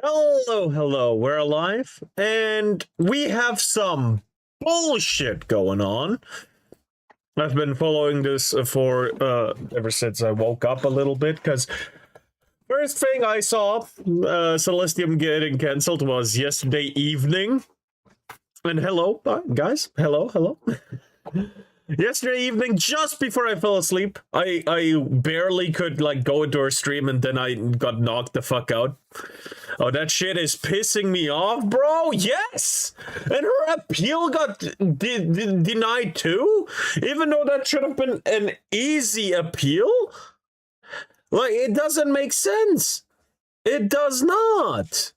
Hello, we're alive, and we have some bullshit going on. I've been following this for ever since I woke up a little bit, because first thing I saw Celestium getting cancelled was yesterday evening. And hello, guys, hello. Yesterday evening, just before I fell asleep, I barely could like go into her stream, and then I got knocked the fuck out. Oh, that shit is pissing me off, bro. Yes, and her appeal got denied too, even though that should have been an easy appeal. Like, it doesn't make sense. It does not.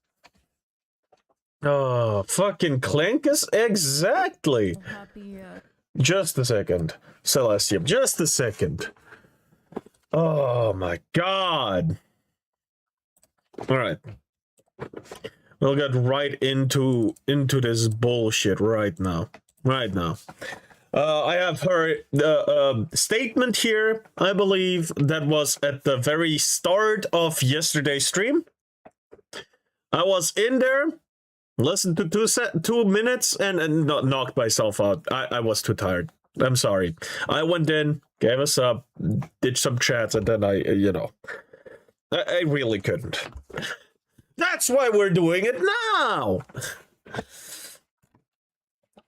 Oh, fucking Clankus, exactly. Just a second, Celestium. Just a second. Oh my god. All right. We'll get right into this bullshit right now. I have her statement here. I believe that was at the very start of yesterday's stream. I was in there, listened to 2 minutes, and knocked myself out. I was too tired. I'm sorry. I went in, gave us up, did some chats, and then I really couldn't. That's why we're doing it now.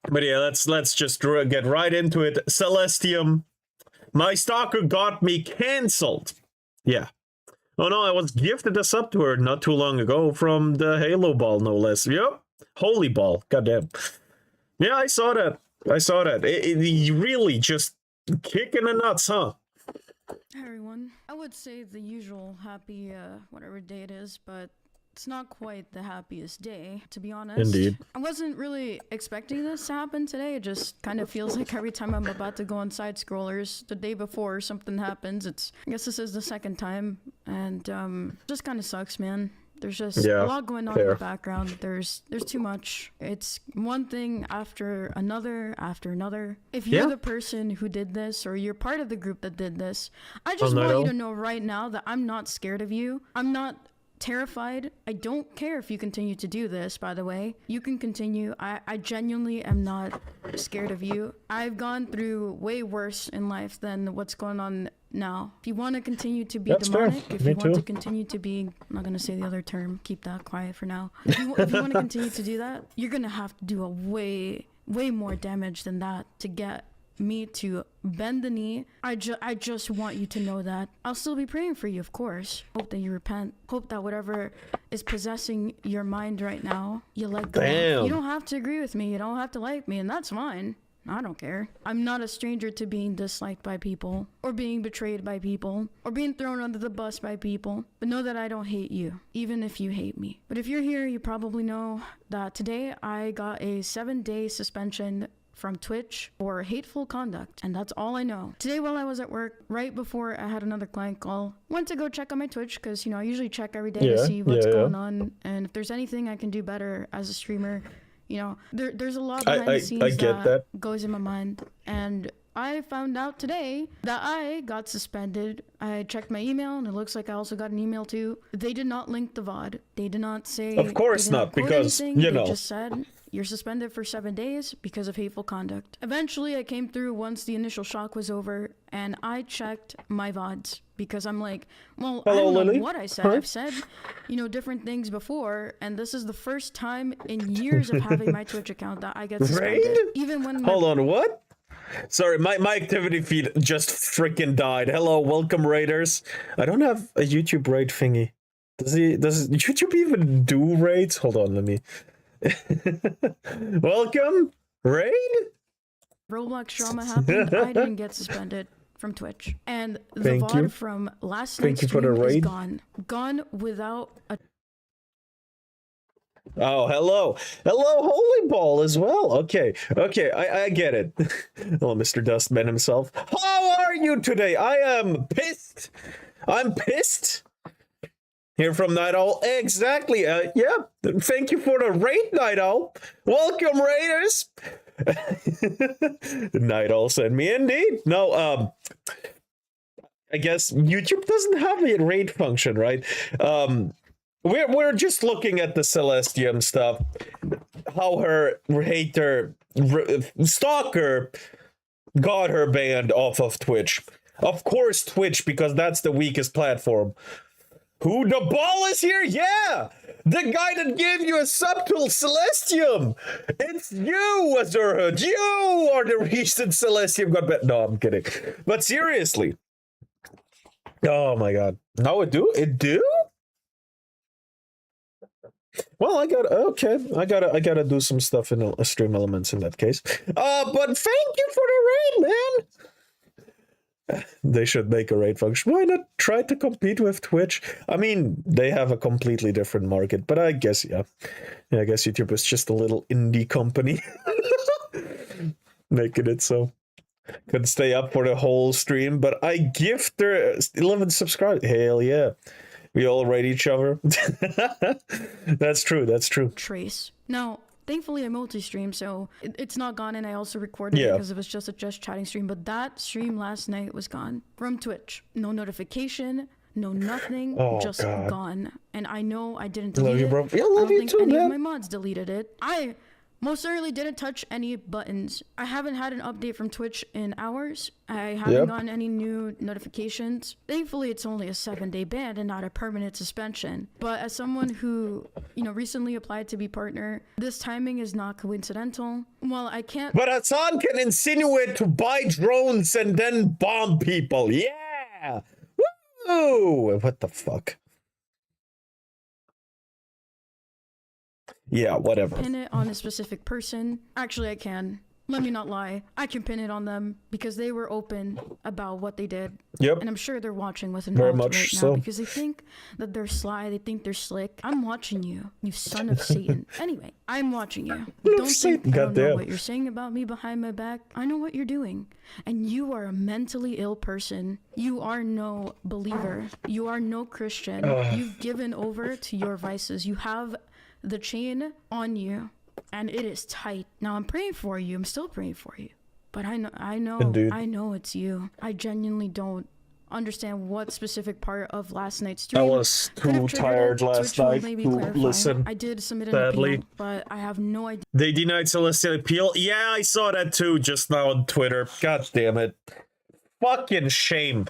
But yeah, let's just get right into it. Celestium, my stalker got me cancelled. Yeah. Oh no, I was gifted a sub to her not too long ago from the Halo ball, no less. Yep. Holy ball. Goddamn. Yeah, I saw that. It really just kicking the nuts, huh? Hi everyone. I would say the usual happy whatever day it is, but it's not quite the happiest day, to be honest. Indeed. I wasn't really expecting this to happen today. It just kind of feels like every time I'm about to go on side scrollers, the day before something happens. I guess this is the second time, and just kind of sucks, man. There's just a lot going on in the background. There's too much. It's one thing after another. If you're the person who did this, or you're part of the group that did this, I just want you to know right now that I'm not scared of you. I'm not terrified. I don't care if you continue to do this, by the way. You can continue. I genuinely am not scared of you. I've gone through way worse in life than what's going on now. If you want to continue to be demonic, if you want to continue to be, I'm not going to say the other term, keep that quiet for now. If you want to continue to do that, you're going to have to do a way more damage than that to get me to bend the knee. I just want you to know that I'll still be praying for you, of course. Hope that you repent. Hope that whatever is possessing your mind right now, you let go. Damn. You don't have to agree with me. You don't have to like me, and that's fine. I don't care. I'm not a stranger to being disliked by people, or being betrayed by people, or being thrown under the bus by people. But know that I don't hate you, even if you hate me. But if you're here, you probably know that today I got a 7-day suspension from Twitch for hateful conduct, and that's all I know. Today while I was at work, right before I had another client call, went to go check on my Twitch, because I usually check every day to see what's going on, and if there's anything I can do better as a streamer. There's a lot behind the scenes that goes in my mind, and I found out today that I got suspended. I checked my email, and it looks like I also got an email too. They did not link the VOD. They did not say. Of course not, because they just said you're suspended for 7 days because of hateful conduct. Eventually, I came through once the initial shock was over, and I checked my VODs because I'm like, well, I don't know what I said. I've said, different things before, and this is the first time in years of having my Twitch account that I get suspended. Raid? Even when Hold on, what? Sorry, my activity feed just freaking died. Hello, welcome raiders. I don't have a YouTube raid thingy. Does YouTube even do raids? Hold on, let me. Welcome, raid. Roblox drama happened. I didn't get suspended from Twitch, and the VOD from last night's stream is gone without a. Oh, hello, holy ball as well. Okay, I get it. Hello, Mr. Dustman himself. How are you today? I am pissed. I'm pissed. Here from Night Owl. Exactly. Yeah. Thank you for the raid, Night Owl. Welcome, raiders. Night Owl sent me indeed. No, I guess YouTube doesn't have a raid function, right? we're just looking at the Celestium stuff. How her hater stalker got her banned off of Twitch. Of course, Twitch, because that's the weakest platform. Who, the ball is here? Yeah! The guy that gave you a subtool, Celestium! It's you, Azurhood! You are the reason Celestium got banned. No, I'm kidding. But seriously. Oh my god. No, it do? It do? Well, I gotta do some stuff in stream elements in that case. But thank you for the raid, man! They should make a raid function. Why not try to compete with Twitch? I mean, they have a completely different market, but I guess, yeah. I guess YouTube is just a little indie company. Making it so. Couldn't stay up for the whole stream, but I gift her 11 subscribers. Hell yeah. We all rate each other. That's true, that's true. Trace. Now, thankfully I multi-stream, so it's not gone, and I also recorded it because it was just a just chatting stream, but that stream last night was gone from Twitch. No notification, no nothing, just gone. And I know I didn't delete love you, bro. it. Yeah, love I don't you think too, any man. of my mods deleted it. I most certainly didn't touch any buttons. I haven't had an update from Twitch in hours. I haven't gotten any new notifications. Thankfully, it's only a 7-day ban and not a permanent suspension. But as someone who, recently applied to be partner, this timing is not coincidental. Well, I can't... But Hassan can insinuate to buy drones and then bomb people. Yeah! Woo! What the fuck? Yeah, whatever. Pin it on a specific person. Actually, I can. Let me not lie. I can pin it on them because they were open about what they did. Yep. And I'm sure they're watching with an Very alt much right so. now because they think that they're sly. They think they're slick. I'm watching you, you son of Satan. Anyway, I'm watching you. Don't think I don't know what you're saying about me behind my back. I know what you're doing. And you are a mentally ill person. You are no believer. You are no Christian. You've given over to your vices. You have the chain on you, and it is tight. Now I'm praying for you. I'm still praying for you, but I know it's you. I genuinely don't understand what specific part of last night's stream. I was too tired last night to listen. I did submit an appeal, but I have no idea. They denied Celestial appeal. Yeah, I saw that too just now on Twitter. God damn it! Fucking shame.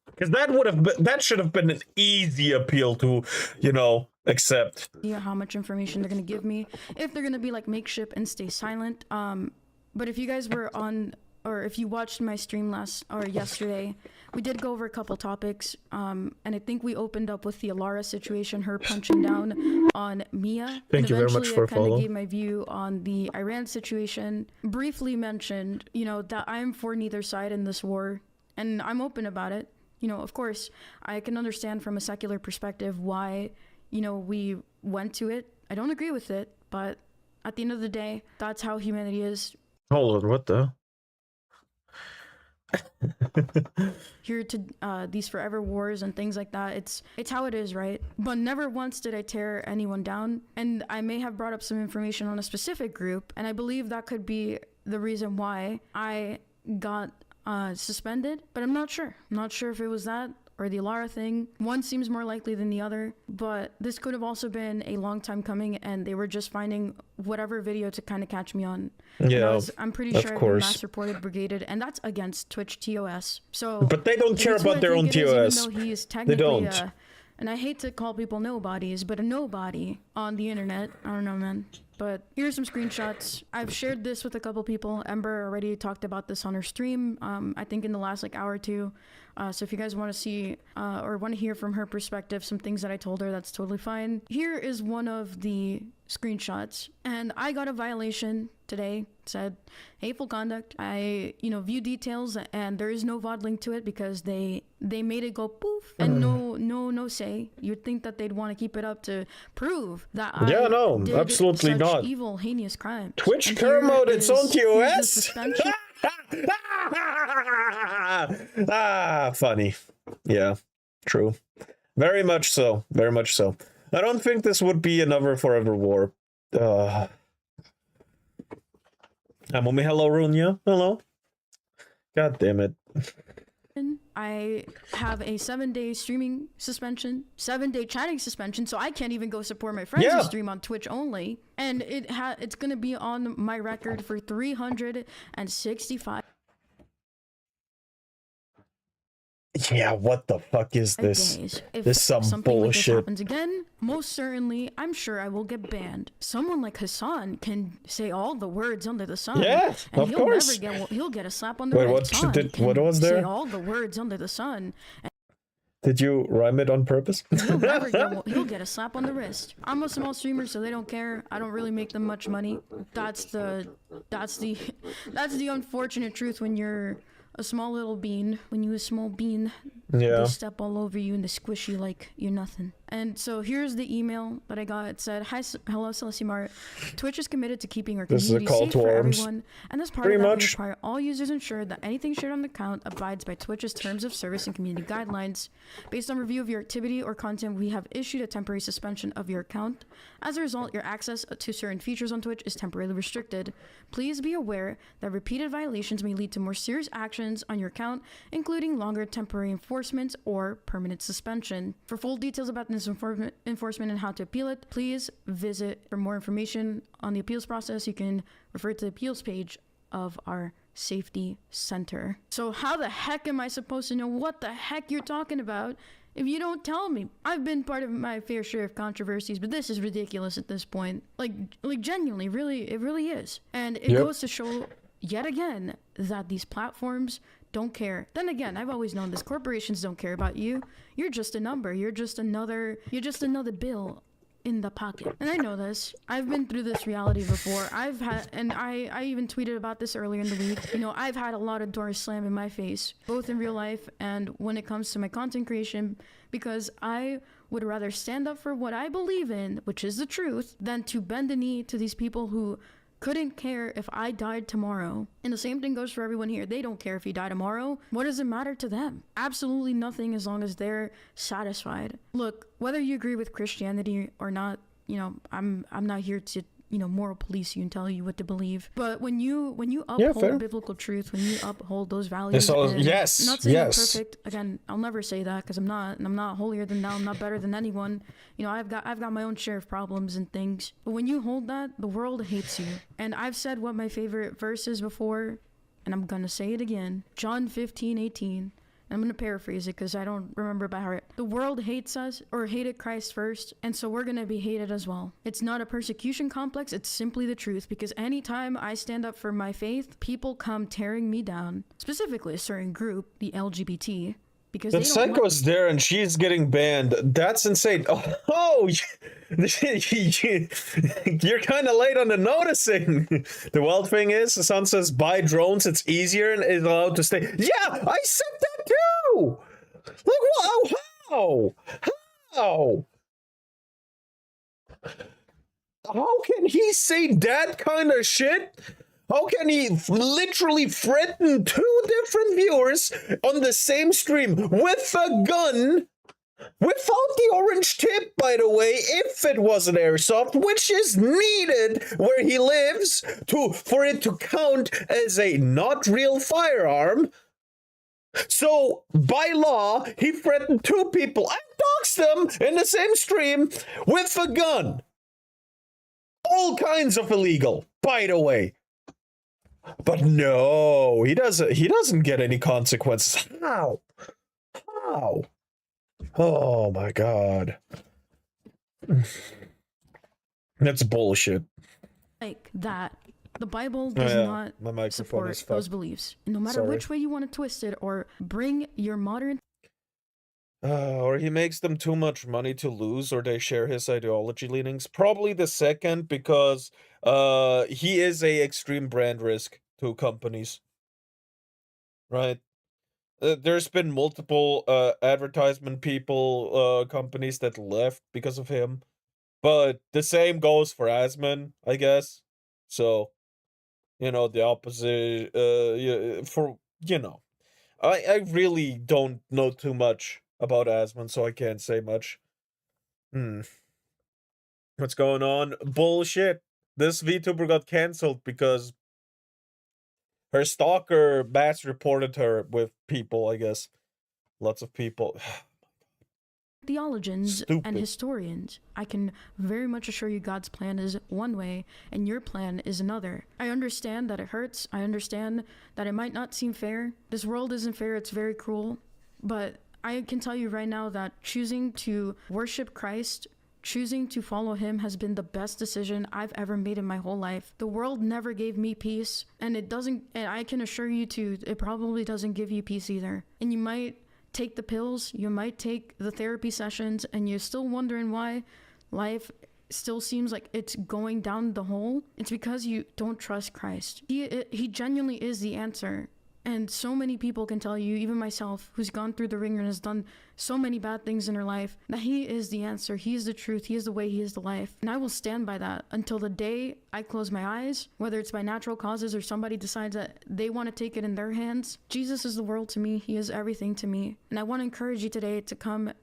Because that should have been an easy appeal to, accept. How much information they're gonna give me, if they're gonna be like make ship and stay silent. But if you guys were on, or if you watched my stream yesterday, we did go over a couple topics. And I think we opened up with the Alara situation, her punching down on Mia. Thank you very much for I kind following. of gave my view on the Iran situation. Briefly mentioned, that I'm for neither side in this war, and I'm open about it. Of course, I can understand from a secular perspective why, we went to it. I don't agree with it, but at the end of the day, that's how humanity is. Hold on, what the? Here to these forever wars and things like that. It's how it is, right? But never once did I tear anyone down. And I may have brought up some information on a specific group, and I believe that could be the reason why I got suspended, but I'm not sure. I'm not sure if it was that or the Alara thing. One seems more likely than the other, but this could have also been a long time coming, and they were just finding whatever video to kind of catch me on. Yeah, I'm pretty sure I've been mass reported, brigaded, and that's against Twitch TOS. So, but they don't care about their own TOS. They don't. And I hate to call people nobodies, but a nobody on the internet. I don't know, man. But here's some screenshots. I've shared this with a couple people. Ember already talked about this on her stream, I think in the last hour or two. So if you guys want to see or want to hear from her perspective, some things that I told her, that's totally fine. Here is one of the screenshots, and I got a violation today. It said hateful conduct. I view details, and there is no VOD link to it because they made it go poof, and no say. You'd think that they'd want to keep it up to prove that I did absolutely such not evil, heinous crimes. Twitch care mode its own TOS. Funny. Yeah, true. Very much so. Very much so. I don't think this would be another forever war. Mumi, hello, Runya. Hello. God damn it. I have a 7-day streaming suspension, 7-day chatting suspension, so I can't even go support my friends who stream on Twitch only. And it's gonna be on my record for 365 Yeah, what the fuck is this? days. If This is some something like this bullshit. happens again, most certainly, I'm sure I will get banned. Someone like Hassan can say all the words under the sun. Yeah, and of he'll course. He'll get a slap on the Wait, wrist. what was Say there? all the words under the sun. Did you rhyme it on purpose? He'll get a slap on the wrist. I'm a small streamer, so they don't care. I don't really make them much money. That's the unfortunate truth when you're a small little bean. When you're a small bean, Yeah. they step all over you and they squish you like you're nothing. And so here's the email that I got. It said, hello, Celestium. Twitch is committed to keeping our This is a community call safe to for arms. everyone. And as part Pretty of that, we much. require all users ensure that anything shared on the account abides by Twitch's terms of service and community guidelines. Based on review of your activity or content, we have issued a temporary suspension of your account. As a result, your access to certain features on Twitch is temporarily restricted. Please be aware that repeated violations may lead to more serious actions on your account, including longer temporary enforcement or permanent suspension. For full details about this enforcement and how to appeal it, please visit. For more information on the appeals process, you can refer to the appeals page of our safety center. So how the heck am I supposed to know what the heck you're talking about if you don't tell me? I've been part of my fair share of controversies, but this is ridiculous at this point. Like genuinely, really, it really is. And it goes to show yet again that these platforms don't care. Then again, I've always known this. Corporations don't care about you. You're just a number. You're just another bill in the pocket. And I know this. I've been through this reality before. I even tweeted about this earlier in the week. You know, I've had a lot of doors slam in my face, both in real life and when it comes to my content creation, because I would rather stand up for what I believe in, which is the truth, than to bend the knee to these people who couldn't care if I died tomorrow. And the same thing goes for everyone here. They don't care if you die tomorrow. What does it matter to them? Absolutely nothing, as long as they're satisfied. Look, whether you agree with Christianity or not, you know, I'm not here to, you know, moral police you and tell you what to believe. But when you uphold biblical truth, when you uphold those values, Yes, not saying I'm perfect. Again, I'll never say that because I'm not, and I'm not holier than thou. I'm not better than anyone. You know, I've got my own share of problems and things. But when you hold that, the world hates you. And I've said what my favorite verse is before, and I'm gonna say it again. John 15:18. I'm going to paraphrase it because I don't remember by heart. The world hates us, or hated Christ first, and so we're going to be hated as well. It's not a persecution complex, it's simply the truth, because anytime I stand up for my faith, people come tearing me down. Specifically a certain group, the LGBT, because The Psycho's there and she's getting banned. That's insane. Oh, you're kind of late on the noticing. The wild thing is, the sun says buy drones, it's easier and is allowed to stay. Yeah, I said that too! Look, how? How can he say that kind of shit? How can he literally threaten 2 different viewers on the same stream with a gun? Without the orange tip, by the way, if it was an airsoft, which is needed where he lives for it to count as a not real firearm. So, by law, he threatened 2 people and doxed them in the same stream with a gun. All kinds of illegal, by the way. But no, he doesn't get any consequences. How? Oh my god. That's bullshit. Like that. The Bible does not support those beliefs. No matter which way you want to twist it or bring your modern... Or he makes them too much money to lose, or they share his ideology leanings. Probably the second, because he is a extreme brand risk to companies. Right? There's been multiple advertisement people, companies that left because of him. But the same goes for Asman, I guess. So, you know, the opposite, I really don't know too much about Asman, so I can't say much. What's going on? Bullshit. This VTuber got cancelled because her stalker mass reported her with people, I guess. Lots of people. Theologians and Stupid. historians, I can very much assure you God's plan is one way and your plan is another. I understand that it hurts. I understand that it might not seem fair. This world isn't fair. It's very cruel. But I can tell you right now that choosing to worship Christ, choosing to follow him has been the best decision I've ever made in my whole life. The world never gave me peace, and I can assure you too, it probably doesn't give you peace either. And you might take the pills, you might take the therapy sessions, and you're still wondering why life still seems like it's going down the hole. It's because you don't trust Christ. He genuinely is the answer. And so many people can tell you, even myself, who's gone through the ringer and has done so many bad things in her life, that he is the answer. He is the truth. He is the way. He is the life. And I will stand by that until the day I close my eyes, whether it's by natural causes or somebody decides that they want to take it in their hands. Jesus is the world to me. He is everything to me. And I want to encourage you today to come.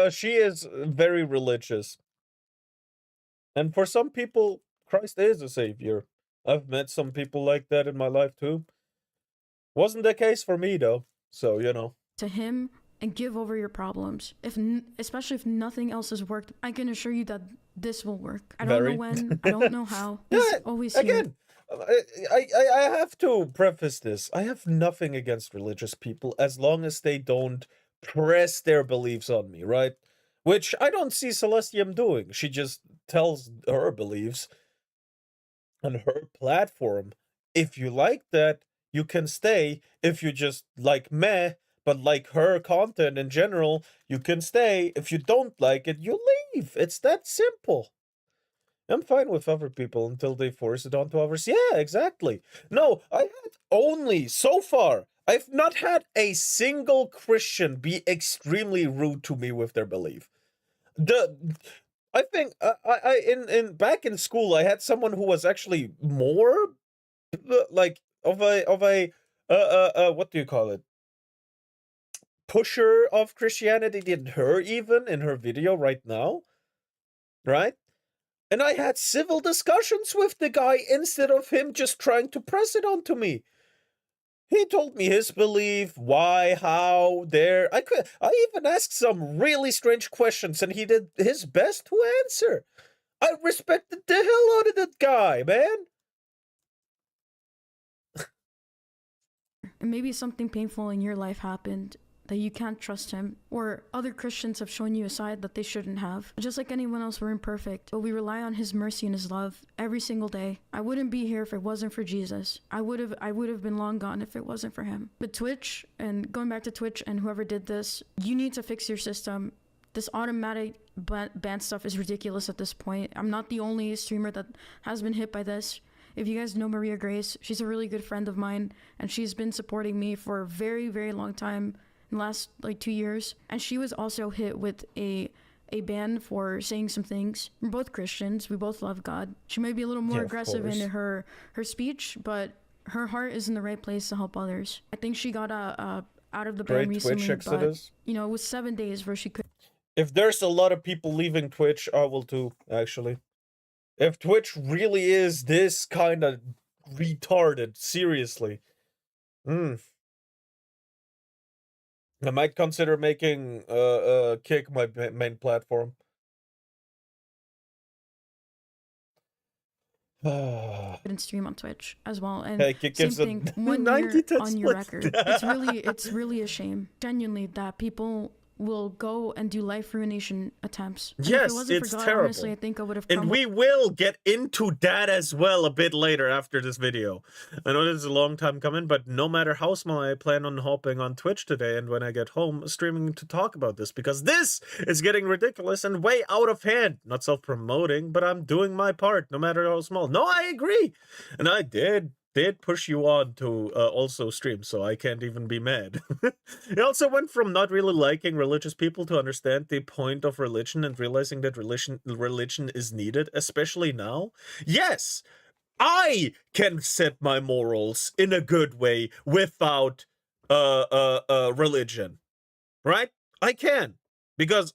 She is very religious. And for some people, Christ is a savior. I've met some people like that in my life too. Wasn't the case for me though, so you know. To him and give over your problems. Especially if nothing else has worked, I can assure you that this will work. I don't know when, I don't know how. He's always here. Again, I have to preface this. I have nothing against religious people as long as they don't press their beliefs on me, right? Which I don't see Celestium doing. She just tells her beliefs on her platform. If you like that, you can stay. If you just like meh, but like her content in general, you can stay. If you don't like it, you leave. It's that simple. I'm fine with other people until they force it onto others. Yeah, exactly. No, I had only, so far, I've not had a single Christian be extremely rude to me with their belief. I think in back in school, I had someone who was actually more like of a what do you call it, pusher of Christianity than her, even in her video right now, right? And I had civil discussions with the guy instead of him just trying to press it onto me. He told me his belief, why, how, there. I even asked some really strange questions and he did his best to answer. I respected the hell out of that guy, man. And maybe something painful in your life happened that you can't trust him, or other Christians have shown you a side that they shouldn't have. Just like anyone else, we're imperfect, but we rely on his mercy and his love every single day. I wouldn't be here if it wasn't for Jesus. I would have been long gone if it wasn't for him. But Twitch, and going back to Twitch and whoever did this, you need to fix your system. This automatic ban stuff is ridiculous at this point. I'm not the only streamer that has been hit by this. If you guys know Maria Grace, she's a really good friend of mine, and she's been supporting me for a very, very long time, in the last like 2 years. And she was also hit with a ban for saying some things. We're both Christians. We both love God. She may be a little more aggressive in her speech, but her heart is in the right place to help others. I think she got out of the ban recently, but you know, it was 7 days where she could. If there's a lot of people leaving Twitch, I will too, actually. If Twitch really is this kind of retarded, seriously. I might consider making Kick my main platform. And stream on Twitch as well, and hey, same thing, 1 year on your record. It's really a shame, genuinely, that people will go and do life ruination attempts. And yes, if it wasn't it's for God, terrible. honestly, I think I would have. And we will get into that as well a bit later after this video. I know this is a long time coming, but no matter how small, I plan on hopping on Twitch today, and when I get home, streaming to talk about this, because this is getting ridiculous and way out of hand. Not self-promoting, but I'm doing my part, no matter how small. No, I agree. And I did push you on to also stream, so I can't even be mad. It also went from not really liking religious people to understand the point of religion and realizing that religion is needed, especially now. Yes, I can set my morals in a good way without religion, right? I can, because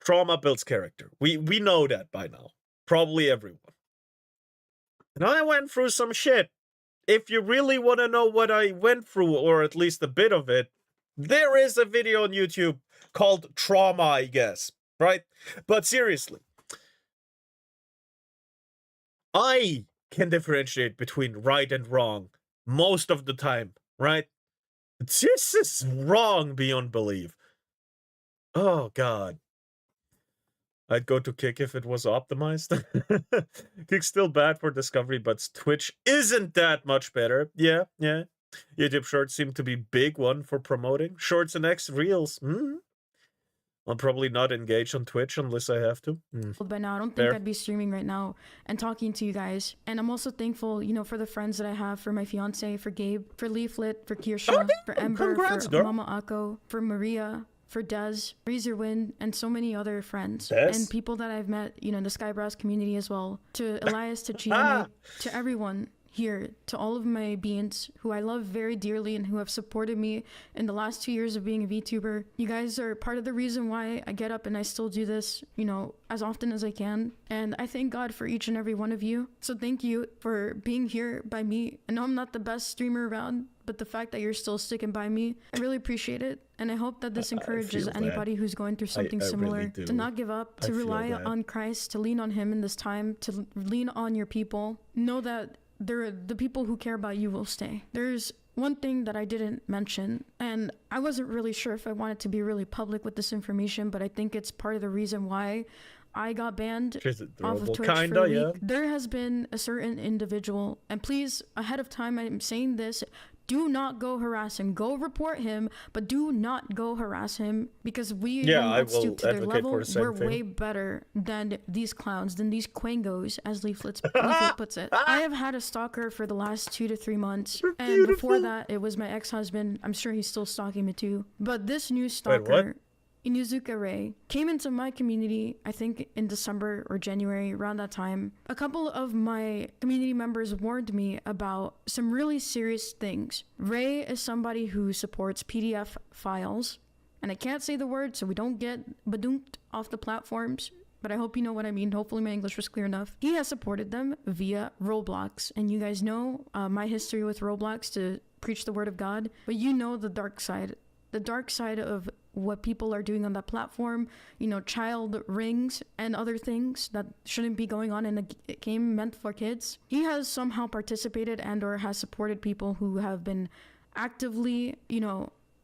trauma builds character. We know that by now, probably everyone. And I went through some shit. If you really want to know what I went through, or at least a bit of it, there is a video on YouTube called Trauma, I guess, right? But seriously, I can differentiate between right and wrong most of the time, right? This is wrong beyond belief. Oh, God. I'd go to Kick if it was optimized. Kick's still bad for discovery, but Twitch isn't that much better. Yeah. YouTube Shorts seem to be big one for promoting. Shorts and X Reels. I'll probably not engage on Twitch unless I have to. By now, I don't think I'd be streaming right now and talking to you guys. And I'm also thankful, for the friends that I have, for my fiance, for Gabe, for Leaflet, for Kirsha, for Ember, for Mama Akko, for Maria, for Des, Razorwind, and so many other friends. And people that I've met, in the Skybrows community as well. To Elias, to Chiana, to everyone here, to all of my beings who I love very dearly and who have supported me in the last 2 years of being a VTuber. You guys are part of the reason why I get up and I still do this, as often as I can. And I thank God for each and every one of you. So thank you for being here by me. I know I'm not the best streamer around, but the fact that you're still sticking by me, I really appreciate it. And I hope that this encourages anybody who's going through something similar really to not give up, to rely on Christ, to lean on him in this time, to lean on your people. Know that the people who care about you will stay. There's one thing that I didn't mention, and I wasn't really sure if I wanted to be really public with this information, but I think it's part of the reason why I got banned off of Twitch for a week. There has been a certain individual, and please, ahead of time, I'm saying this, do not go harass him. Go report him, but do not go harass him, because we will not stoop to their level. We're way better than these clowns, than these quangos, as Leaflet puts it. I have had a stalker for the last 2 to 3 months, and before that, it was my ex-husband. I'm sure he's still stalking me too. But this new stalker, Inuzuka Ray, came into my community, I think in December or January, around that time. A couple of my community members warned me about some really serious things. Ray is somebody who supports PDF files, and I can't say the word so we don't get badunked off the platforms, but I hope you know what I mean. Hopefully my English was clear enough. He has supported them via Roblox, and you guys know my history with Roblox to preach the word of God, but you know the dark side. The dark side of what people are doing on that platform, child rings and other things that shouldn't be going on in a game meant for kids. He has somehow participated and or has supported people who have been actively,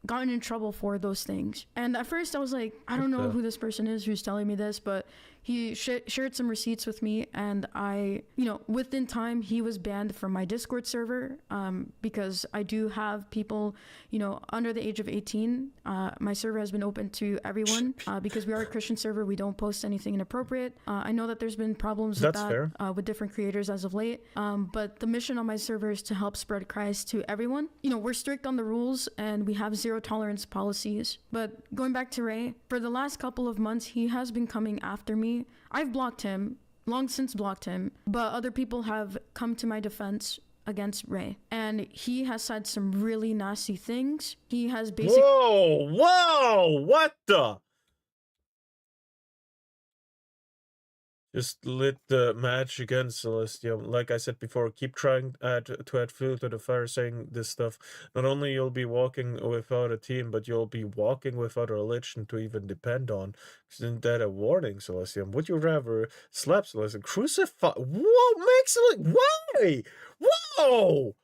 gotten in trouble for those things. And at first I was like, I don't know who this person is who's telling me this, but he shared some receipts with me, and I, within time, he was banned from my Discord server because I do have people, under the age of 18. My server has been open to everyone because we are a Christian server. We don't post anything inappropriate. I know that there's been problems with that with different creators as of late, but the mission on my server is to help spread Christ to everyone. We're strict on the rules, and we have zero tolerance policies. But going back to Ray, for the last couple of months, he has been coming after me. I've blocked him, long since blocked him, but other people have come to my defense against Ray, and he has said some really nasty things. He has basically— Whoa, what the? Just lit the match against Celestium. Like I said before, keep trying to add fuel to the fire saying this stuff. Not only you'll be walking without a team, but you'll be walking without a religion to even depend on. Isn't that a warning, Celestium? Would you rather slap Celestium? Crucify? What makes it like— why? Whoa!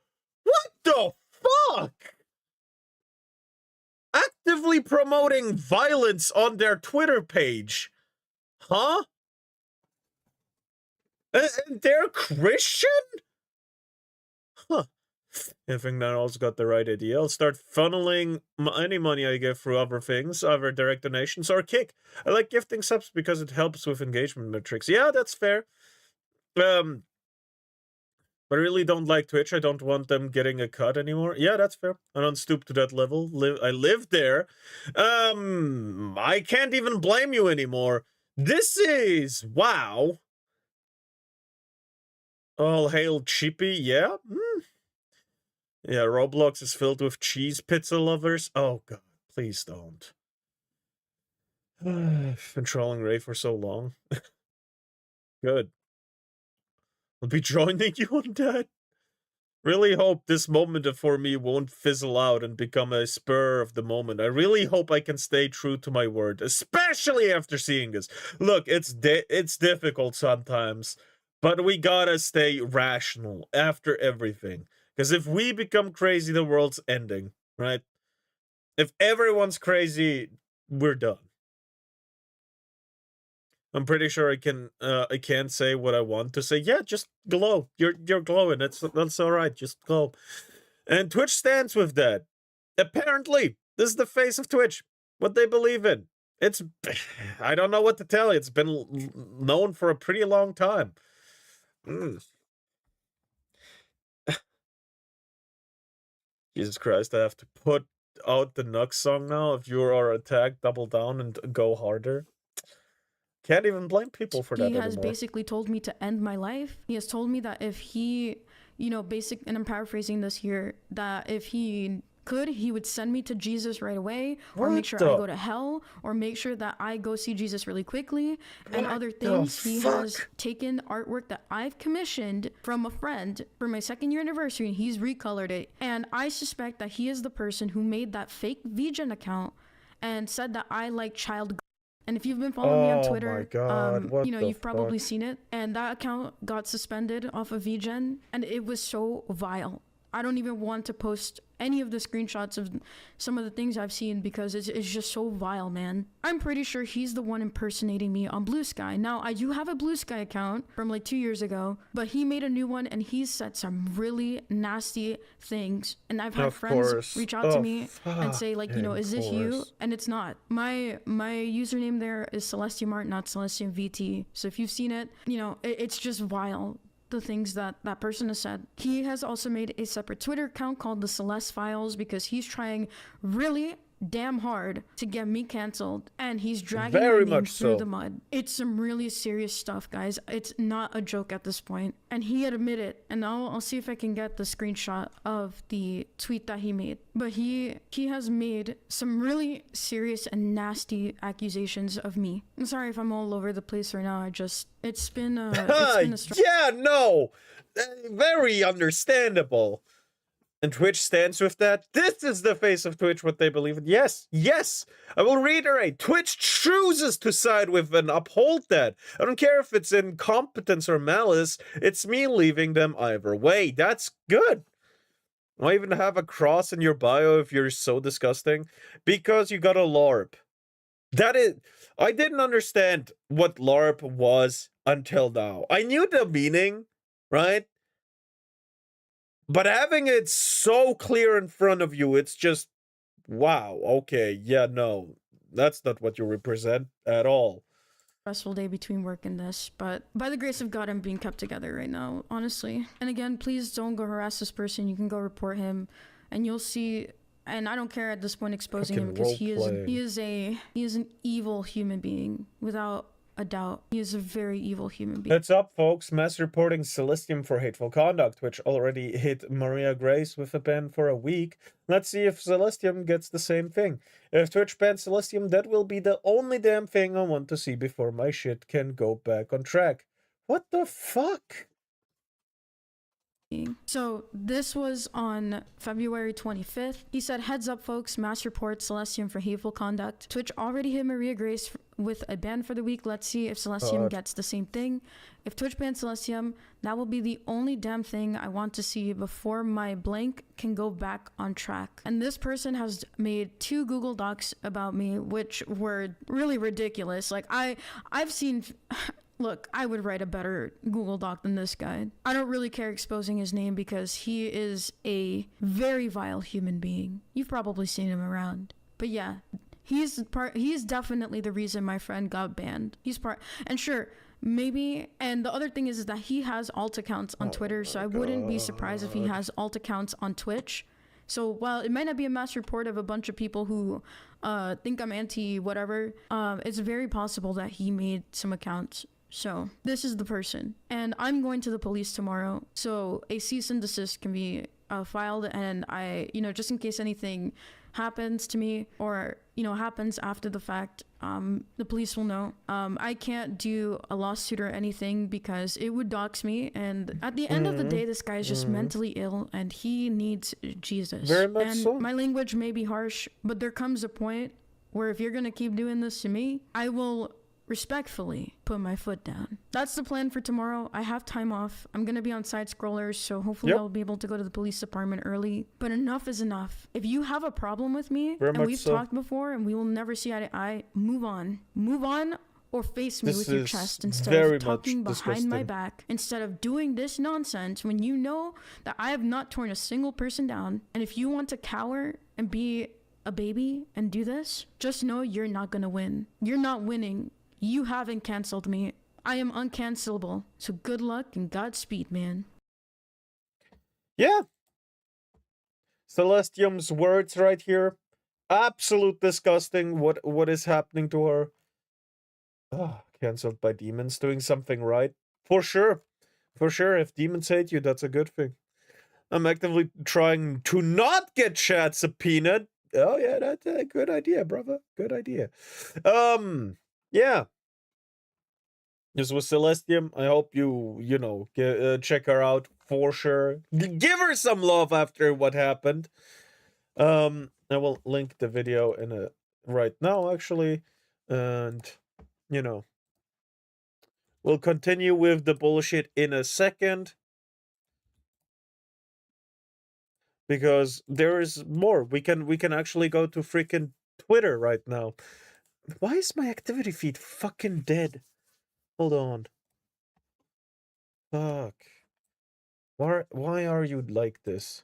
What the fuck? Actively promoting violence on their Twitter page. Huh? And they're Christian? Huh. I think that also got the right idea. I'll start funneling any money I get through other things, either direct donations or Kick. I like gifting subs because it helps with engagement metrics. Yeah, that's fair. But I really don't like Twitch. I don't want them getting a cut anymore. Yeah, that's fair. I don't stoop to that level. I live there. I can't even blame you anymore. This is— wow. All hail Chippy, yeah? Yeah, Roblox is filled with cheese pizza lovers. Oh god, please don't. Been trolling Ray for so long. Good. I'll be joining you on that. Really hope this moment for me won't fizzle out and become a spur of the moment. I really hope I can stay true to my word, especially after seeing this. Look, it's difficult sometimes, but we gotta stay rational after everything. Because if we become crazy, the world's ending, right? If everyone's crazy, we're done. I'm pretty sure I can say what I want to say. Yeah, just glow. You're glowing. That's all right. Just glow. And Twitch stands with that. Apparently, this is the face of Twitch. What they believe in. It's I don't know what to tell you. It's been known for a pretty long time. Jesus Christ, I have to put out the Nux song now. If you are attacked, double down and go harder. Can't even blame people for that anymore. He has basically told me to end my life. He has told me that if he, and I'm paraphrasing this here, that if he could, he would send me to Jesus right away, or make sure I go to hell, or make sure that I go see Jesus really quickly, and other things. He has taken artwork that I've commissioned from a friend for my 2nd year anniversary, and he's recolored it. And I suspect that he is the person who made that fake VGen account and said that I like child. And if you've been following me on Twitter, you've probably seen it. And that account got suspended off of VGen, and it was so vile. I don't even want to post any of the screenshots of some of the things I've seen because it's just so vile, man. I'm pretty sure he's the one impersonating me on Blue Sky. Now, I do have a Blue Sky account from like 2 years ago, but he made a new one and he's said some really nasty things. And I've had friends reach out to me and say like, is this you? And it's not. My username there is Celestium Art, not Celestium VT. So if you've seen it, it's just vile. The things that person has said. He has also made a separate Twitter account called the Celeste Files because he's trying really damn hard to get me canceled, and he's dragging my name through the mud. It's some really serious stuff, guys. It's not a joke at this point. And he admitted, and I'll see if I can get the screenshot of the tweet that he made. But he has made some really serious and nasty accusations of me. I'm sorry if I'm all over the place right now. It's been a yeah, no, very understandable. And Twitch stands with that. This is the face of Twitch, what they believe in. Yes, I will reiterate. Twitch chooses to side with and uphold that. I don't care if it's incompetence or malice. It's me leaving them either way. That's good. Why even have a cross in your bio if you're so disgusting? Because you got a LARP. I didn't understand what LARP was until now. I knew the meaning, right? But having it so clear in front of you, it's just, wow, okay, yeah, no, that's not what you represent at all. Stressful day between work and this, but by the grace of God, I'm being kept together right now, honestly. And again, please don't go harass this person. You can go report him, and you'll see. And I don't care at this point exposing him because he is an evil human being without a doubt. He is a very evil human being. Heads up, folks. Mass reporting Celestium for hateful conduct, which already hit Maria Grace with a ban for a week. Let's see if Celestium gets the same thing. If Twitch bans Celestium, that will be the only damn thing I want to see before my shit can go back on track. What the fuck? So this was on February 25th. He said, heads up folks, mass report Celestium for hateful conduct. Twitch already hit Maria Grace with a ban for the week. Let's see if Celestium gets the same thing. If Twitch bans Celestium, that will be the only damn thing I want to see before my blank can go back on track. And this person has made 2 Google Docs about me, which were really ridiculous. Like I've seen... Look, I would write a better Google Doc than this guy. I don't really care exposing his name because he is a very vile human being. You've probably seen him around. But yeah, he's definitely the reason my friend got banned. And sure, maybe, and the other thing is that he has alt accounts on Twitter, so I wouldn't be surprised if he has alt accounts on Twitch. So while it might not be a mass report of a bunch of people who think I'm anti-whatever, it's very possible that he made some accounts. So this is the person, and I'm going to the police tomorrow, so a cease and desist can be filed, and I, just in case anything happens to me, or happens after the fact, the police will know. I can't do a lawsuit or anything because it would dox me, and at the end of the day, this guy is just mentally ill and he needs Jesus. Very much and so. My language may be harsh, but there comes a point where if you're gonna keep doing this to me, I will respectfully put my foot down. That's the plan for tomorrow. I have time off. I'm gonna be on side scrollers, so hopefully I'll be able to go to the police department early. But enough is enough. If you have a problem with me, and we've talked before and we will never see eye to eye, move on. Move on, or face me with your chest instead of talking behind my back, instead of doing this nonsense when you know that I have not torn a single person down. And if you want to cower and be a baby and do this, just know you're not gonna win. You're not winning. You haven't canceled me. I am uncancelable. So good luck and Godspeed, man. Yeah. Celestium's words right here. Absolute disgusting. What is happening to her? Cancelled by demons. Doing something right. For sure. For sure. If demons hate you, that's a good thing. I'm actively trying to not get chat subpoenaed. Oh yeah, that's a good idea, brother. Good idea. Yeah. This was Celestium. I hope you check her out for sure. Give her some love after what happened. I will link the video right now, actually, and we'll continue with the bullshit in a second because there is more. We can actually go to freaking Twitter right now. Why is my activity feed fucking dead? Hold on. Fuck. Why are you like this?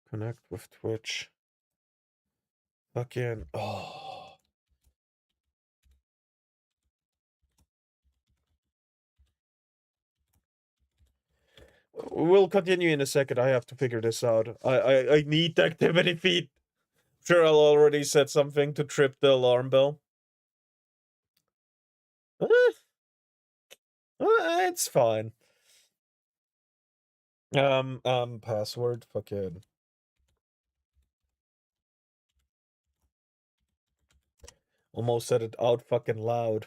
Connect with Twitch. Fucking We'll continue in a second. I have to figure this out. I need the activity feed. Sure, I'll already set something to trip the alarm bell. It's fine. Password. Fucking. Almost said it out fucking loud.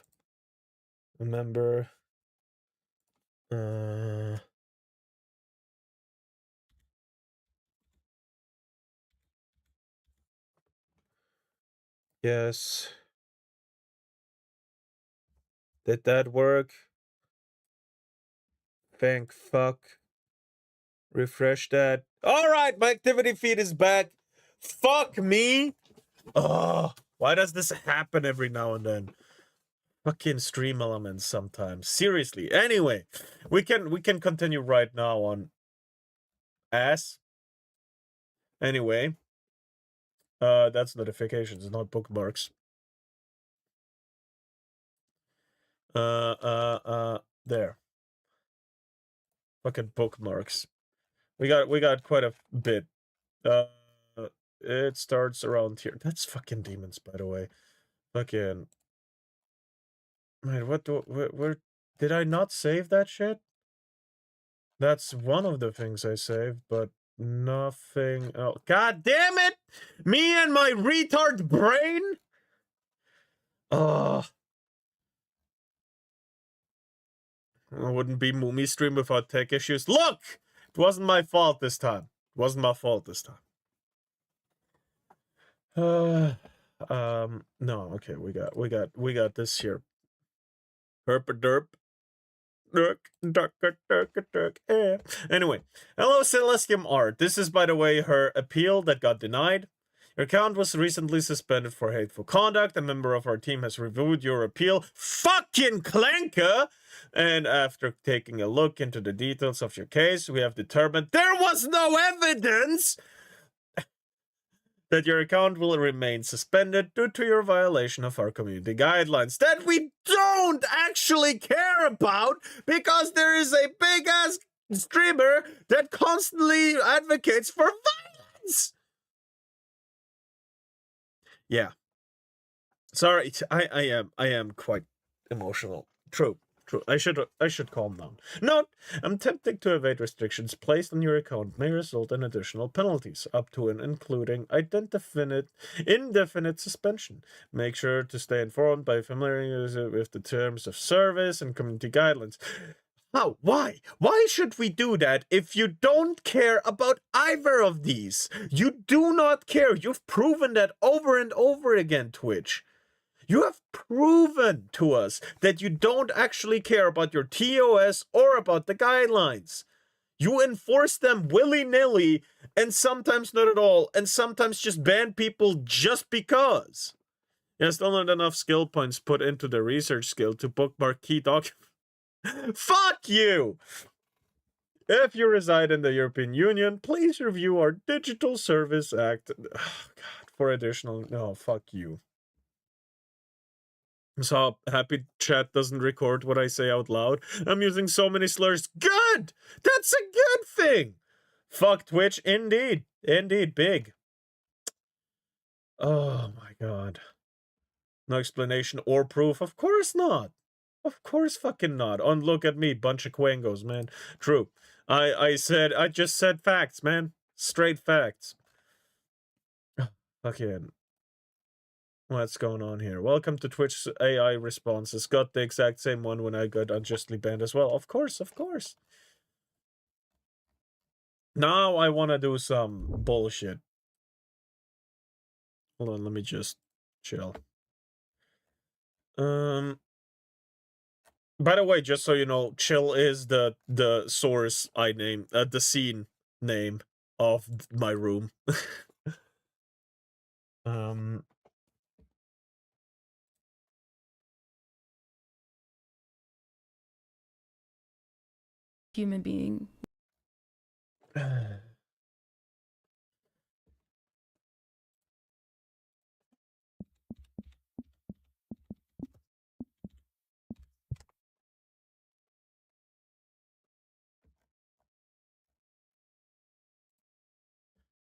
Remember. Yes. Did that work? Thank fuck. Refresh that. Alright, my activity feed is back. Fuck me. Oh, why does this happen every now and then? Fucking stream elements sometimes. Seriously. Anyway, we can continue right now on ass. Anyway. That's notifications, not bookmarks. There. Fucking bookmarks. We got quite a bit. It starts around here. That's fucking demons, by the way. Fucking. Wait, where did I not save that shit? That's one of the things I saved, but nothing else. God damn it! Me and my retard brain? Ugh. It wouldn't be Mumi stream without tech issues. Look! It wasn't my fault this time. It wasn't my fault this time. No, okay, we got this here. Herp derp. Anyway, hello Celestium Art. This is, by the way, her appeal that got denied. Your account was recently suspended for hateful conduct. A member of our team has reviewed your appeal. Fucking clanker! And after taking a look into the details of your case, we have determined there was no evidence that your account will remain suspended due to your violation of our community guidelines that we don't actually care about because there is a big-ass streamer that constantly advocates for violence. Yeah. Sorry, I am quite emotional. True. I should calm down. Note: attempting to evade restrictions placed on your account may result in additional penalties, up to and including indefinite suspension. Make sure to stay informed by familiarizing with the terms of service and community guidelines. How? Why? Why should we do that if you don't care about either of these? You do not care. You've proven that over and over again, Twitch. You have proven to us that you don't actually care about your TOS or about the guidelines. You enforce them willy-nilly, and sometimes not at all, and sometimes just ban people just because. Yeah, still not enough skill points put into the research skill to bookmark key documents. Fuck you! If you reside in the European Union, please review our Digital Service Act. Oh, God, for additional... No, fuck you. So happy chat doesn't record what I say out loud. I'm using so many slurs. Good! That's a good thing! Fuck Twitch, indeed. Indeed, big. Oh my god. No explanation or proof? Of course not. Of course fucking not. Oh, look at me, bunch of quangos, man. True. I just said facts, man. Straight facts. Fucking... What's going on here? Welcome to Twitch AI responses. Got the exact same one when I got unjustly banned as well. Of course, of course. Now I want to do some bullshit. Hold on, let me just chill. By the way, just so you know, chill is the source the scene name of my room. Human being.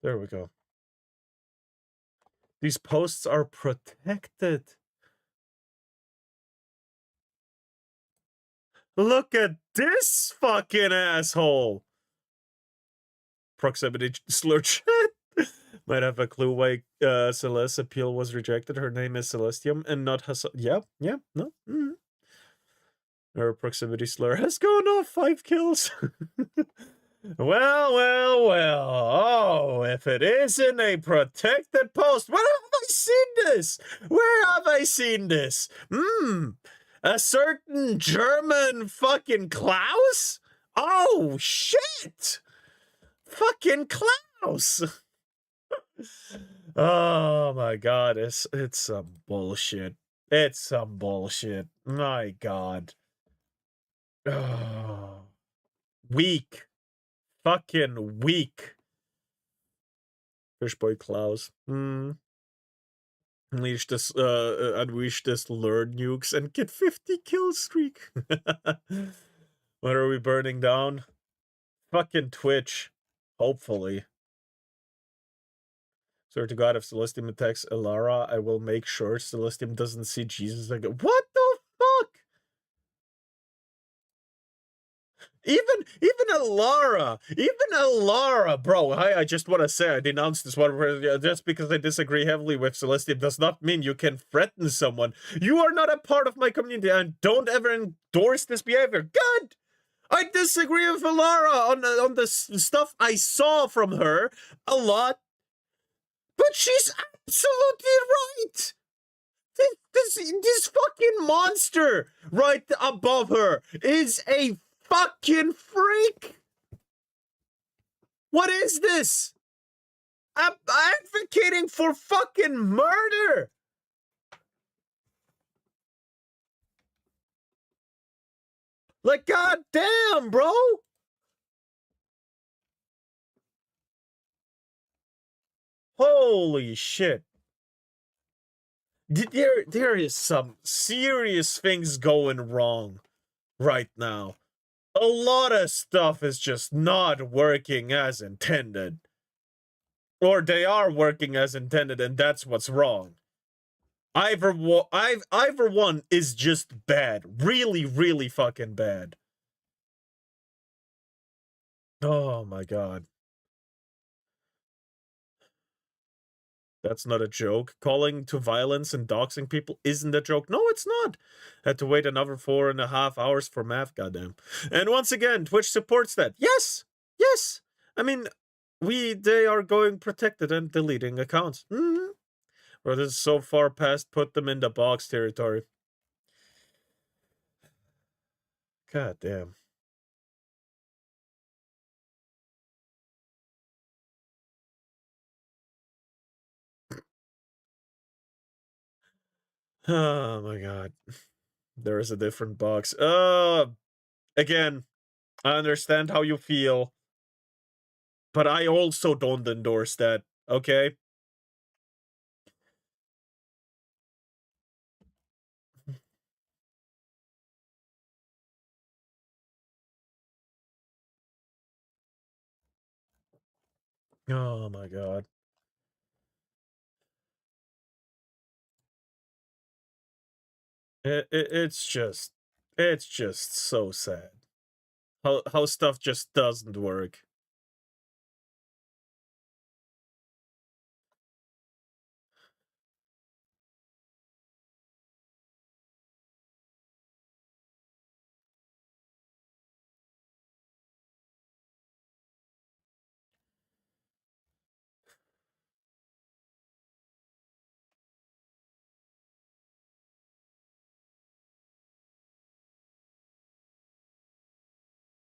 There we go. These posts are protected. Look at this fucking asshole. Proximity slur chat. Might have a clue why Celeste's appeal was rejected. Her name is Celestium and not Hassan. Yeah, no. Her proximity slur has gone off 5 kills. Well. Oh, if it isn't a protected post. Where have I seen this? Where have I seen this? A certain German fucking Klaus? Oh, shit! Fucking Klaus! Oh my god, it's some bullshit. It's some bullshit. My god. Oh. Weak. Fucking weak. Fishboy Klaus. Unleash this learn nukes and get 50 kill streak. What are we burning down? Fucking Twitch. Hopefully. Swear to God, if Celestium attacks Elara, I will make sure Celestium doesn't see Jesus again. What the fuck? Even Elara, bro. I just want to say I denounced this one. Just because I disagree heavily with Celestium does not mean you can threaten someone. You are not a part of my community and don't ever endorse this behavior. Good. I disagree with Elara on the stuff I saw from her a lot. But she's absolutely right. This fucking monster right above her is a fucking freak. What is this? I'm advocating for fucking murder. Like, goddamn, bro. Holy shit. There is some serious things going wrong right now. A lot of stuff is just not working as intended. Or they are working as intended and that's what's wrong. Either one is just bad. Really, really fucking bad. Oh my god. That's not a joke. Calling to violence and doxing people isn't a joke. No, it's not. Had to wait another 4.5 hours for math, goddamn. And once again, Twitch supports that. Yes! Yes! I mean, they are going protected and deleting accounts. Mm-hmm. Well, this is so far past put them in the box territory. God damn. Oh my god. There is a different box. Again, I understand how you feel, but I also don't endorse that, okay? Oh my god. It's just so sad. How stuff just doesn't work.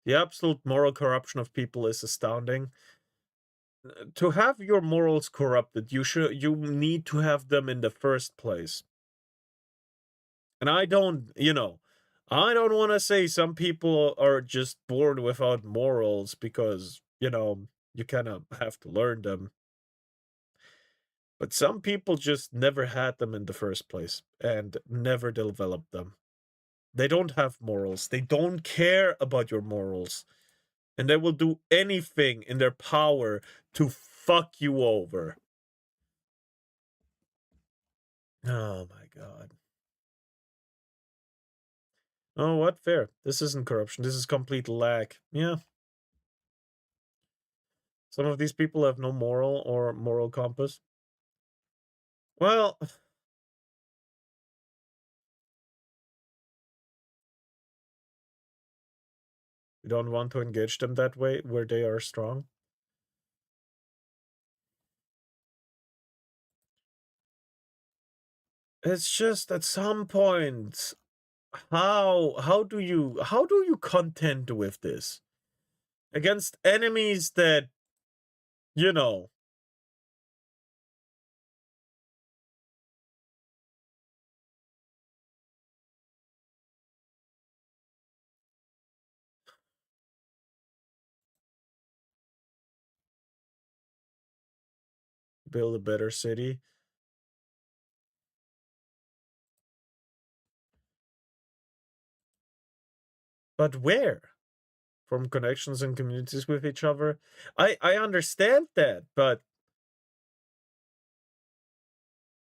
The absolute moral corruption of people is astounding. To have your morals corrupted, you need to have them in the first place. And I don't, I don't want to say some people are just born without morals because, you kind of have to learn them. But some people just never had them in the first place and never developed them. They don't have morals. They don't care about your morals. And they will do anything in their power to fuck you over. Oh my god. Oh, what? Fair. This isn't corruption. This is complete lack. Yeah. Some of these people have no moral or moral compass. Well, you don't want to engage them that way where they are strong. It's just at some point, how do you contend with this against enemies that, you know, build a better city? But where? From connections and communities with each other. I understand that, but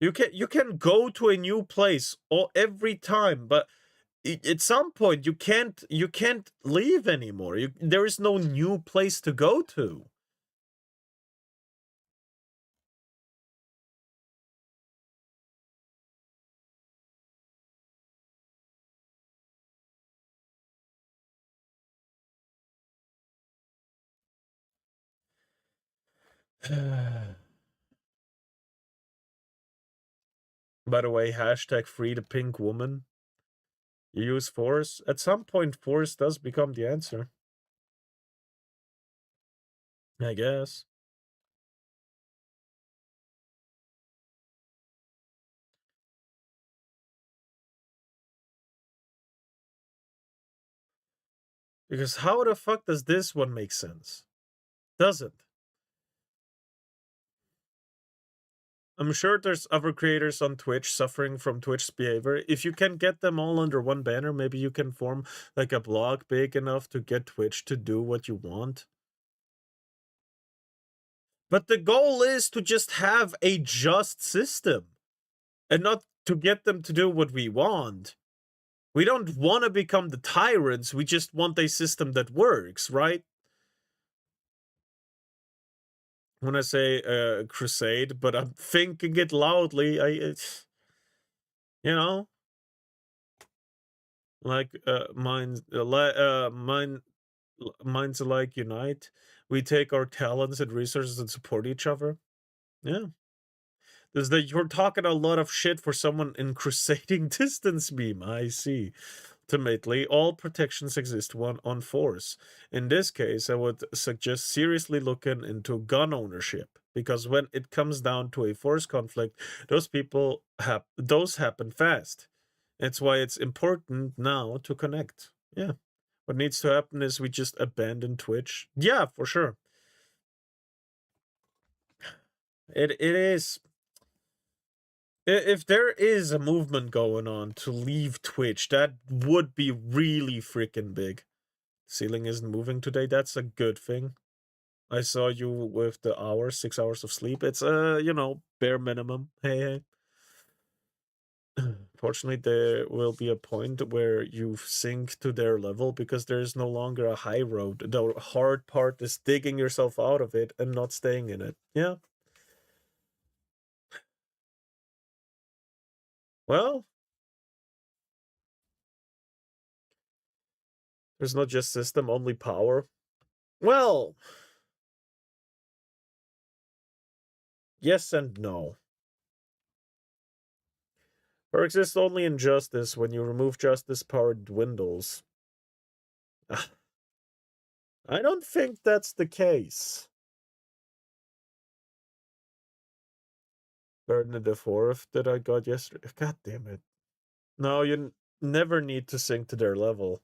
you can go to a new place every time, but at some point you can't leave anymore. There is no new place to go to. By the way, hashtag free the pink woman. You use force. At some point, force does become the answer. I guess. Because how the fuck does this one make sense? Doesn't. I'm sure there's other creators on Twitch suffering from Twitch's behavior. If you can get them all under one banner, maybe you can form like a blog big enough to get Twitch to do what you want. But the goal is to just have a just system and not to get them to do what we want. We don't want to become the tyrants. We just want a system that works, right? When I say crusade, but I'm thinking it loudly. You know, like minds alike unite. We take our talents and resources and support each other. Yeah. Is that you're talking a lot of shit for someone in crusading distance beam. I see. Ultimately, all protections exist on force. In this case, I would suggest seriously looking into gun ownership, because when it comes down to a force conflict, those happen fast. That's why it's important now to connect. Yeah. What needs to happen is we just abandon Twitch. Yeah, for sure. It is. If there is a movement going on to leave Twitch, that would be really freaking big. Ceiling isn't moving today. That's a good thing. I saw you with the 6 hours of sleep. It's bare minimum. Hey. Fortunately, there will be a point where you sink to their level because there is no longer a high road. The hard part is digging yourself out of it and not staying in it. Yeah. Well, there's not just system, only power. Well, yes and no. Power exists only in justice. When you remove justice, power dwindles. I don't think that's the case. Bernard the Fourth that I got yesterday. God damn it. No, you never need to sink to their level.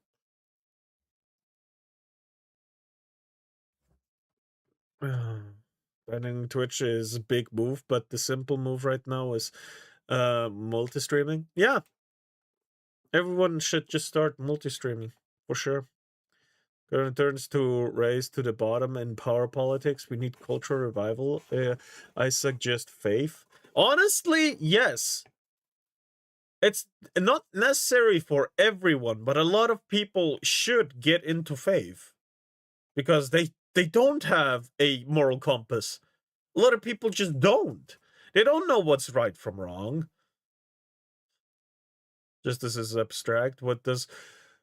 Banning Twitch is a big move, but the simple move right now is multi-streaming. Yeah. Everyone should just start multi-streaming, for sure. Current turns to race to the bottom in power politics. We need cultural revival. I suggest faith. Honestly, yes. It's not necessary for everyone, but a lot of people should get into faith because they don't have a moral compass. A lot of people just don't. They don't know what's right from wrong. Justice is abstract. What does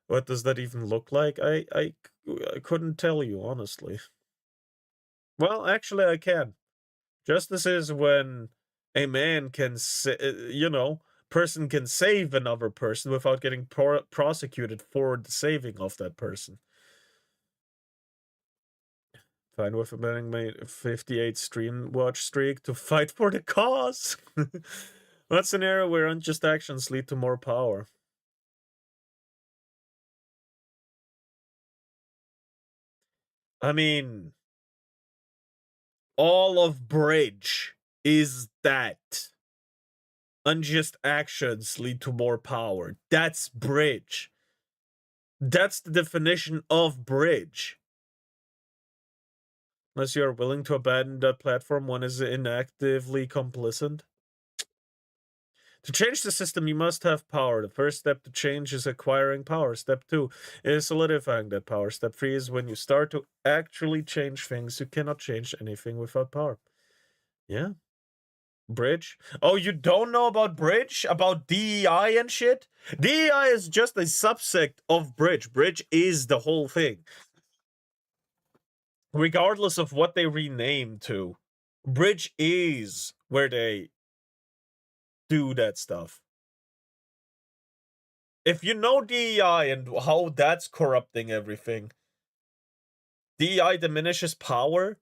that even look like? I couldn't tell you, honestly. Well, actually, I can. Justice is when a man can person can save another person without getting prosecuted for the saving of that person. Fine with abandoning my 58 stream watch streak to fight for the cause. What's an era where unjust actions lead to more power? I mean, all of Bridge is that. Unjust actions lead to more power. That's Bridge. That's the definition of Bridge. Unless you are willing to abandon that platform, one is inactively complicit. To change the system, you must have power. The first step to change is acquiring power. Step 2 is solidifying that power. Step 3 is when you start to actually change things. You cannot change anything without power. Yeah. Bridge? Oh, you don't know about Bridge? About DEI and shit? DEI is just a subset of Bridge. Bridge is the whole thing. Regardless of what they rename to, Bridge is where they do that stuff. If you know DEI and how that's corrupting everything, DEI diminishes power?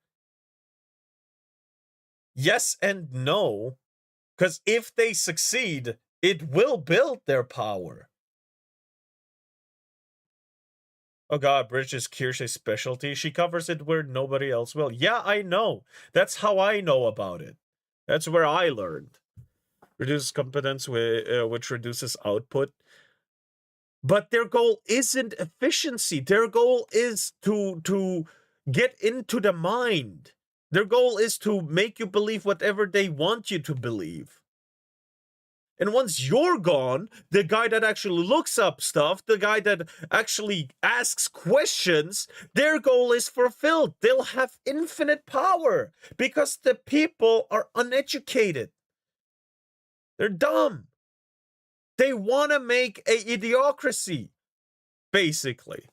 Yes and no. Because if they succeed, it will build their power. Oh god, Bridge is Kirsche's specialty. She covers it where nobody else will. Yeah, I know. That's how I know about it. That's where I learned. Reduces competence, which reduces output. But their goal isn't efficiency. Their goal is to get into the mind. Their goal is to make you believe whatever they want you to believe. And once you're gone, the guy that actually looks up stuff, the guy that actually asks questions, their goal is fulfilled. They'll have infinite power because the people are uneducated. They're dumb. They want to make a idiocracy, basically.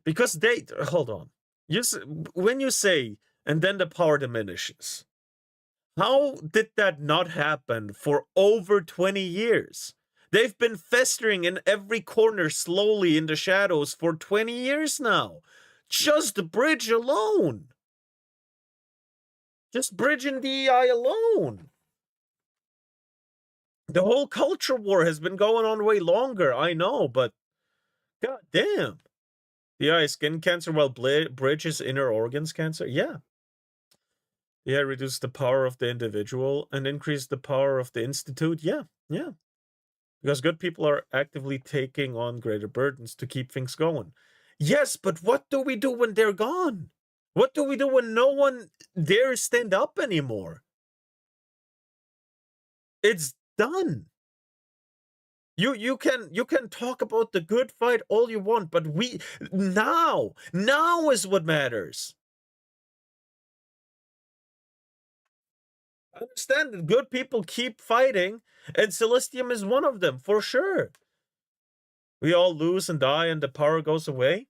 Because they hold on. When you say and then the power diminishes, how did that not happen for over 20 years? They've been festering in every corner slowly in the shadows for 20 years now. Just the bridge alone. Just bridge and DEI alone. The whole culture war has been going on way longer, I know, but god damn. DEI skin cancer while bridge is inner organs cancer? Yeah. Yeah, reduce the power of the individual and increase the power of the institute? Yeah, yeah. Because good people are actively taking on greater burdens to keep things going. Yes, but what do we do when they're gone? What do we do when no one dares stand up anymore? It's done. You can talk about the good fight all you want, but now is what matters. I understand that good people keep fighting, and Celestium is one of them, for sure. We all lose and die and the power goes away?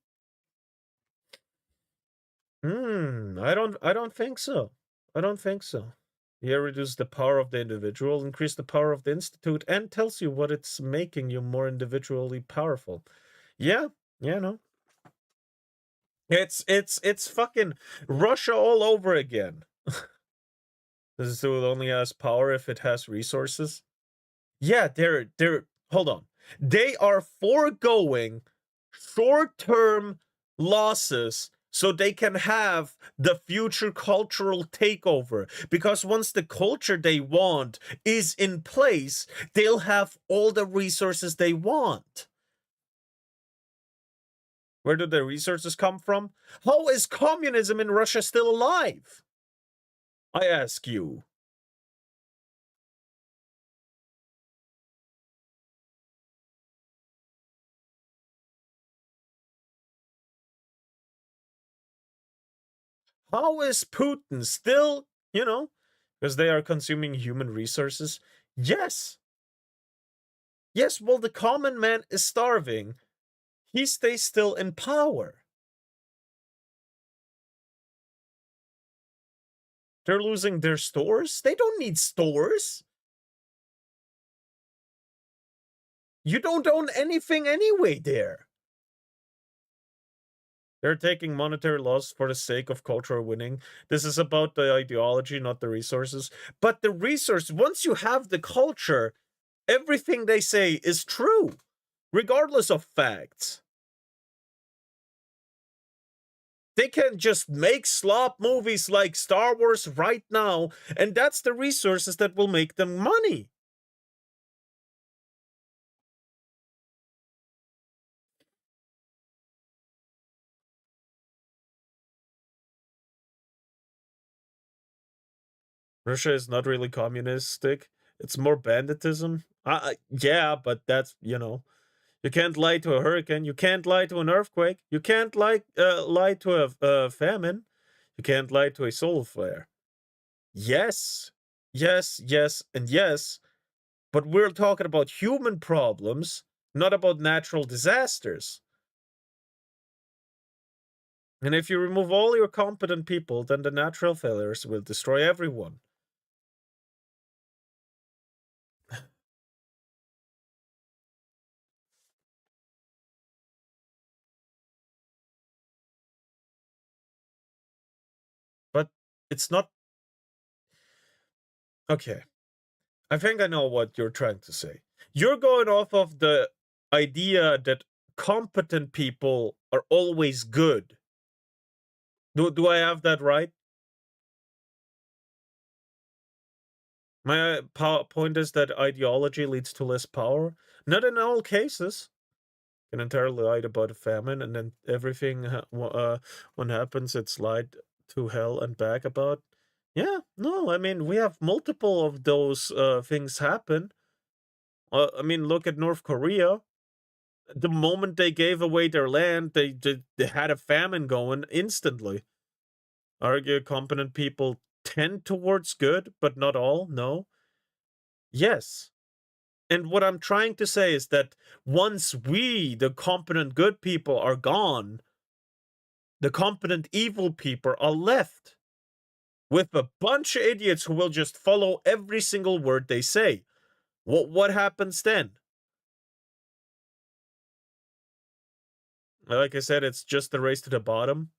I don't think so. I don't think so. Here reduces the power of the individual, increase the power of the institute, and tells you what it's making you more individually powerful. Yeah, no. It's fucking Russia all over again. This tool only has power if it has resources. Yeah, they're hold on. They are foregoing short-term losses so they can have the future cultural takeover. Because once the culture they want is in place, they'll have all the resources they want. Where do the resources come from? How is communism in Russia still alive? I ask you. How is Putin still, because they are consuming human resources? Yes. Yes, while the common man is starving, he stays still in power. They're losing their stores? They don't need stores. You don't own anything anyway there. They're taking monetary loss for the sake of cultural winning. This is about the ideology, not the resources. But the resource, once you have the culture, everything they say is true, regardless of facts. They can just make slop movies like Star Wars right now, and that's the resources that will make them money. Russia is not really communistic. It's more banditism. Yeah, but that's, you can't lie to a hurricane. You can't lie to an earthquake. You can't lie to a famine. You can't lie to a solar flare. Yes, and yes. But we're talking about human problems, not about natural disasters. And if you remove all your competent people, then the natural failures will destroy everyone. But it's not... Okay. I think I know what you're trying to say. You're going off of the idea that competent people are always good. Do I have that right? My point is that ideology leads to less power. Not in all cases. can entirely lie about a famine, and then everything when happens, it's lied to hell and back about. Yeah, no, I mean, we have multiple of those things happen. I mean, look at North Korea. The moment they gave away their land, they had a famine going instantly. Argue competent people tend towards good, but not all. No. Yes. And what I'm trying to say is that once we, the competent good people, are gone, the competent evil people are left with a bunch of idiots who will just follow every single word they say. What happens then? Like I said, it's just the race to the bottom.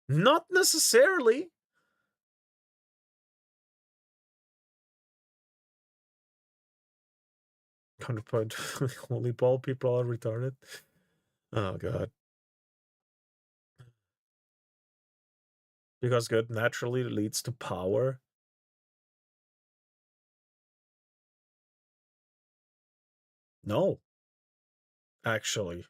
Not necessarily. Counterpoint. Holy ball, people are retarded. Oh god. Because good naturally leads to power. No. Actually.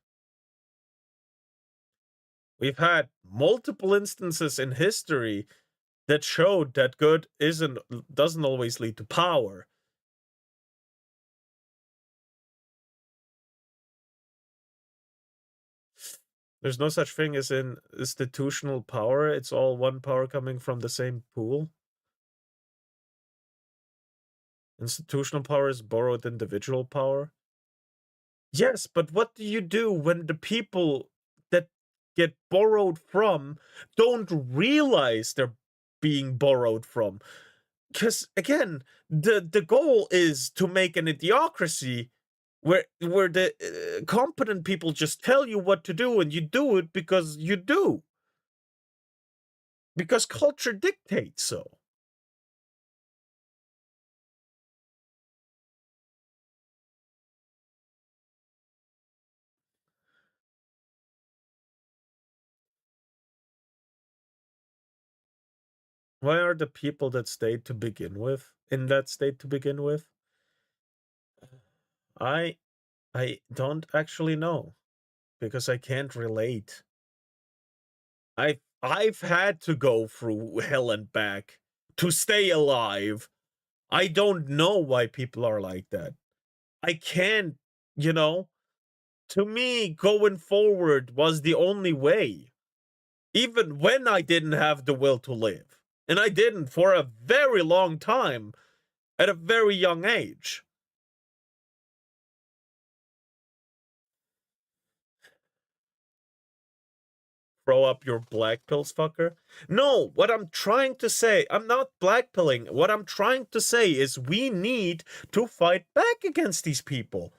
We've had multiple instances in history that showed that good doesn't always lead to power. There's no such thing as in institutional power. It's all one power coming from the same pool. Institutional power is borrowed individual power. Yes, but what do you do when the people that get borrowed from don't realize they're being borrowed from? Because again, the goal is to make an idiocracy where the competent people just tell you what to do and you do it because you do. Because culture dictates so. Why are the people that stayed to begin with in that state to begin with? I don't actually know because I can't relate. I've had to go through hell and back to stay alive. I don't know why people are like that. I can't, you know, to me, going forward was the only way. Even when I didn't have the will to live. And I didn't for a very long time at a very young age. Throw up your black pills, fucker. No, what I'm trying to say, I'm not blackpilling. What I'm trying to say is we need to fight back against these people.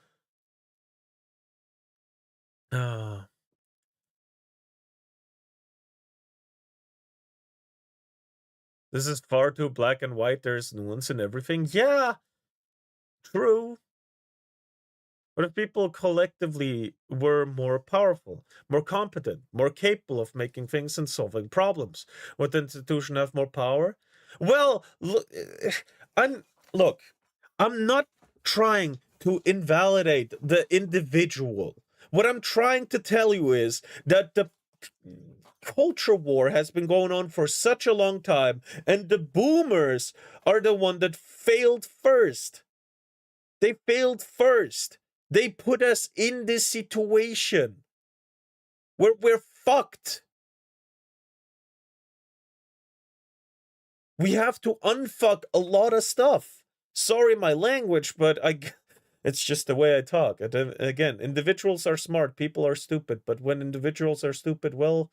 This is far too black and white. There's nuance in everything. Yeah, true. But if people collectively were more powerful, more competent, more capable of making things and solving problems, would the institution have more power? Well, look, I'm not trying to invalidate the individual. What I'm trying to tell you is that the culture war has been going on for such a long time, and the boomers are the one that failed first. They failed first. They put us in this situation where we're fucked. We have to unfuck a lot of stuff. Sorry, my language, but it's just the way I talk. And again, individuals are smart, people are stupid. But when individuals are stupid, well,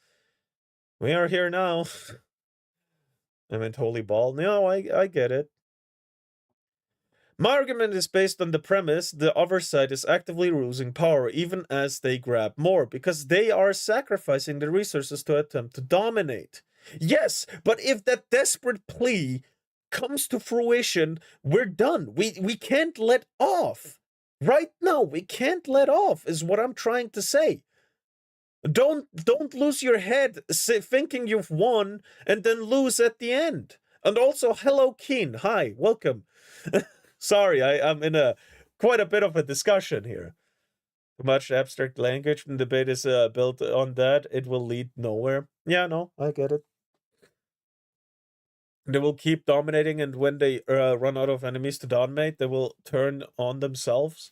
we are here now. I meant holy ball. No, I get it. My argument is based on the premise the other side is actively losing power even as they grab more, because they are sacrificing their resources to attempt to dominate. Yes, but if that desperate plea comes to fruition, we're done. We can't let off. Right now, we can't let off, is what I'm trying to say. Don't lose your head thinking you've won and then lose at the end. And also, hello, Keen. Hi, welcome. Sorry, I'm in quite a bit of a discussion here. Too much abstract language and debate is built on that. It will lead nowhere. Yeah, no, I get it. They will keep dominating, and when they run out of enemies to dominate, they will turn on themselves.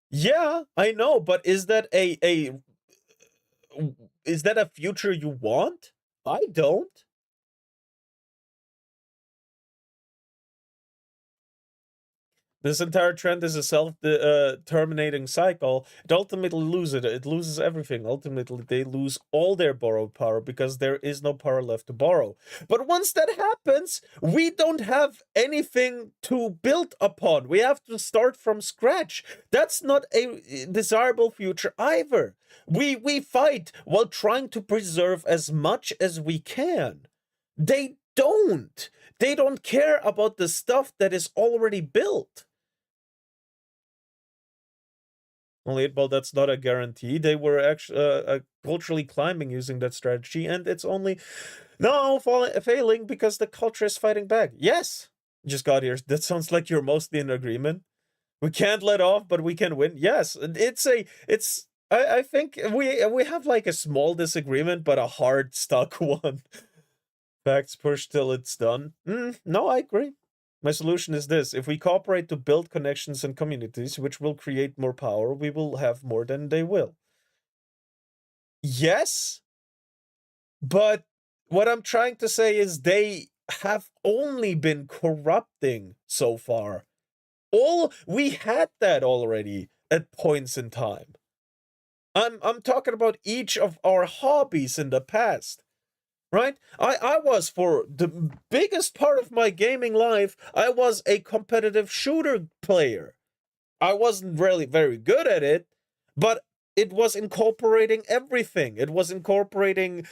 Yeah, I know, but is that a future you want? I don't. This entire trend is a self-terminating cycle. It ultimately loses it. It loses everything. Ultimately, they lose all their borrowed power because there is no power left to borrow. But once that happens, we don't have anything to build upon. We have to start from scratch. That's not a desirable future either. We fight while trying to preserve as much as we can. They don't. They don't care about the stuff that is already built. Only, well, that's not a guarantee. They were actually culturally climbing using that strategy, and it's only now failing because the culture is fighting back. Yes, just got here. That sounds like you're mostly in agreement. We can't let off, but we can win. Yes, it's. I think we have like a small disagreement, but a hard stuck one. Facts push till it's done. No, I agree. My solution is this: if we cooperate to build connections and communities, which will create more power, we will have more than they will. Yes, but what I'm trying to say is they have only been corrupting so far. We had that already at points in time. I'm talking about each of our hobbies in the past. Right? I was, for the biggest part of my gaming life, I was a competitive shooter player. I wasn't really very good at it, but it was incorporating everything. It was incorporating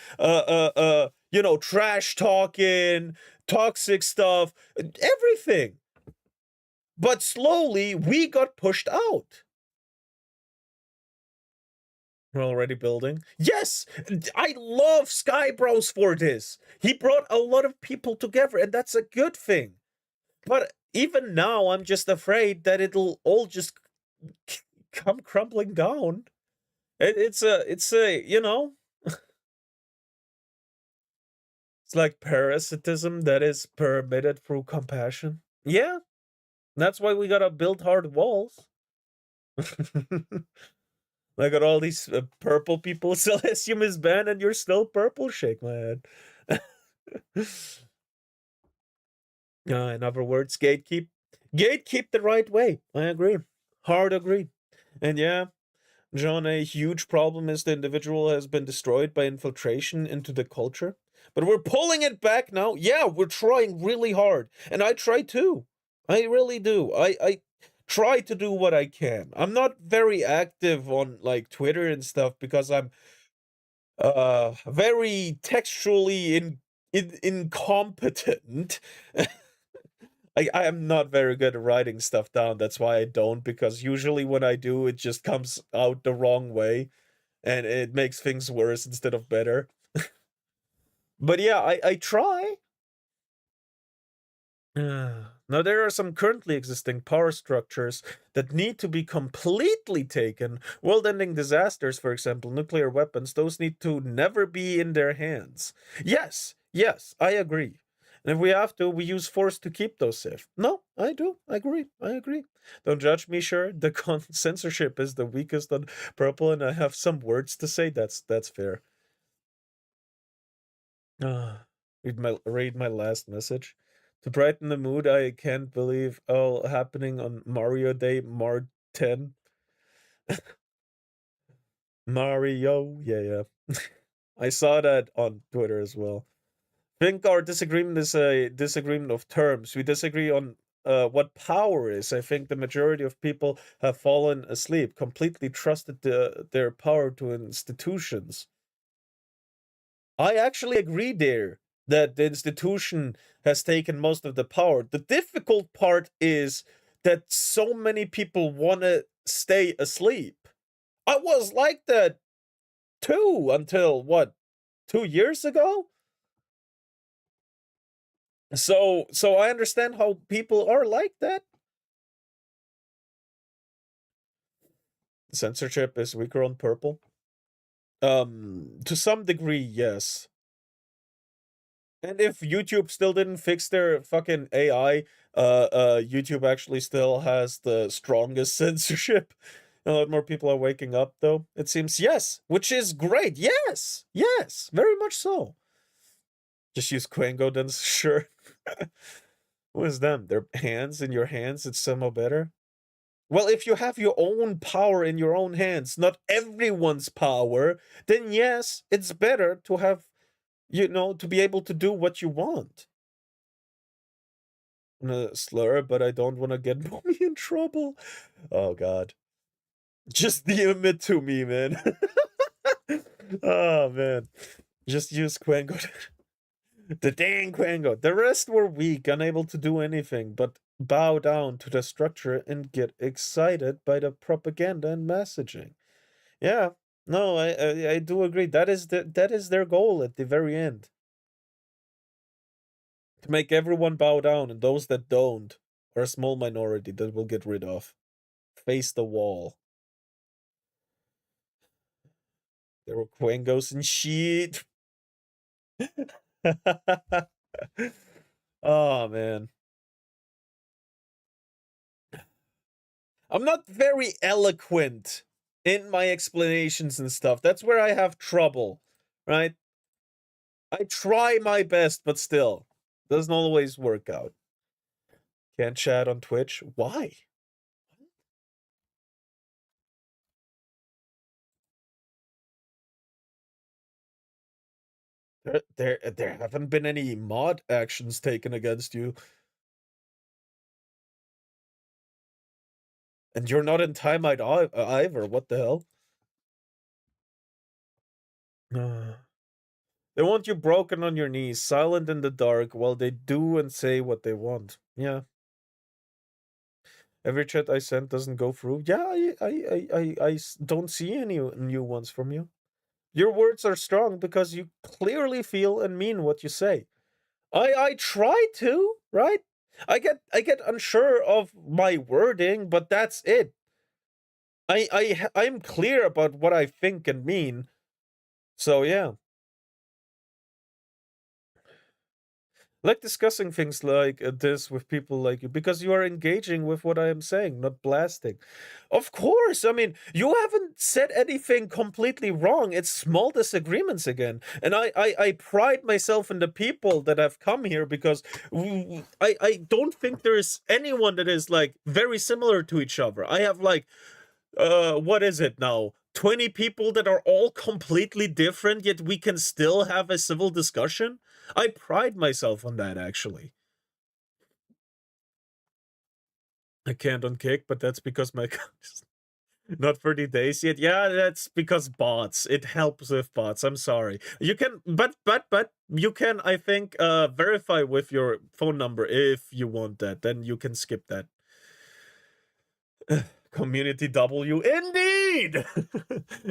trash talking, toxic stuff, everything. But slowly we got pushed out. We're already building. Yes, I love Skybros for this. He brought a lot of people together, and that's a good thing. But even now, I'm just afraid that it'll all just come crumbling down. It's it's like parasitism that is permitted through compassion. Yeah, that's why we gotta build hard walls. I got all these purple people. Celestium is banned, and you're still purple. Shake my head. In other words, gatekeep the right way. I agree. Hard agree. And yeah, John, a huge problem is the individual has been destroyed by infiltration into the culture. But we're pulling it back now. Yeah, we're trying really hard. And I try too. I really do. I try to do what I can. I'm not very active on like Twitter and stuff because I'm very textually incompetent. I am not very good at writing stuff down. That's why I don't, because usually when I do, it just comes out the wrong way and it makes things worse instead of better. But yeah, I try. Now, there are some currently existing power structures that need to be completely taken. World-ending disasters, for example, nuclear weapons, those need to never be in their hands. Yes, I agree. And if we have to, we use force to keep those safe. No, I do. I agree. Don't judge me, sure. The censorship is the weakest on purple, and I have some words to say. That's fair. Read my last message. To brighten the mood, I can't believe all happening on Mario Day, Mar 10. Mario, yeah. I saw that on Twitter as well. I think our disagreement is a disagreement of terms. We disagree on what power is. I think the majority of people have fallen asleep, completely trusted their power to institutions. I actually agree there that the institution has taken most of the power. The difficult part is that so many people want to stay asleep. I was like that too until what, 2 years ago? So I understand how people are like that. censorship is weaker on purple? To some degree, yes. And if YouTube still didn't fix their fucking AI, YouTube actually still has the strongest censorship. A lot more people are waking up, though, it seems. Yes, which is great. Yes, yes, very much so. Just use Quango, then sure. What is them? Their hands in your hands, it's somehow better? Well, if you have your own power in your own hands, not everyone's power, then yes, it's better to have, you know, to be able to do what you want. I'm gonna slur, but I don't want to get Mumi in trouble. Oh, God. Just DM it to me, man. Oh, man. Just use Quango. The dang Quango. The rest were weak, unable to do anything but bow down to the structure and get excited by the propaganda and messaging. Yeah, no, I do agree. That is their goal at the very end. To make everyone bow down, and those that don't are a small minority that will get rid of. Face the wall. There were Quangos and shit. Oh, man. I'm not very eloquent in my explanations and stuff. That's where I have trouble, right? I try my best, but still, doesn't always work out. Can't chat on Twitch? Why? There haven't been any mod actions taken against you. And you're not in timeout either. What the hell? They want you broken on your knees, silent in the dark, while they do and say what they want. Yeah. Every chat I sent doesn't go through. Yeah, I don't see any new ones from you. Your words are strong because you clearly feel and mean what you say. I try to, right? I get unsure of my wording, but that's it. I'm clear about what I think and mean. So yeah. Like discussing things like this with people like you because you are engaging with what I am saying, not blasting. Of course, I mean, you haven't said anything completely wrong. It's small disagreements again. And I pride myself in the people that have come here because I don't think there is anyone that is like very similar to each other. I have like, what is it now? 20 people that are all completely different, yet we can still have a civil discussion? I pride myself on that, actually. I can't unkick, but that's because my account is not 30 days yet. Yeah, that's because bots. It helps with bots. I'm sorry. You can, but you can, I think, verify with your phone number if you want that. Then you can skip that. Community W. Indeed!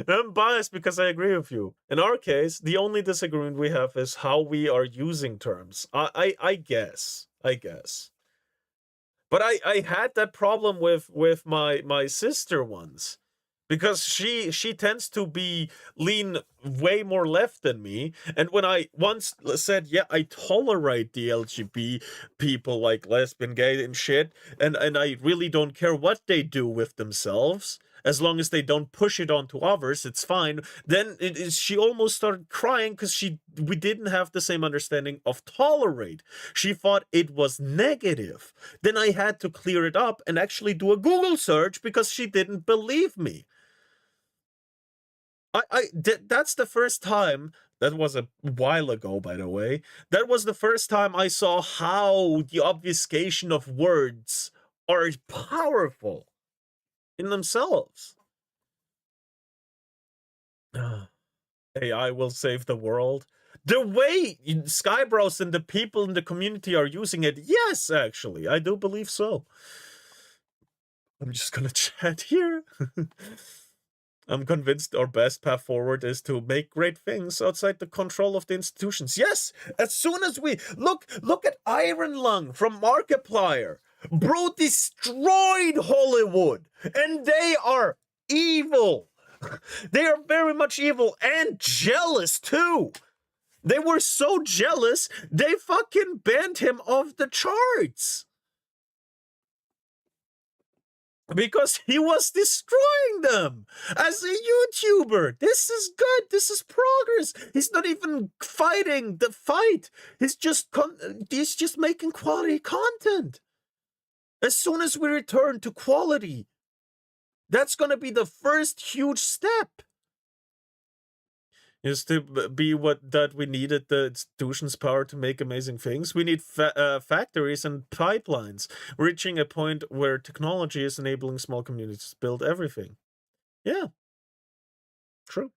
I'm biased because I agree with you. In our case, the only disagreement we have is how we are using terms. I guess. But I had that problem with my sister once. Because she tends to lean way more left than me, and when I once said, yeah, I tolerate the LGBT people like lesbian, gay, and shit, and I really don't care what they do with themselves, as long as they don't push it onto others, it's fine. Then she almost started crying because we didn't have the same understanding of tolerate. She thought it was negative. Then I had to clear it up and actually do a Google search because she didn't believe me. That's the first time, that was a while ago, by the way, that was the first time I saw how the obfuscation of words are powerful in themselves. AI will save the world. The way Skybros and the people in the community are using it, yes, actually, I do believe so. I'm just gonna chat here. I'm convinced our best path forward is to make great things outside the control of the institutions. Yes, as soon as we look at Iron Lung from Markiplier. Bro destroyed Hollywood, and they are evil. They are very much evil and jealous too. They were so jealous, they fucking banned him off the charts. Because he was destroying them as a YouTuber. This is good. This is progress. He's not even fighting the fight. He's just making quality content. As soon as we return to quality, that's going to be the first huge step. Is to be that we needed the institution's power to make amazing things. We need factories and pipelines, reaching a point where technology is enabling small communities to build everything. Yeah, true.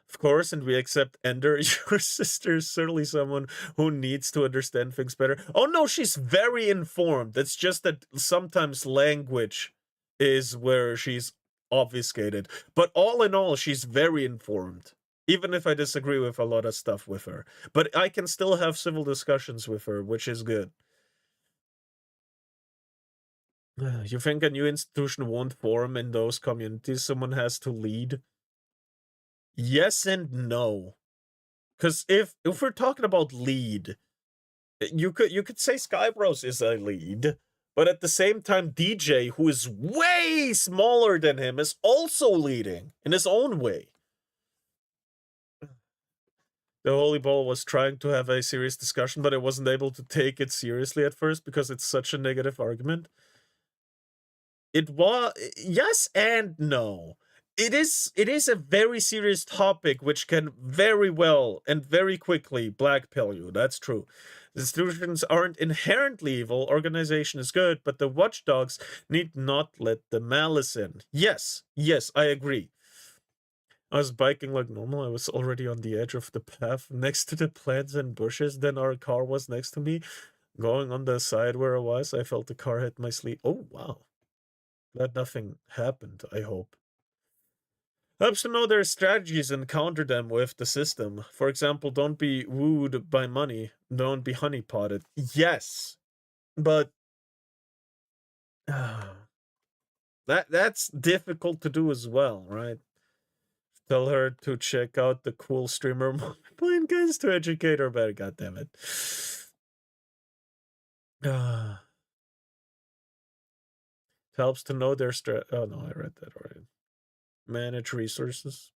Of course, and we accept Ender. Your sister is certainly someone who needs to understand things better. Oh no, she's very informed. It's just that sometimes language is where she's obfuscated. But all in all, she's very informed. Even if I disagree with a lot of stuff with her. But I can still have civil discussions with her, which is good. You think a new institution won't form in those communities? Someone has to lead? Yes and no. Because if we're talking about lead, you could say Skybros is a lead. But at the same time, DJ, who is way smaller than him, is also leading in his own way. The Holy Ball was trying to have a serious discussion, but I wasn't able to take it seriously at first because it's such a negative argument. It was yes and no. It is a very serious topic which can very well and very quickly blackpill you. That's true. The institutions aren't inherently evil. Organization is good, but the watchdogs need not let the malice in. Yes, I agree. I was biking like normal. I was already on the edge of the path next to the plants and bushes. Then our car was next to me. Going on the side where I was, I felt the car hit my sleeve. Oh, wow. Glad nothing happened, I hope. Helps to know their strategies and counter them with the system. For example, don't be wooed by money. Don't be honeypotted. Yes, but that's difficult to do as well, right? Tell her to check out the cool streamer MumiPlaynGames to educate her better. God damn it. Helps to know their oh no, I read that already. Manage resources.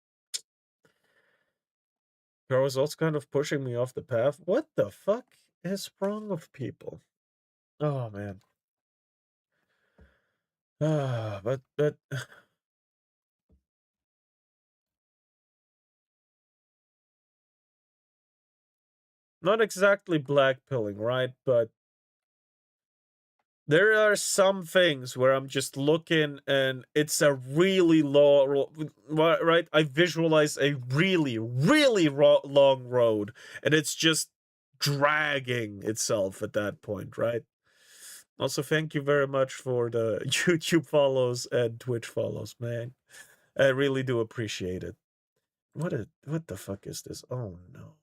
Girl was also kind of pushing me off the path. What the fuck is wrong with people? Oh man. But not exactly blackpilling, right? But there are some things where I'm just looking and it's a really long, right? I visualize a really, really long road and it's just dragging itself at that point, right? Also, thank you very much for the YouTube follows and Twitch follows, man. I really do appreciate it. What the fuck is this? Oh no.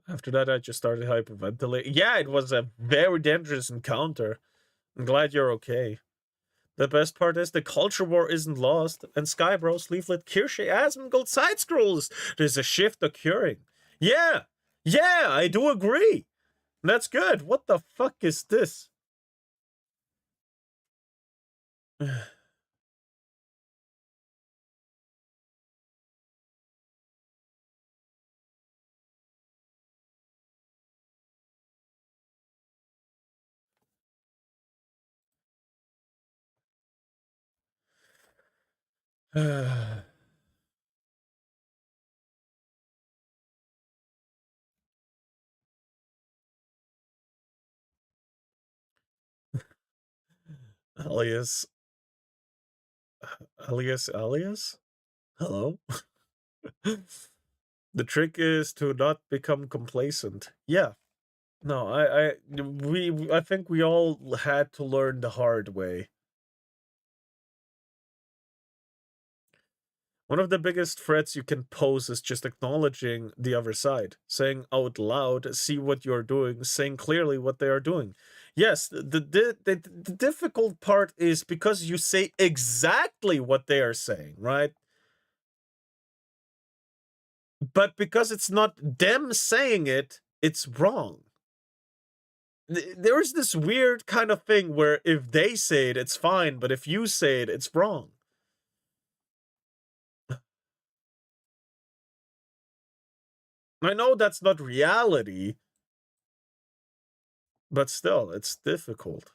After that, I just started hyperventilating. Yeah, it was a very dangerous encounter. I'm glad you're okay. The best part is the culture war isn't lost, and Skybros, Leaflet, Kirsche, Asmongold side scrolls. There's a shift occurring. Yeah, I do agree. That's good. What the fuck is this? alias. Hello? The trick is to not become complacent. Yeah. No, I think we all had to learn the hard way. One of the biggest threats you can pose is just acknowledging the other side, saying out loud, see what you're doing, saying clearly what they are doing. Yes, the difficult part is because you say exactly what they are saying, right? But because it's not them saying it, it's wrong. There is this weird kind of thing where if they say it, it's fine, but if you say it, it's wrong. I know that's not reality, but still, it's difficult.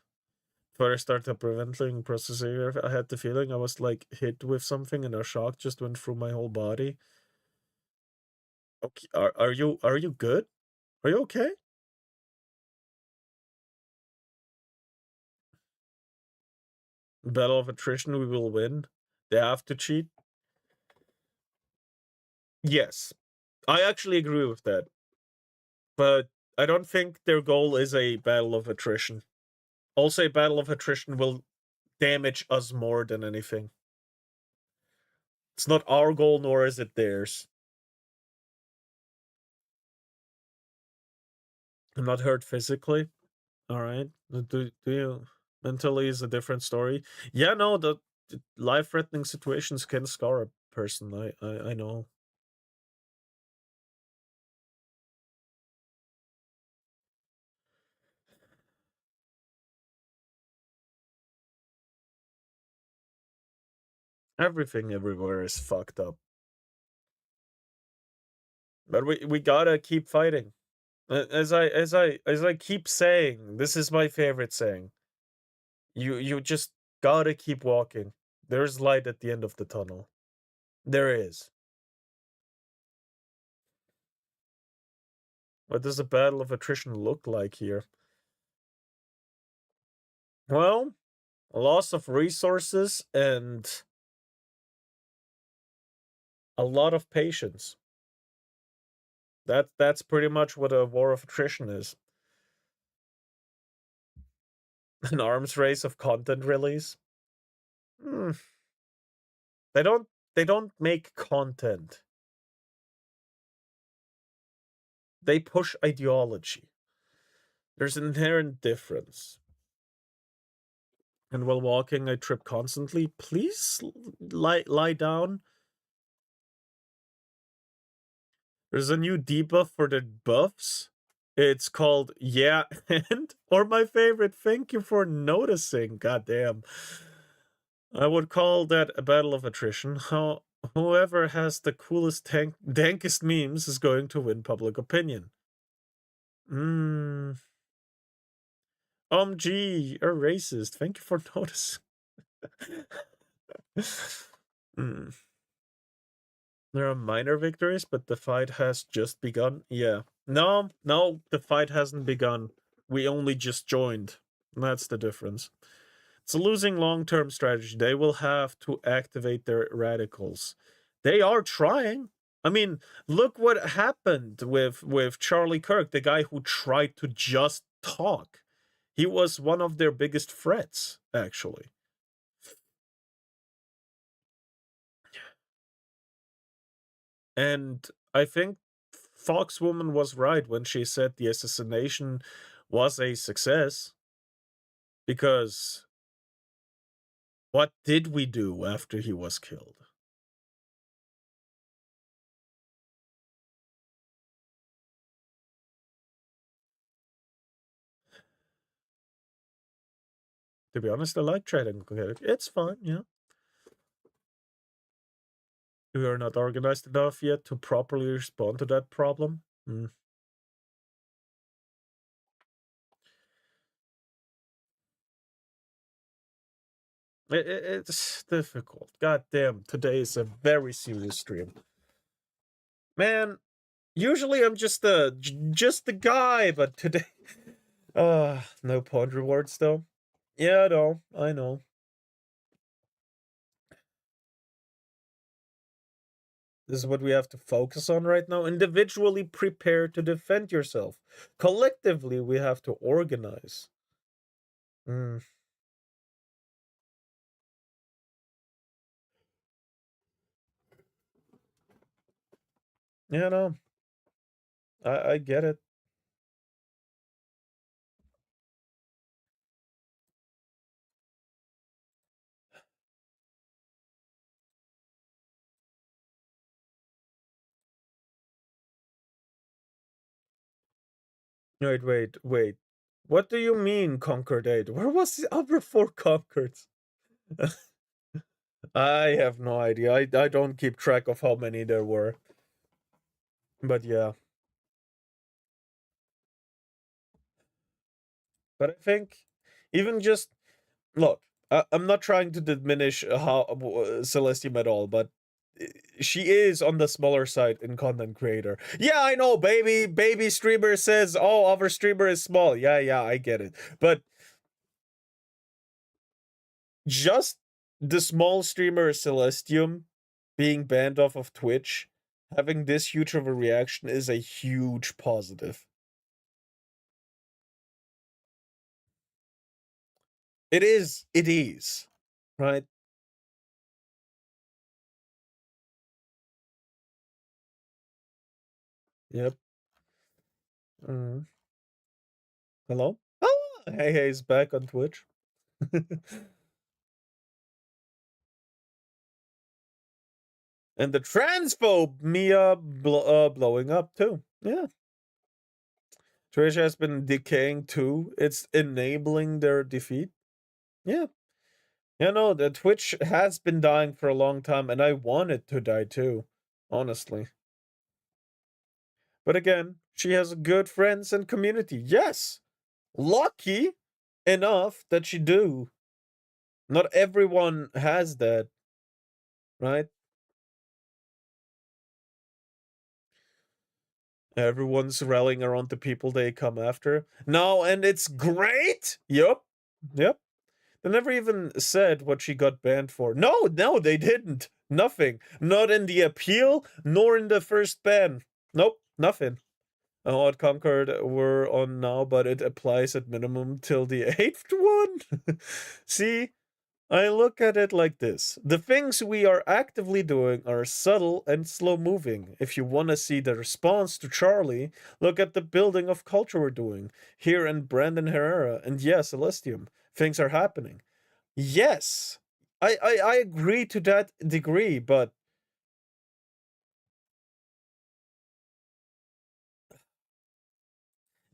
Before I started preventing processing, I had the feeling I was like hit with something and a shock just went through my whole body. Okay, are you good? Are you okay? Battle of attrition, we will win. They have to cheat. Yes, I actually agree with that. But I don't think their goal is a battle of attrition. Also, a battle of attrition will damage us more than anything. It's not our goal, nor is it theirs. I'm not hurt physically. All right. Do you? Mentally is a different story. Yeah, no, the life-threatening situations can scar a person. I know. Everything everywhere is fucked up. But we gotta keep fighting. As I keep saying, this is my favorite saying. You just gotta keep walking. There's light at the end of the tunnel. There is. What does a battle of attrition look like here? Well, a loss of resources and a lot of patience. That's pretty much what a war of attrition is. An arms race of content release. Hmm. They don't make content. They push ideology. There's an inherent difference. And while walking, I trip constantly. Please lie down. There's a new debuff for the buffs. It's called Yeah and or my favorite. Thank you for noticing. Goddamn. I would call that a battle of attrition. Whoever has the coolest dankest memes is going to win public opinion. Hmm. Gee, you're racist. Thank you for noticing. Hmm. There are minor victories, but the fight has just begun. Yeah. No, the fight hasn't begun. We only just joined. That's the difference. It's a losing long-term strategy. They will have to activate their radicals. They are trying. I mean, look what happened with Charlie Kirk, the guy who tried to just talk. He was one of their biggest threats, actually. And I think Foxwoman was right when she said the assassination was a success. Because what did we do after he was killed? To be honest, I like trading. It's fun, yeah. We are not organized enough yet to properly respond to that problem. It's difficult. God damn, today is a very serious stream. Man, usually I'm just a guy, but today no point rewards though. Yeah, I know. This is what we have to focus on right now. Individually prepare to defend yourself. Collectively, we have to organize. Mm. Yeah, no. I get it. Wait. What do you mean Concord 8? Where was the other 4 Concords? I have no idea. I don't keep track of how many there were. But yeah. But I think even just look, I'm not trying to diminish how Celestium at all, but she is on the smaller side in content creator. Yeah, I know, baby streamer says, "Oh, our streamer is small." Yeah, I get it. But just the small streamer Celestium being banned off of Twitch, having this huge of a reaction is a huge positive. It is. Right? Yep. Mm. Hello? Oh, hey, he's back on Twitch. And the transphobe Mia blowing up too. Yeah. Trish has been decaying too. It's enabling their defeat. Yeah. Yeah, no, the Twitch has been dying for a long time, and I want it to die too, honestly. But again, she has good friends and community. Yes. Lucky enough that she do. Not everyone has that, right? Everyone's rallying around the people they come after. No, and it's great. Yep. They never even said what she got banned for. No, they didn't. Nothing. Not in the appeal, nor in the first ban. Nope, nothing. Odd Concord we're on now, but it applies at minimum till the 8th one. See, I look at it like this. The things we are actively doing are subtle and slow moving. If you want to see the response to Charlie, look at the building of culture we're doing here in Brandon Herrera and yes, Celestium. Things are happening. Yes, I agree to that degree, but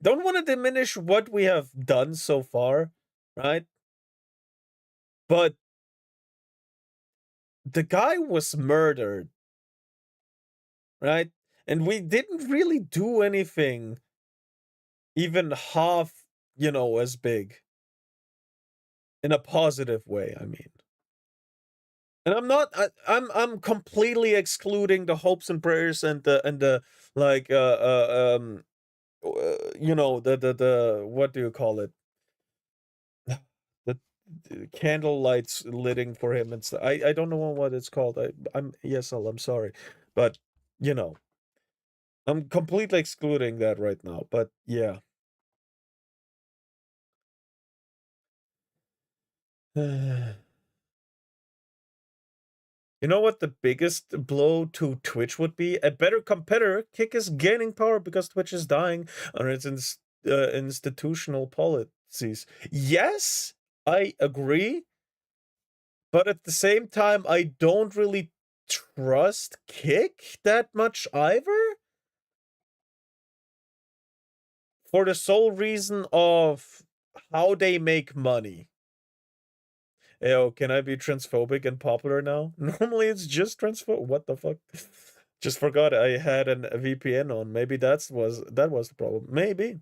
don't want to diminish what we have done so far, right? But the guy was murdered, right? And we didn't really do anything even half, as big in a positive way, I mean. And I'm not I'm completely excluding the hopes and prayers and the like the what do you call it? The candle lights lighting for him and stuff. I don't know what it's called. I'm ESL, I'm sorry. But you know, I'm completely excluding that right now. But yeah. You know what the biggest blow to Twitch would be? A better competitor. Kick is gaining power because Twitch is dying under its institutional policies. Yes, I agree. But at the same time, I don't really trust Kick that much either. For the sole reason of how they make money. Yo, can I be transphobic and popular now? Normally it's just transphobic. What the fuck? Just forgot I had a VPN on. Maybe that was the problem. Maybe.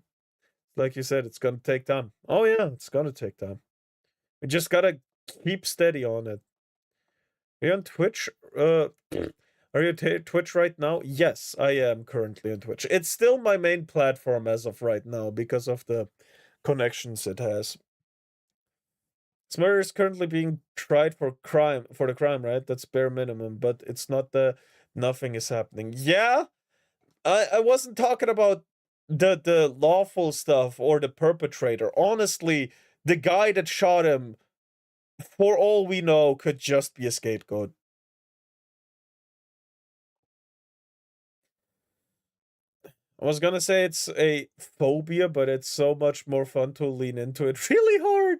Like you said, it's gonna take time. Oh yeah, it's gonna take time. We just gotta keep steady on it. Are you on Twitch? Are you Twitch right now? Yes, I am currently on Twitch. It's still my main platform as of right now because of the connections it has. Smurder is currently being tried for the crime, right? That's bare minimum, but it's not the nothing is happening. Yeah, I wasn't talking about the lawful stuff or the perpetrator. Honestly, the guy that shot him, for all we know, could just be a scapegoat. I was gonna say it's a phobia, but it's so much more fun to lean into it really hard.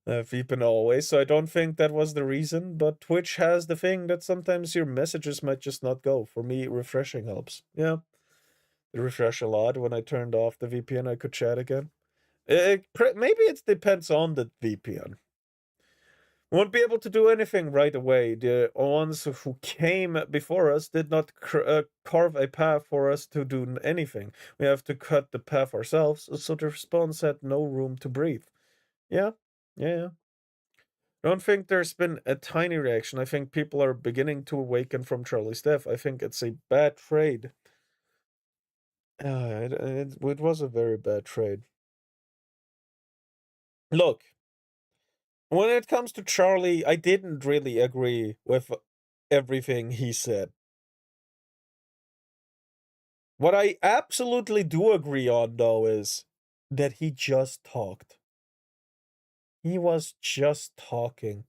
Veeping always, so I don't think that was the reason, but Twitch has the thing that sometimes your messages might just not go. For me, refreshing helps. Yeah. It refreshed a lot when I turned off the VPN. I could chat again. Maybe it depends on the VPN. Won't be able to do anything right away. The ones who came before us did not carve a path for us to do anything. We have to cut the path ourselves, so the response had no room to breathe. Yeah, yeah. I don't think there's been a tiny reaction. I think people are beginning to awaken from Charlie's death. I think it's a bad trade. It was a very bad trade. Look, when it comes to Charlie, I didn't really agree with everything he said. What I absolutely do agree on, though, is that he just talked. He was just talking.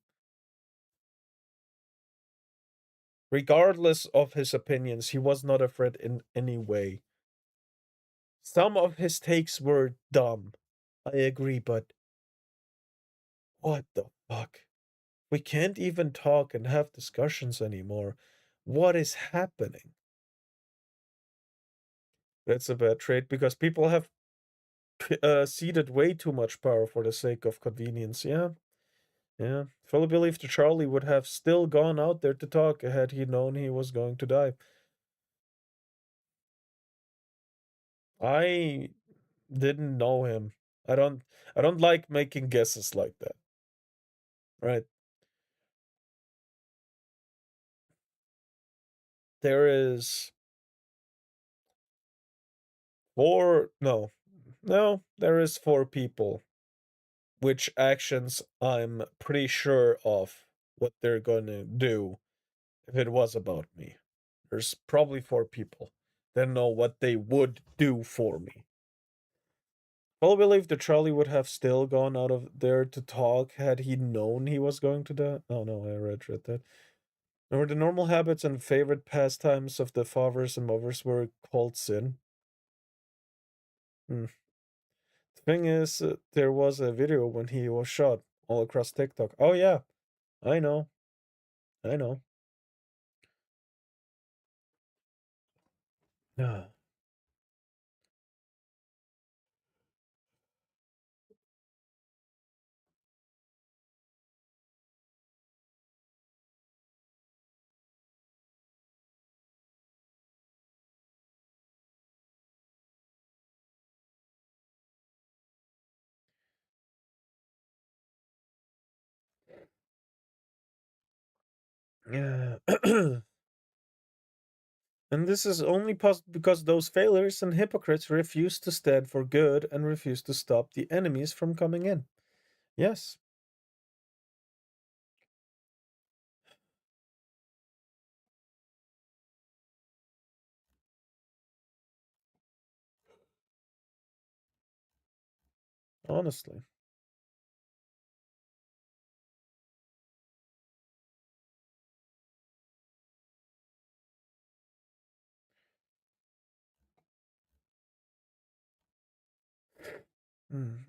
Regardless of his opinions, he was not a threat in any way. Some of his takes were dumb. I agree, but what the fuck? We can't even talk and have discussions anymore. What is happening? That's a bad trait because people have ceded way too much power for the sake of convenience. Yeah, yeah. Fully believe that Charlie would have still gone out there to talk had he known he was going to die. I didn't know him. I don't I don't like making guesses like that. Right. There is there is four people which actions I'm pretty sure of what they're gonna do if it was about me. There's probably four people that know what they would do for me. Well, I believe that Charlie would have still gone out of there to talk had he known he was going to die. Oh no, I read that. Or the normal habits and favorite pastimes of the fathers and mothers were called sin. Hmm. The thing is, there was a video when he was shot all across TikTok. Oh yeah, I know, I know. Yeah. Yeah. And this is only possible because those failures and hypocrites refuse to stand for good and refuse to stop the enemies from coming in. Yes. Honestly.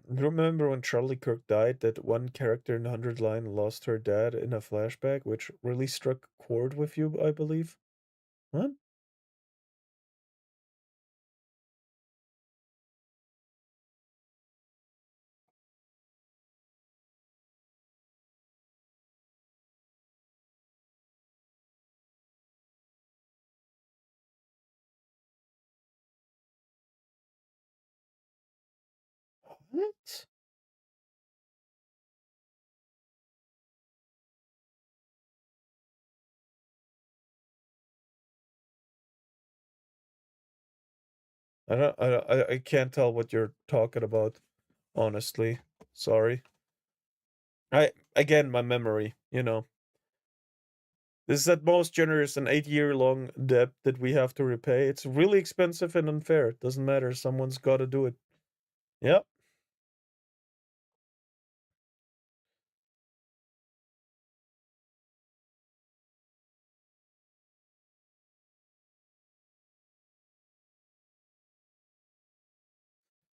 Remember when Charlie Kirk died, that one character in 100 Line lost her dad in a flashback, which really struck a chord with you, I believe? What? What? I can't tell what you're talking about, honestly. Sorry. Again, my memory, you know. This is at most generous an 8-year long debt that we have to repay. It's really expensive and unfair. It doesn't matter. Someone's got to do it. Yep.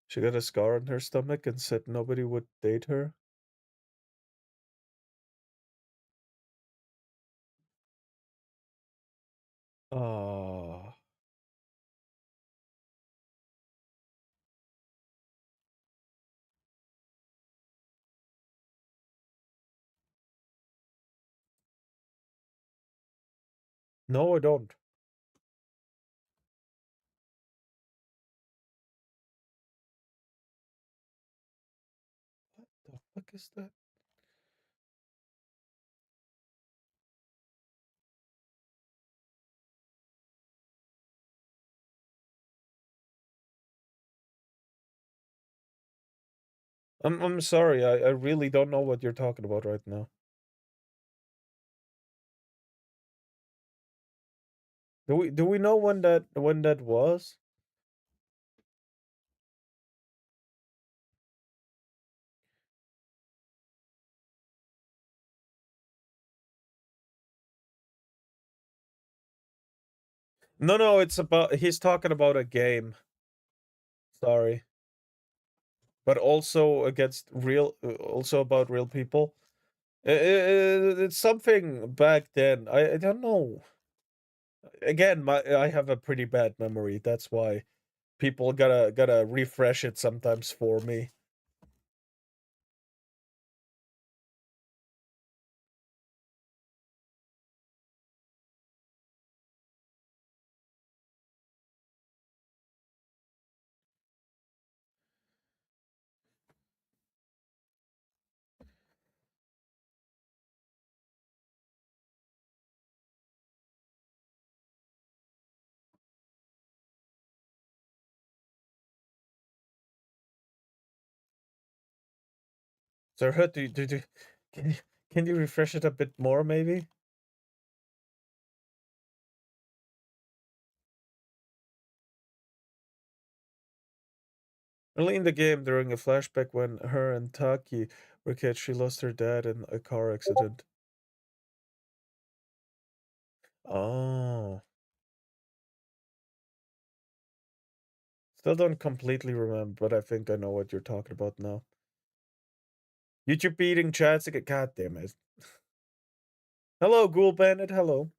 She got a scar on her stomach and said nobody would date her. Ah. No, I don't. What the fuck is that? I'm sorry. I really don't know what you're talking about right now. Do we know when that was? No, it's about he's talking about a game. Sorry. But also against real also about real people. It's something back then. I don't know. Again, I have a pretty bad memory. That's why people gotta refresh it sometimes for me. So, can you, can you refresh it a bit more, maybe? Early in the game, during a flashback when her and Taki were kids, she lost her dad in a car accident. Oh. Still don't completely remember, but I think I know what you're talking about now. YouTube beating chats again. God damn it. Hello, Ghoul Bandit. Hello.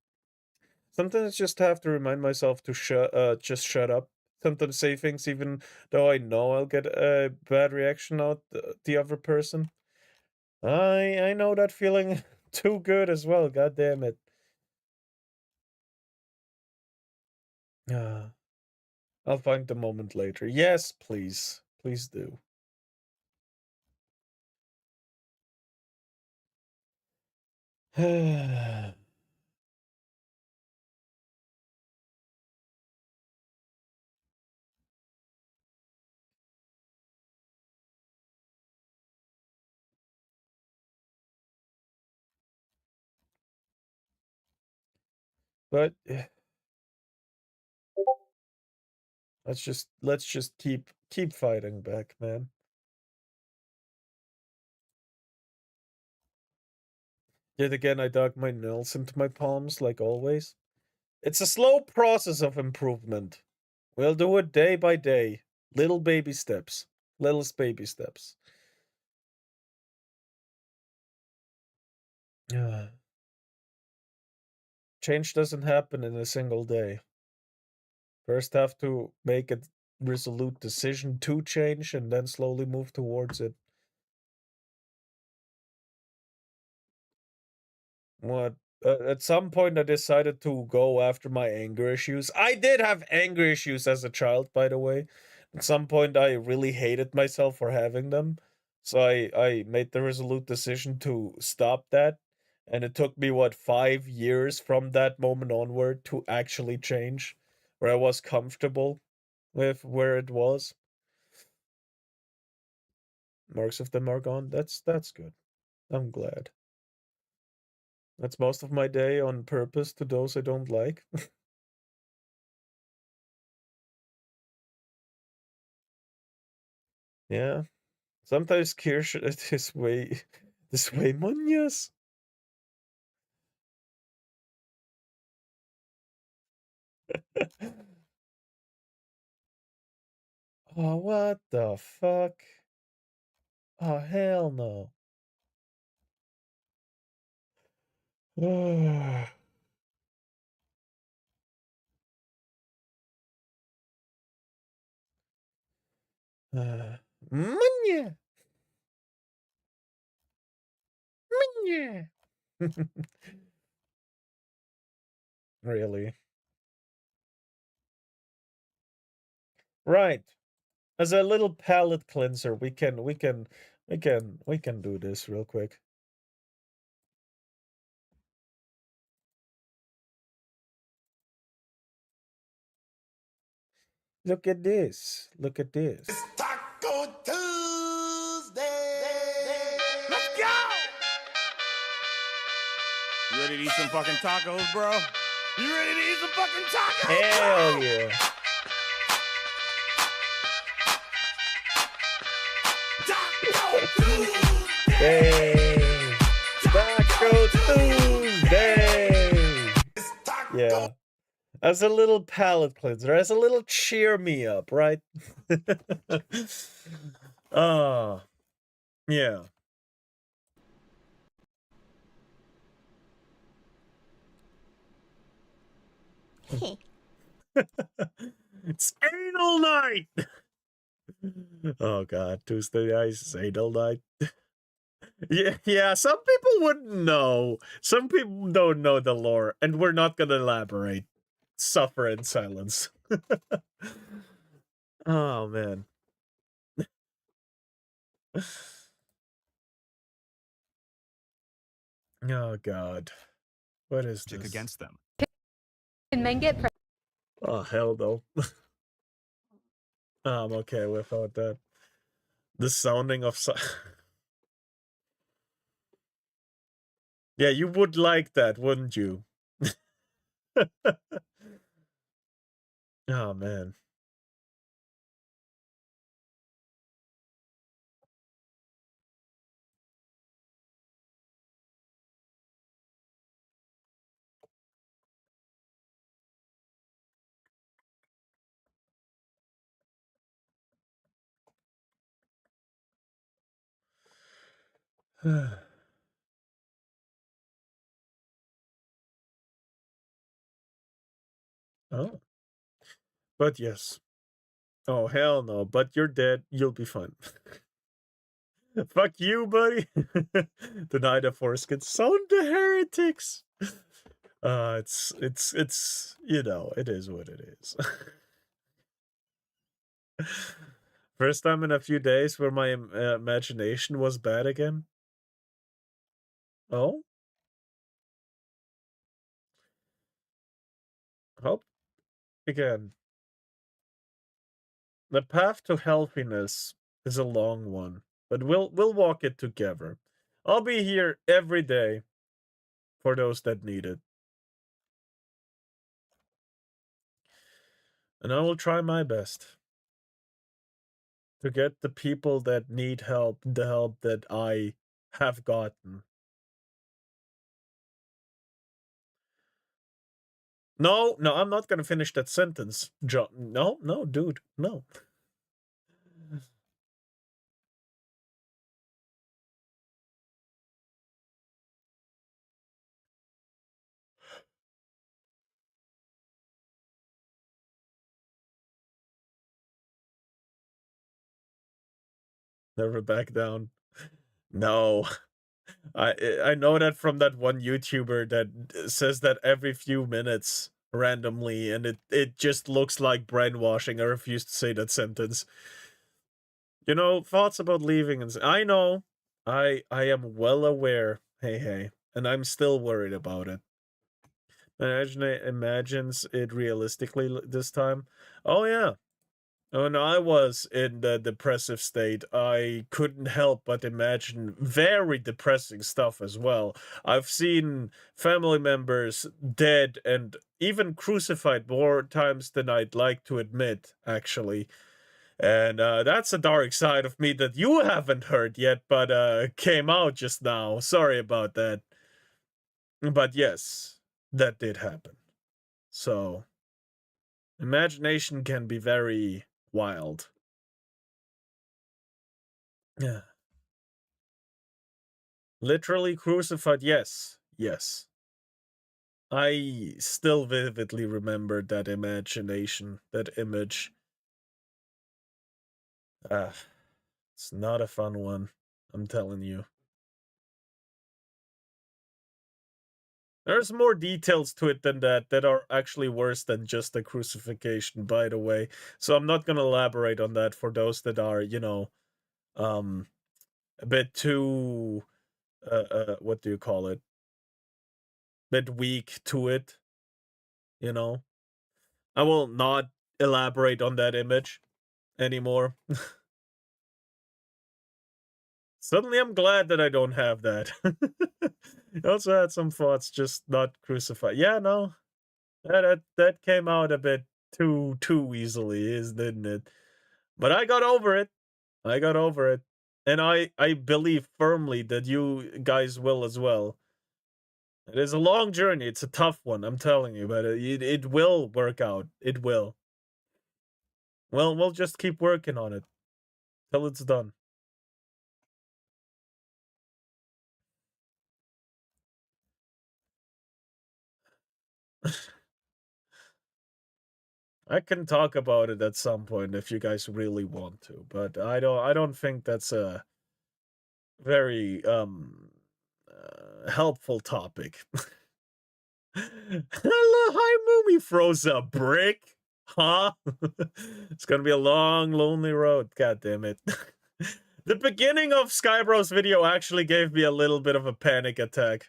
Sometimes I just have to remind myself to just shut up. Sometimes say things even though I know I'll get a bad reaction out the other person. I know that feeling too good as well. God damn it. I'll find the moment later. Yes, please. Please do. But let's just keep fighting back, man. Yet again, I dug my nails into my palms like always. It's a slow process of improvement. We'll do it day by day. Little baby steps. Littlest baby steps. Change doesn't happen in a single day. First have to make a resolute decision to change and then slowly move towards it. What? At some point, I decided to go after my anger issues. I did have anger issues as a child, by the way. At some point, I really hated myself for having them. So I made the resolute decision to stop that. And it took me, what, 5 years from that moment onward to actually change, where I was comfortable with where it was. Marks of them are gone. That's good. I'm glad. That's most of my day on purpose to those I don't like. Yeah. Sometimes Kirsch is way this way Munoz. Oh, what the fuck? Oh, hell no. Munya. Munya. Really. Right. As a little palate cleanser, we can do this real quick. Look at this. Look at this. It's Taco Tuesday. Let's go! You ready to eat some fucking tacos, bro? You ready to eat some fucking tacos? Hell yeah. Taco Tuesday! Hey. Taco Tuesday. It's taco. Yeah. As a little palate cleanser, as a little cheer me up, right? Ah, yeah. It's anal night. Oh god, Tuesday night is anal night. Yeah, some people wouldn't know. Some people don't know the lore, and we're not gonna elaborate. Suffer in silence. Oh man. Oh god. What is this? Against them. Can men get Oh hell no. I'm okay without that. The sounding of Yeah, you would like that, wouldn't you? Oh man. Oh. But yes. Oh hell no, but you're dead, you'll be fine. Fuck you, buddy. Deny the foreskin. Sound the heretics. It's you know, it is what it is. First time in a few days where my imagination was bad again. Oh? Hope again. The path to healthiness is a long one, but we'll walk it together. I'll be here every day for those that need it. And I will try my best to get the people that need help the help that I have gotten. No, I'm not gonna finish that sentence, John. No, dude, no. Never back down. No. I know that from that one YouTuber that says that every few minutes randomly, and it just looks like brainwashing. I refuse to say that sentence. You know, thoughts about leaving, and I know, I am well aware. Hey, and I'm still worried about it. Imagines it realistically this time. Oh yeah. When I was in the depressive state, I couldn't help but imagine very depressing stuff as well. I've seen family members dead and even crucified more times than I'd like to admit, actually. And that's a dark side of me that you haven't heard yet, but came out just now. Sorry about that. But yes, that did happen. So, imagination can be very wild. Yeah. Literally crucified, yes. I still vividly remember that imagination, that image. Ah, it's not a fun one, I'm telling you. There's more details to it than that are actually worse than just the crucifixion, by the way. So I'm not gonna elaborate on that for those that are, you know, a bit too, what do you call it? Bit weak to it, you know. I will not elaborate on that image anymore. Suddenly I'm glad that I don't have that. I also had some thoughts just not crucified. Yeah, no. That came out a bit too easily, didn't it? But I got over it. I got over it. And I believe firmly that you guys will as well. It is a long journey. It's a tough one, I'm telling you, but it will work out. It will. Well, we'll just keep working on it till it's done. I can talk about it at some point if you guys really want to, but I don't think that's a very helpful topic. Hello, hi Mumi froze a brick. Huh? It's gonna be a long, lonely road. God damn it. The beginning of Skybro's video actually gave me a little bit of a panic attack.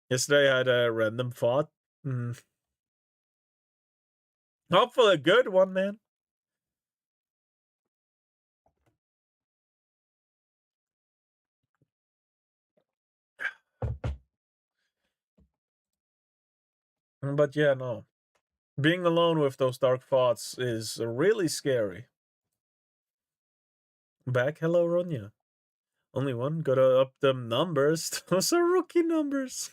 Yesterday I had a random thought. Hopefully a good one, man. But yeah, no. Being alone with those dark thoughts is really scary. Back, hello, Ronya. Only one, gotta up them numbers. Those are rookie numbers.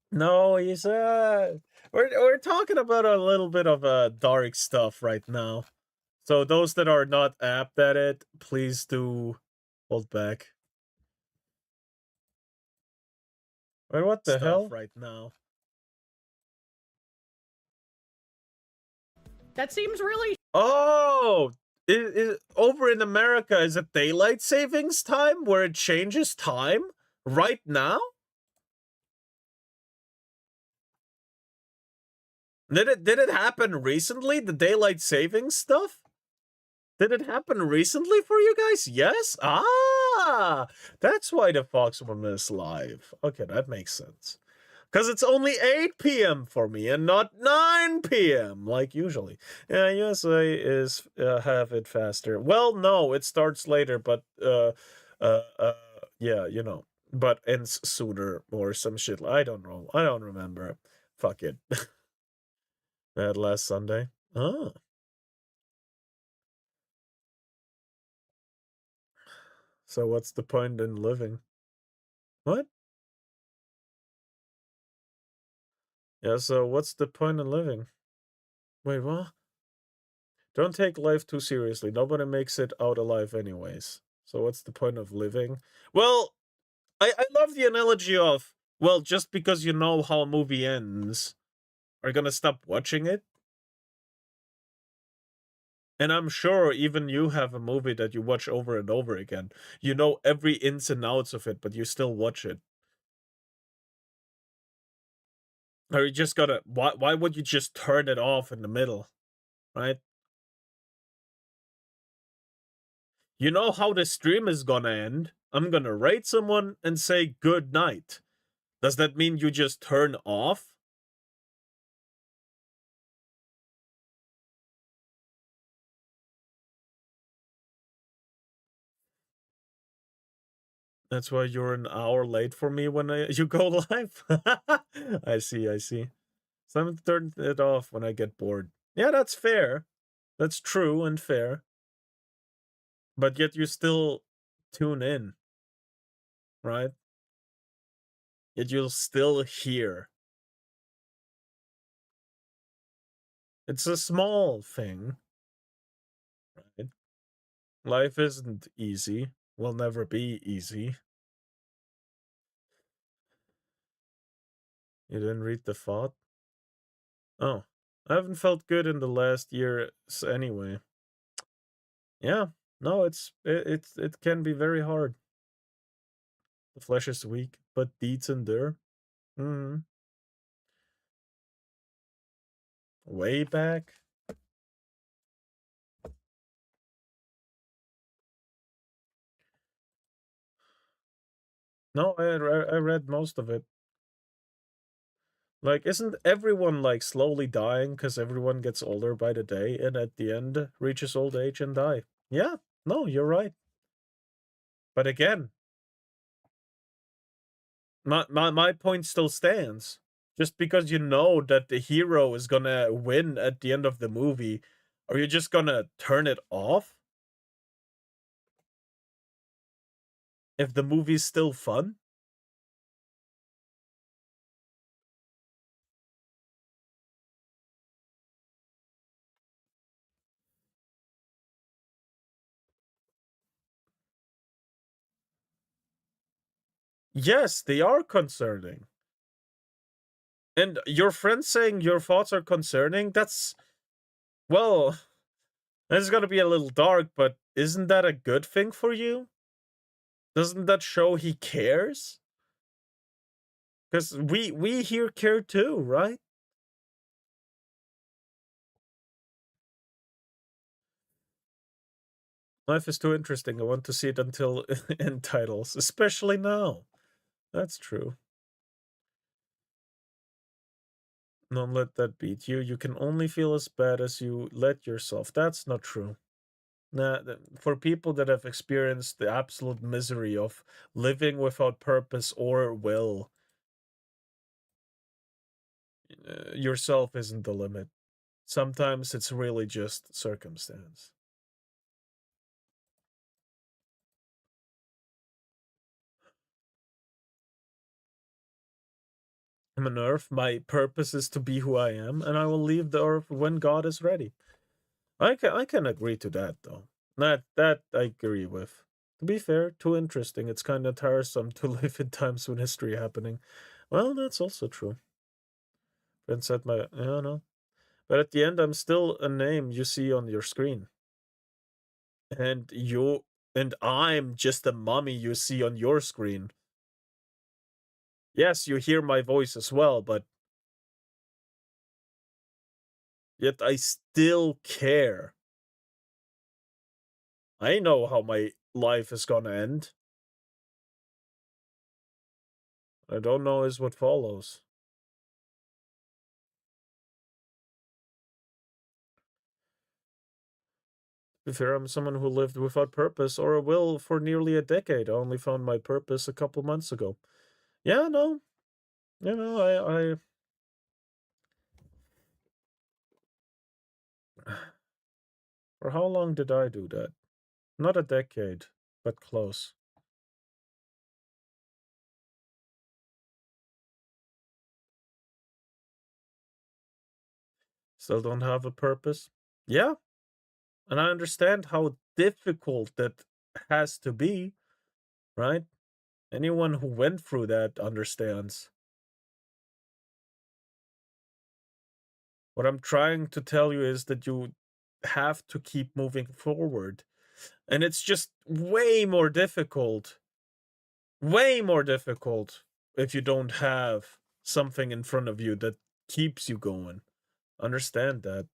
No, he's we're talking about a little bit of dark stuff right now. So those that are not apt at it, please do hold back. Wait, what the hell? Right now. That seems really. Oh, over in America, is it daylight savings time where it changes time right now? Did it happen recently? The daylight savings stuff? Did it happen recently for you guys? Yes? Ah, that's why the Fox one is live. Okay, that makes sense. Because it's only 8 p.m. for me and not 9 p.m. like usually. Yeah, USA is have it faster. Well, no, it starts later, but yeah, you know, but ends sooner or some shit. I don't know. I don't remember. Fuck it. That last Sunday. Oh. So what's the point in living? What? Yeah, so what's the point in living? Wait, what? Don't take life too seriously. Nobody makes it out alive anyways. So what's the point of living? Well, I love the analogy of, well, just because you know how a movie ends, are you gonna stop watching it? And I'm sure even you have a movie that you watch over and over again. You know every ins and outs of it, but you still watch it. Or you just gotta, why would you just turn it off in the middle, right? You know how the stream is gonna end. I'm gonna rate someone and say good night. Does that mean you just turn off? That's why you're an hour late for me when you go live? I see, I see. So I'm turn it off when I get bored. Yeah, that's fair. That's true and fair. But yet you still tune in, right? Yet you'll still hear. It's a small thing, right? Life isn't easy. Will never be easy. You didn't read the thought? Oh, I haven't felt good in the last year anyway. Yeah, No, it can be very hard. The flesh is weak, but deeds endure. Hmm. Way back. No, I read most of it. Like, isn't everyone like slowly dying because everyone gets older by the day and at the end reaches old age and die? Yeah, no, you're right. But again, my point still stands. Just because you know that the hero is gonna win at the end of the movie, are you just gonna turn it off? If the movie's still fun? Yes, they are concerning. And your friend saying your thoughts are concerning, that's, well, that's gonna be a little dark, but isn't that a good thing for you? Doesn't that show he cares? Because we here care too, right? Life is too interesting. I want to see it until end titles, especially now. That's true. Don't let that beat you. You can only feel as bad as you let yourself. That's not true. Nah, for people that have experienced the absolute misery of living without purpose or will, yourself isn't the limit. Sometimes it's really just circumstance. I'm on Earth. My purpose is to be who I am, and I will leave the Earth when God is ready. I can agree to that though. That I agree with. To be fair, too interesting. It's kind of tiresome to live in times when history happening. Well, that's also true. Ben said my, I don't know. But at the end, I'm still a name you see on your screen, and I'm just a mummy you see on your screen. Yes, you hear my voice as well, but yet I still care. I know how my life is gonna end. I don't know is what follows. To be fair, I'm someone who lived without purpose or a will for nearly a decade. I only found my purpose a couple months ago. Yeah, no. You know, For how long did I do that? Not a decade, but close. Still don't have a purpose? Yeah. And I understand how difficult that has to be, right? Anyone who went through that understands. What I'm trying to tell you is that you have to keep moving forward. And it's just way more difficult if you don't have something in front of you that keeps you going. Understand that.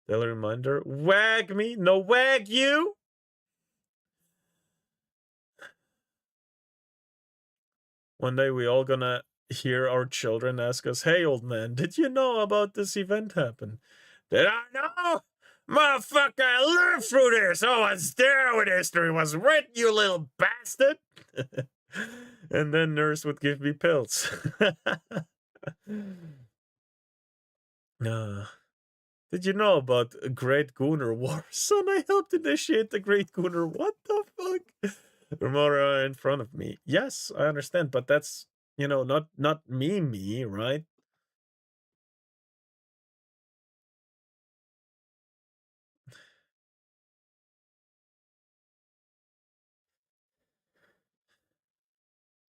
Daily reminder, wag me, no wag you. One day we all gonna hear our children ask us, hey old man, did you know about this event happen? Did I know? Motherfucker, I lived through this. Oh, it's there when history was written, you little bastard. And then nurse would give me pills. Did you know about Great Gooner War? Son, I helped initiate the Great Gooner. What the fuck? Remora in front of me. Yes, I understand, but that's, not me, right?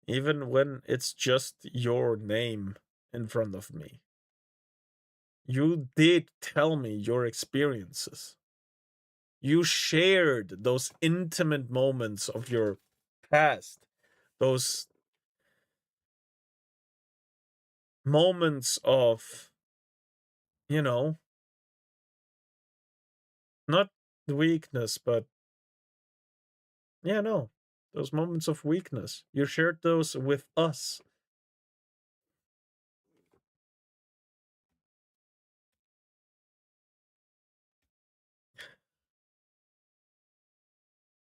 Even when it's just your name in front of me. You did tell me your experiences. You shared those intimate moments of your past, those moments of, you know, not weakness, but yeah, no, those moments of weakness. You shared those with us.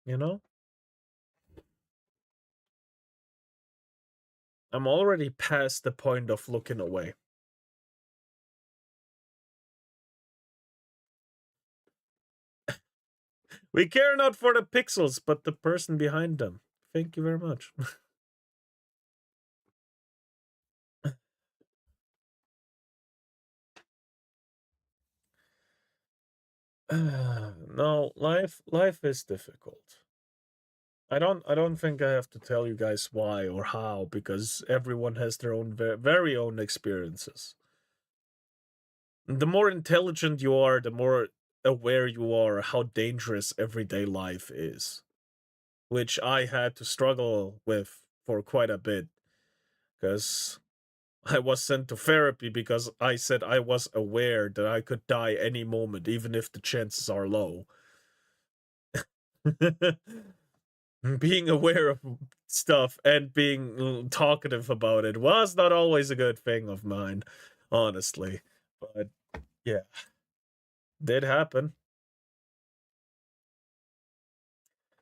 You know? I'm already past the point of looking away. We care not for the pixels, but the person behind them. Thank you very much. No, life is difficult. I don't think I have to tell you guys why or how, because everyone has their own very own experiences. The more intelligent you are, the more aware you are how dangerous everyday life is, which I had to struggle with for quite a bit, because I was sent to therapy because I said I was aware that I could die any moment, even if the chances are low. Being aware of stuff and being talkative about it was not always a good thing of mine, honestly. But yeah, did happen.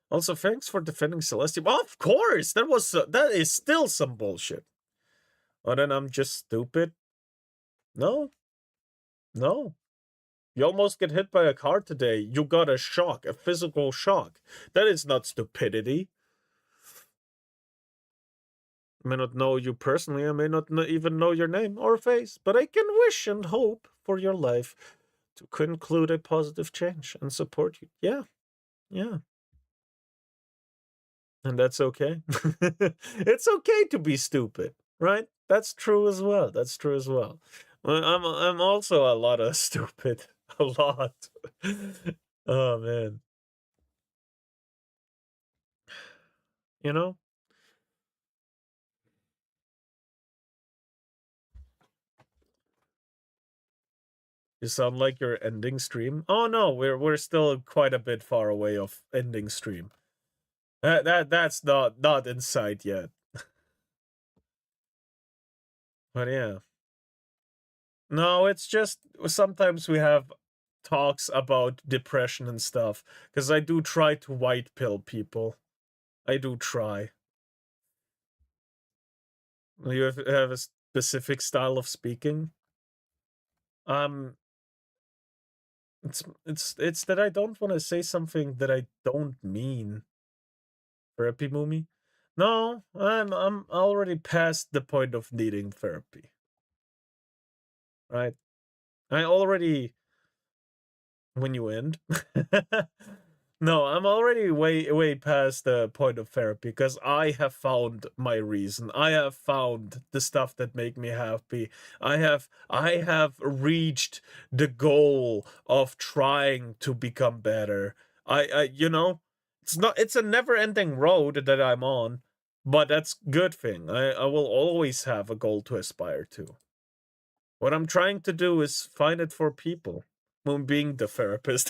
Also, thanks for defending Celestium. Of course, that is still some bullshit. Oh, then I'm just stupid. No, no. You almost get hit by a car today. You got a shock, a physical shock. That is not stupidity. I may not know you personally. I may not even know your name or face, but I can wish and hope for your life to conclude a positive change and support you. Yeah, yeah. And that's okay. It's okay to be stupid, right? That's true as well. That's true as well. I'm also a lot of stupid. A lot. Oh man. You know? You sound like you're ending stream. Oh no, we're still quite a bit far away of ending stream. That's not in sight yet. But yeah. No, it's just sometimes we have talks about depression and stuff, because I do try to white pill people. I do try. You have a specific style of speaking? Um, it's that I don't want to say something that I don't mean. Therapy, Mumi? No, I'm already past the point of needing therapy. Right? I already when you end. No, I'm already way past the point of therapy because I have found my reason. I have found the stuff that make me happy. I have reached the goal of trying to become better. It's a never-ending road that I'm on, but that's good thing. I will always have a goal to aspire to. What I'm trying to do is find it for people. Moon being the therapist.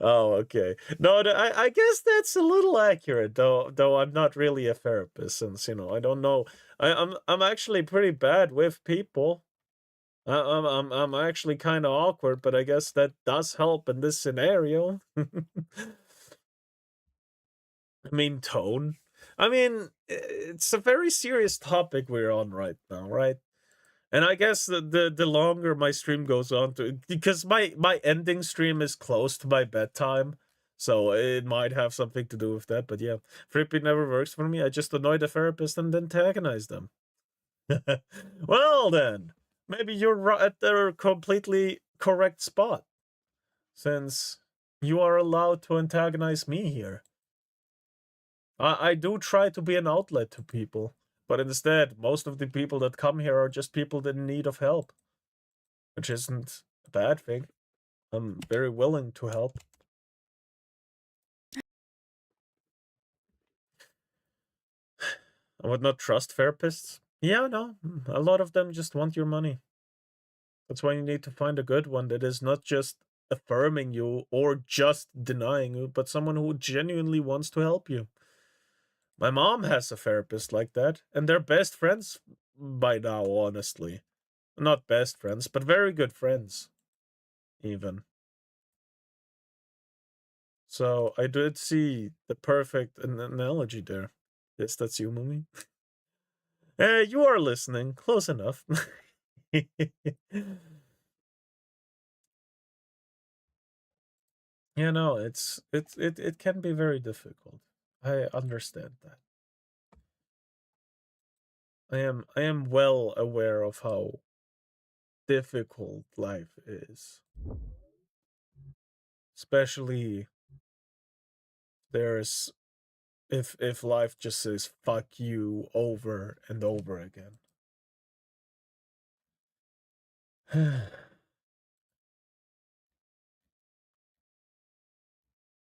Oh, okay. No, I guess that's a little accurate, though I'm not really a therapist, since I don't know. I'm actually pretty bad with people. I'm actually kind of awkward, but I guess that does help in this scenario. I mean, tone. I mean, it's a very serious topic we're on right now, right? And I guess the longer my stream goes on, because my ending stream is close to my bedtime, so it might have something to do with that. But yeah, therapy never works for me. I just annoy the therapist and antagonize them. Well then, maybe you're at the completely correct spot, since you are allowed to antagonize me here. I do try to be an outlet to people, but instead, most of the people that come here are just people in need of help. which isn't a bad thing. I'm very willing to help. I would not trust therapists. Yeah, no. A lot of them just want your money. That's why you need to find a good one that is not just affirming you or just denying you, but someone who genuinely wants to help you. My mom has a therapist like that, and they're best friends by now, honestly. Not best friends, but very good friends, even. So I did see the perfect analogy there. Yes, that's you, Mumi. You are listening. Close enough. Yeah, no, it can be very difficult. I understand that. I am well aware of how difficult life is. Especially there's if life just says fuck you over and over again.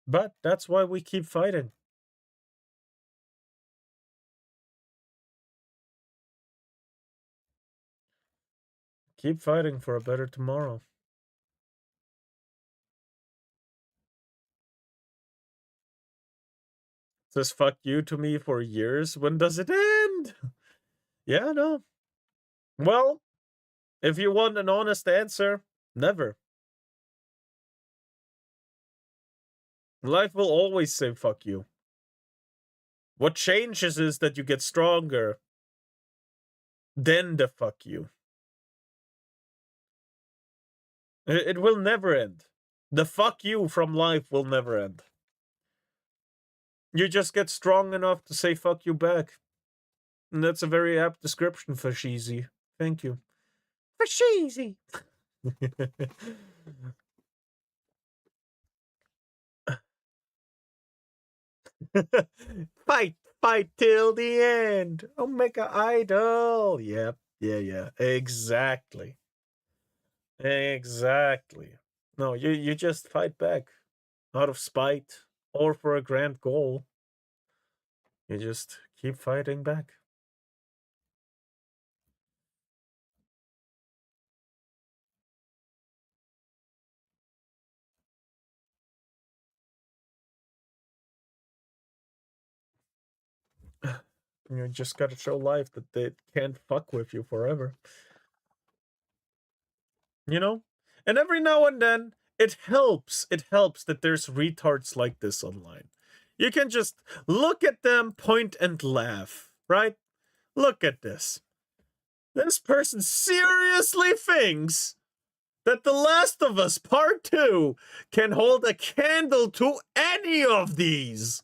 But that's why we keep fighting. Keep fighting for a better tomorrow. Says fuck you to me for years. When does it end? Yeah, no. Well, if you want an honest answer, never. Life will always say fuck you. What changes is that you get stronger. Then the fuck you. It will never end. The fuck you from life will never end. You just get strong enough to say fuck you back. And that's a very apt description for Sheezy. Thank you. For Sheezy. Fight till the end. Omega Idol. Yep. Yeah. Exactly. No, you just fight back out of spite or for a grand goal. You just keep fighting back. You just gotta show life that they can't fuck with you forever. You know? And every now and then, it helps that there's retards like this online. You can just look at them, point and laugh, right? Look at this. This person seriously thinks that The Last of Us Part 2 can hold a candle to any of these.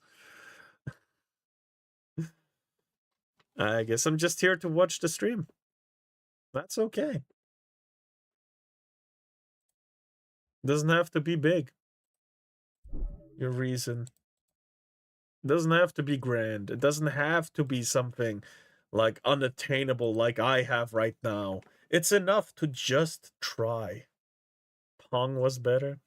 I guess I'm just here to watch the stream. That's okay. Doesn't have to be big. Your reason. Doesn't have to be grand. It doesn't have to be something like unattainable like I have right now. It's enough to just try. Pong was better.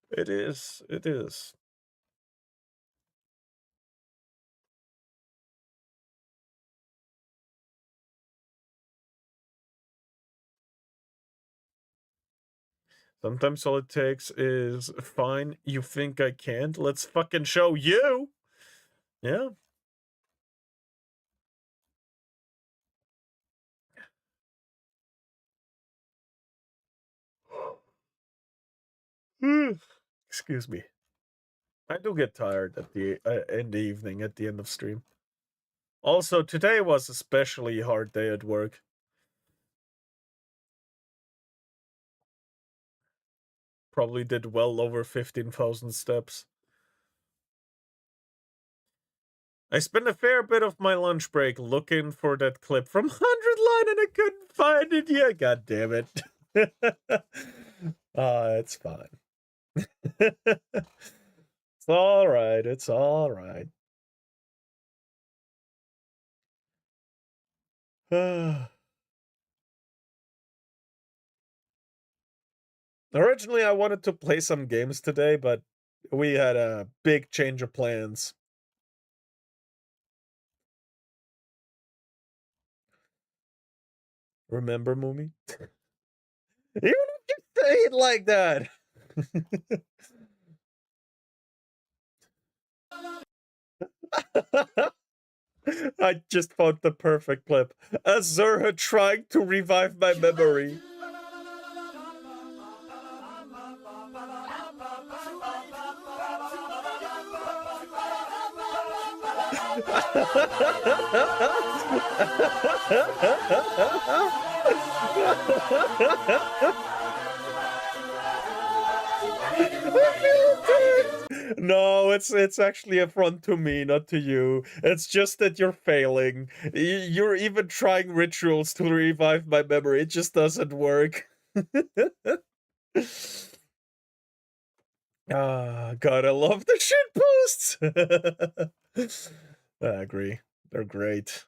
It is. It is. Sometimes all it takes is, fine, you think I can't? Let's fucking show you! Yeah. Excuse me. I do get tired at the in the evening at the end of stream. Also, today was especially hard day at work. Probably did well over 15,000 steps. I spent a fair bit of my lunch break looking for that clip from 100 Line and I couldn't find it yet. God damn it. It's fine. It's alright. It's alright. Originally, I wanted to play some games today, but we had a big change of plans. Remember, Mumi? Even if you say it like that. I just found the perfect clip. Azura trying to revive my memory. No, it's actually a front to me, not to you. It's just that you're failing. You're even trying rituals to revive my memory. It just doesn't work. God, I love the shit posts. I agree. They're great.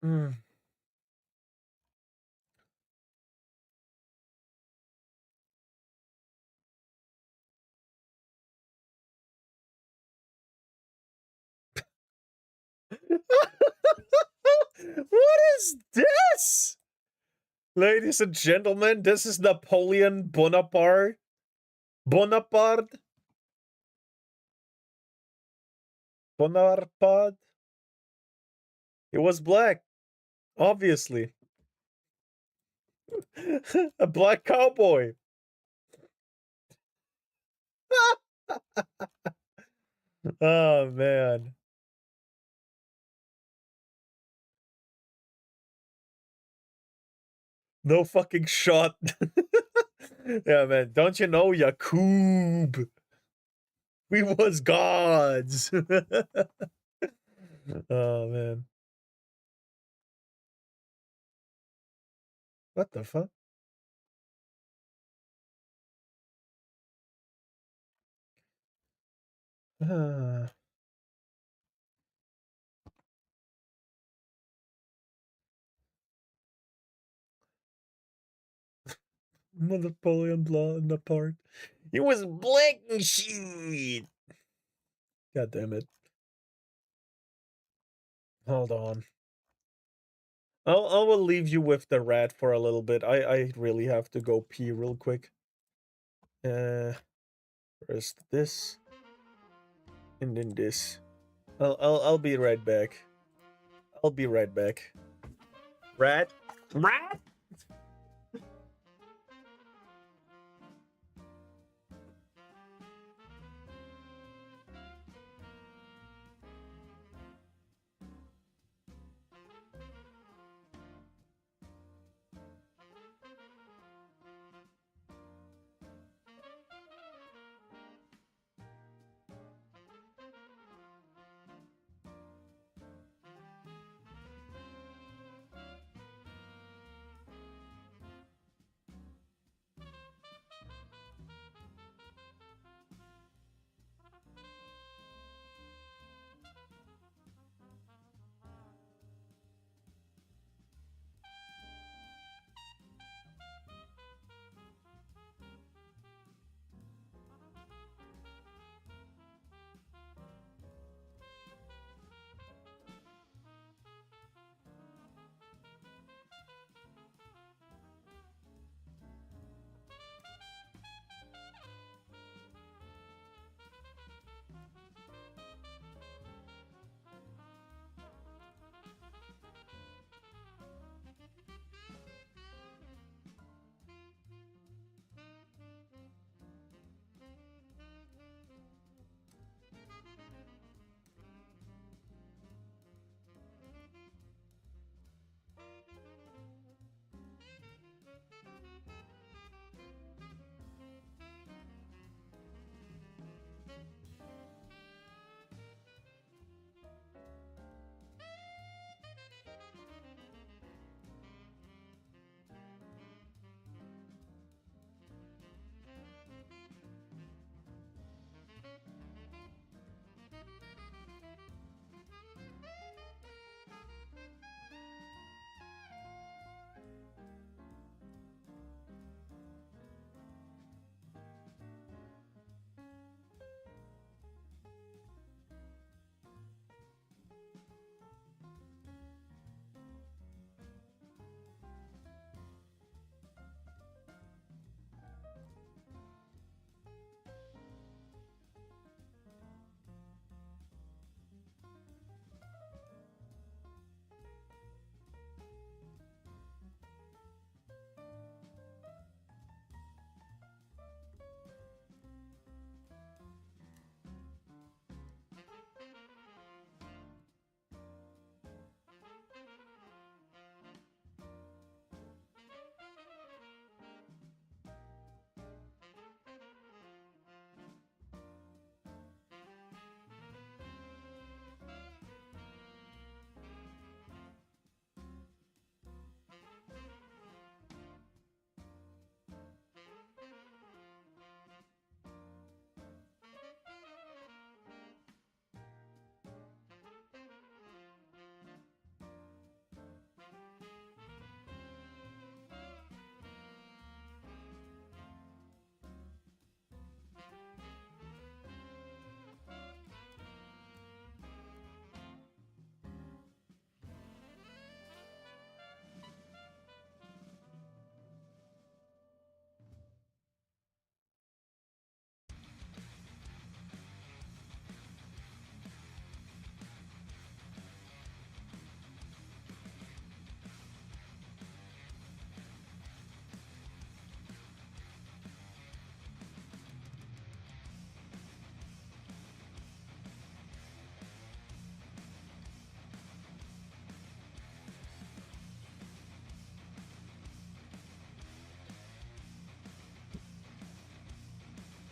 Mm. What is this? Ladies and gentlemen, this is Napoleon Bonaparte. Bonaparte? Bonaparte? He was black, obviously. A black cowboy. Oh, man. No fucking shot. Yeah, man. Don't you know, Yakub? We was gods. Oh, man. What the fuck? Napoleon Bonaparte. He was black and shit. God damn it. Hold on. I will leave you with the rat for a little bit. I really have to go pee real quick. First this, and then this. I'll be right back. I'll be right back. Rat? Rat?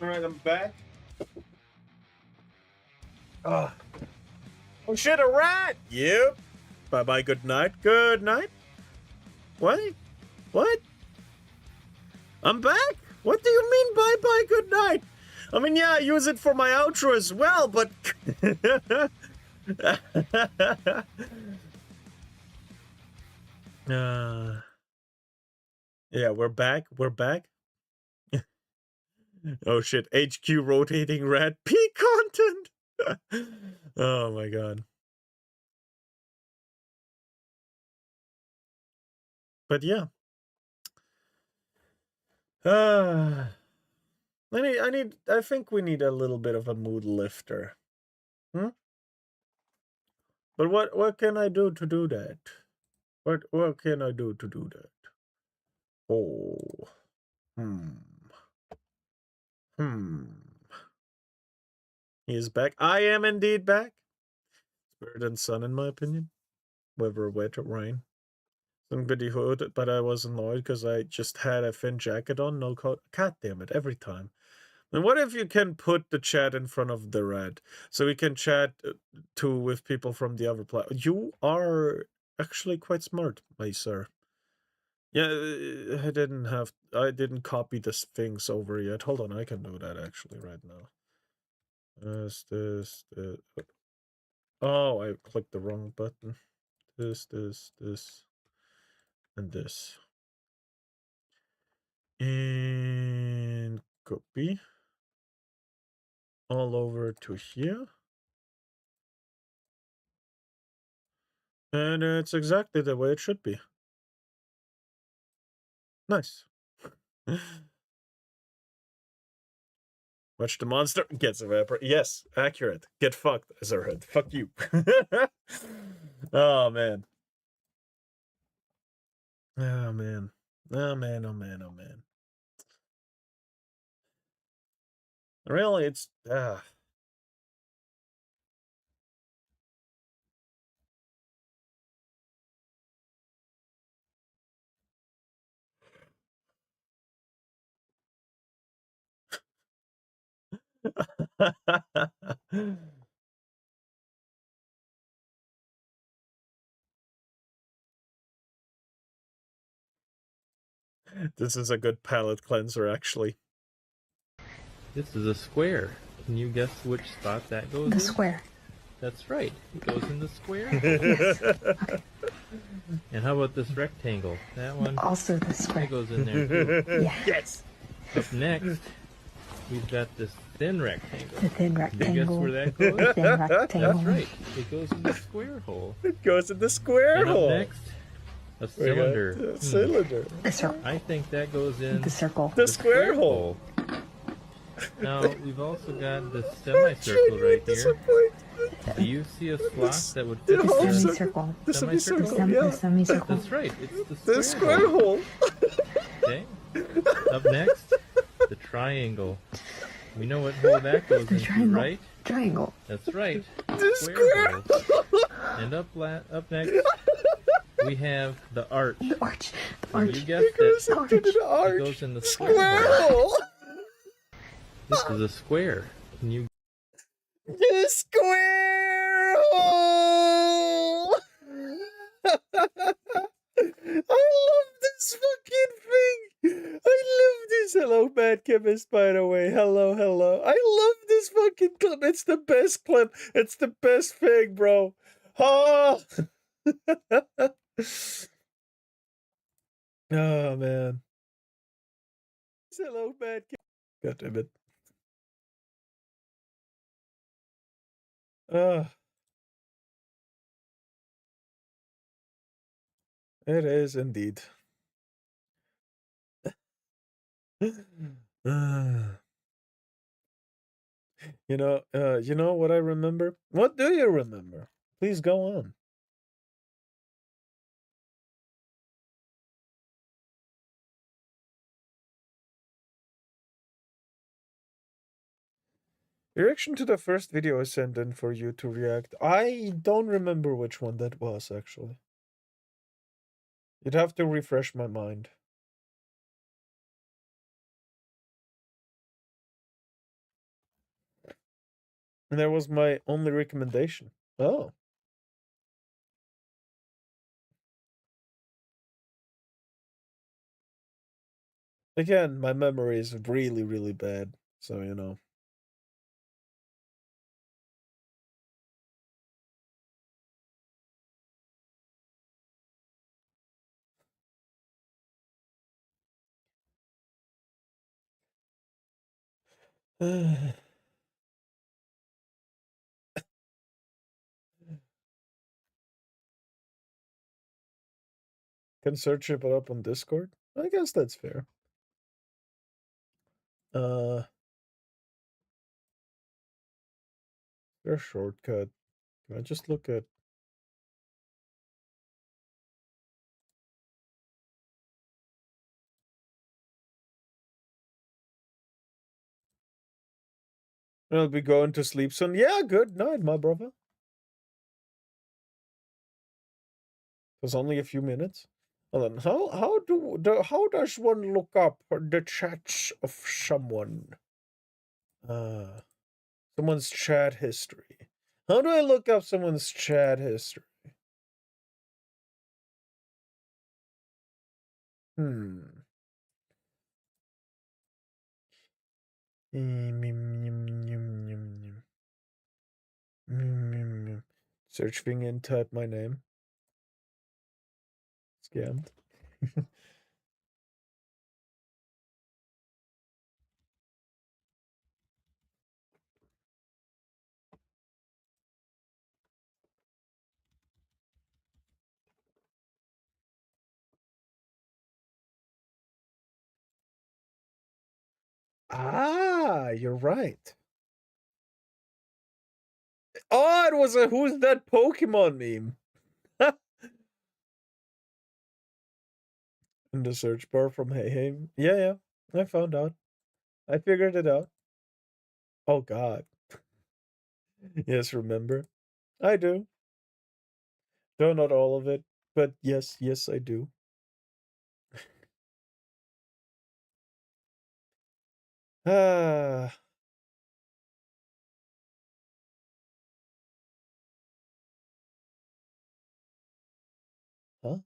Alright, I'm back. Oh shit, a rat! Yep. Bye-bye, good night. Good night. What? What? I'm back? What do you mean bye-bye, good night? I mean, yeah, I use it for my outro as well, but... yeah, we're back. We're back. Oh shit, HQ rotating rat P content! Oh my god. But yeah. I think we need a little bit of a mood lifter. Hmm? But what can I do to do that? What can I do to do that? Oh. He is back. I am indeed back. Spirit and sun, in my opinion. Whether wet or rain. Somebody hood, but I was annoyed because I just had a thin jacket on, no coat. God damn it, every time. And what if you can put the chat in front of the red, so we can chat too with people from the other platform? You are actually quite smart, my sir. Yeah, I didn't copy the things over yet. Hold on, I can do that actually right now. This. Oh, I clicked the wrong button. This, and this. And copy. All over to here. And it's exactly the way it should be. Nice. Watch the monster gets evaporated. Yes, accurate. Get fucked, Azurhead. Fuck you. Oh man. Oh man. Oh man, oh man, oh man. Really, it's This is a good palate cleanser, actually. This is a square. Can you guess which spot that goes in? The square. That's right. It goes in the square. Yes. Okay. And how about this rectangle? That one Also the square. that goes in there too. Yeah. Yes. Up next, we've got this thin rectangle. The thin Can you guess rectangle. where that The goes? thin rectangle. That's right. It goes in the square hole. It goes in the square And up hole. next, a We got cylinder. the cylinder. The circle. I think that goes in The circle. The square hole. Now, we've also got this semicircle right here. Disappointment. Do you see a slot that would fit The The whole in? semicircle. The Semicircle? semicircle, The yeah. semicircle. That's right. It's The the square hole. Okay. Up next, the triangle. We know what hole that goes The into, triangle. right? Triangle. That's right. The square hole. And up next, we have the arch. The arch. The And arch. you guessed It goes it. into the It arch. goes in the square Square hole. hole. This is a square. Can you? The square hole. I love this fucking thing. I love this. Hello, Bad Chemist, by the way. Hello, hello. I love this fucking clip. It's the best clip. It's the best thing, bro. Oh, oh man. Hello, Bad Chemist. God damn it. It is indeed. You know what I remember? What do you remember? Please go on. Reaction to the first video I sent in for you to react. I don't remember which one that was, actually. You'd have to refresh my mind. And that was my only recommendation. Oh. Again, my memory is really, really bad. So, you know. Can search it up on Discord? I guess that's fair. Their shortcut. Can I just look at I'll be going to sleep soon. Yeah, good night, my brother. It was only a few minutes. Hold on. How does one look up the chats of someone? Someone's chat history. How do I look up someone's chat history? Search thing and type my name. Scammed. Ah, you're right. Oh, it was a who's that Pokemon meme. In the search bar from Hey Hey. Yeah, I found out. I figured it out. Oh god. Yes, remember? I do. Though not all of it, but yes, I do. Ah. Huh?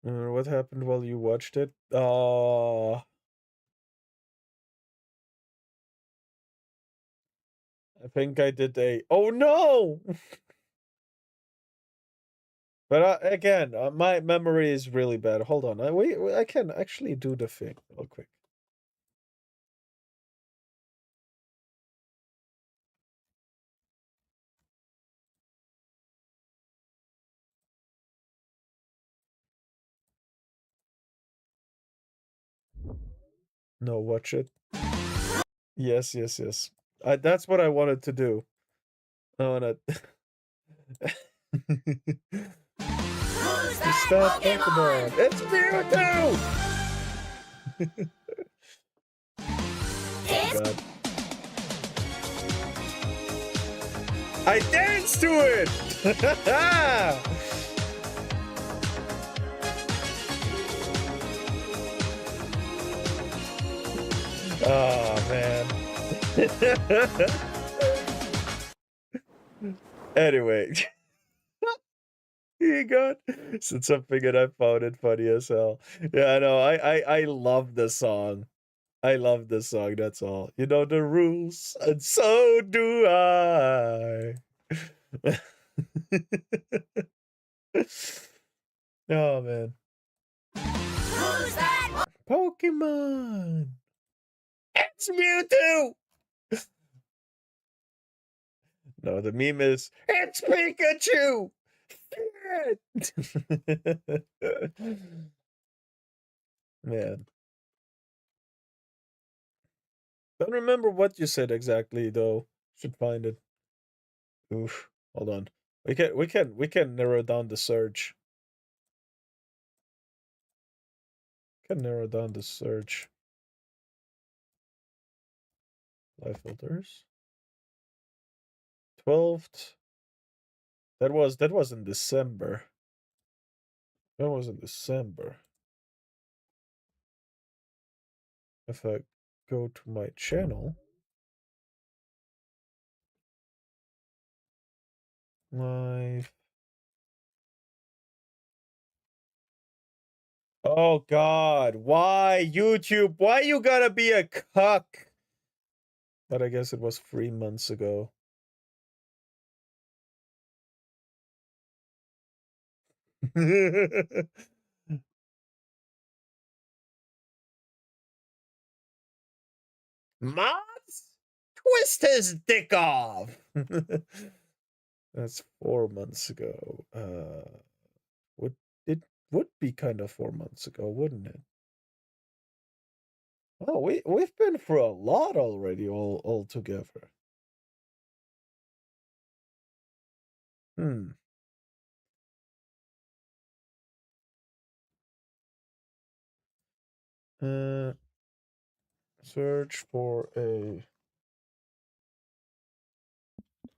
What happened while you watched it? I think I did a. Oh no! But again, my memory is really bad. Hold on, I can actually do the thing real quick. No, watch it. Yes. That's what I wanted to do. I wanna. Stop Pokemon! It's Mewtwo! God. I danced to it! Oh, man. Anyway. He got said something and I found it funny as hell. Yeah, I know. I love the song. I love this song, that's all. You know the rules, and so do I. Oh man. Who's that? Pokemon! It's Mewtwo! No, the meme is it's Pikachu! Man. Don't remember what you said exactly though. Should find it. Oof. Hold on. We can narrow down the search. Can narrow down the search. Live filters. 12th. That was in December. That was in December. If I go to my channel, live. Oh God, why YouTube? Why you gotta be a cuck? But I guess it was 3 months ago. Mods? Twist his dick off! That's 4 months ago. Would it would be kind of 4 months ago, wouldn't it? Oh, we've been through a lot already, all together. Hmm. Search for a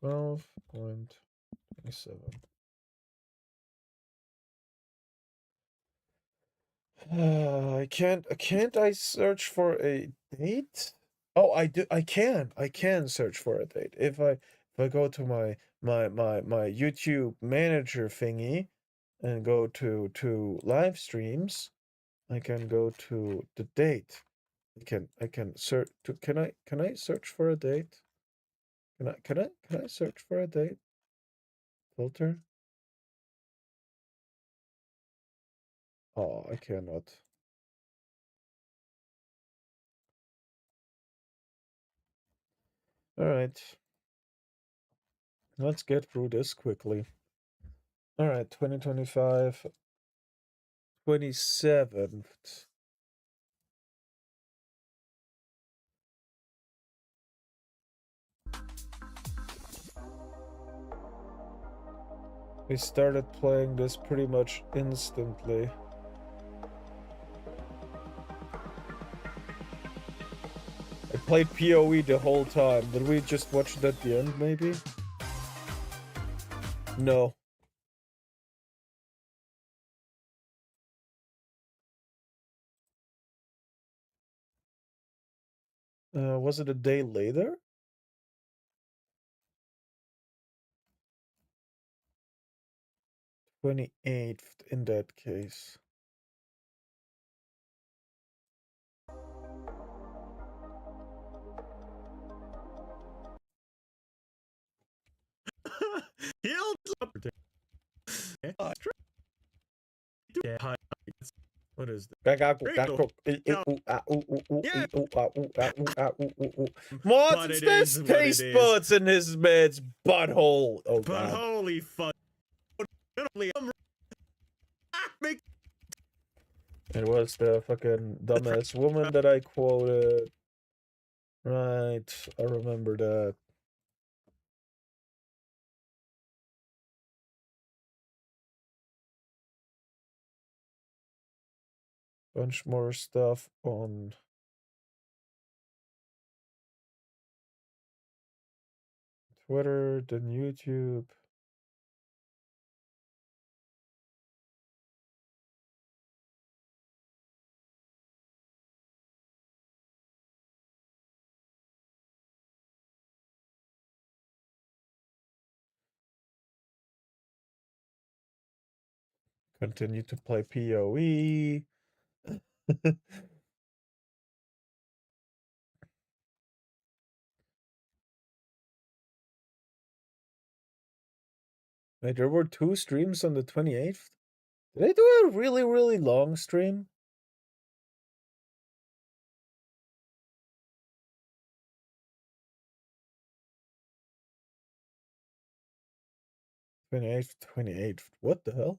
12.27. Can't I search for a date? Oh, I can search for a date. If I go to my YouTube manager thingy and go to live streams, I can go to the date. I can search to can I search for a date? Can I search for a date? Filter? Oh, I cannot. All right. Let's get through this quickly. All right, 2025 27th. We started playing this pretty much instantly. I played PoE the whole time. Did we just watch it at the end, maybe? No. Was it a day later? 28th in that case. He'll What is that? Mods, But it's it this is what taste it is. buds in his man's butthole. Oh But God. holy fuck. It was the fucking dumbass woman that I quoted. Right, I remember that. Bunch more stuff on Twitter, then YouTube. Continue to play PoE. Wait, there were 2 streams on the 28th? Did I do a really, really long stream? '28th. What the hell?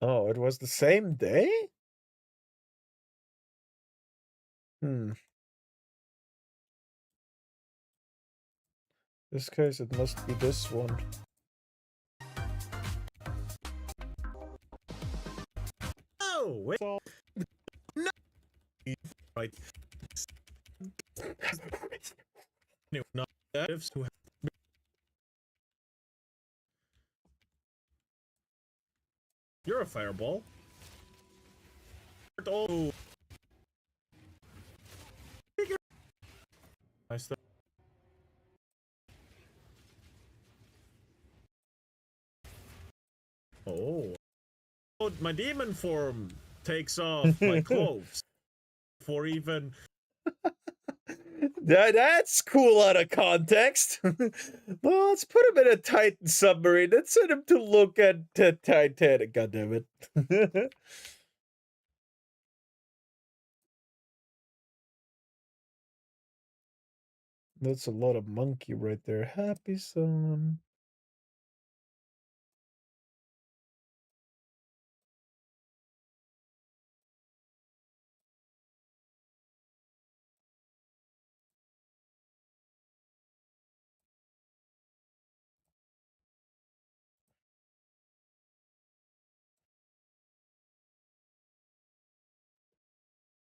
Oh, it was the same day? Hmm. This case, it must be this one. Oh, wait. No. Right. not natives who have You're a fireball. Oh. Nice. Oh. Oh, my demon form takes off my clothes for even. That's cool out of context. Well, let's put him in a Titan submarine. Let's send him to look at Titanic. God damn it. That's a lot of monkey right there. Happy son.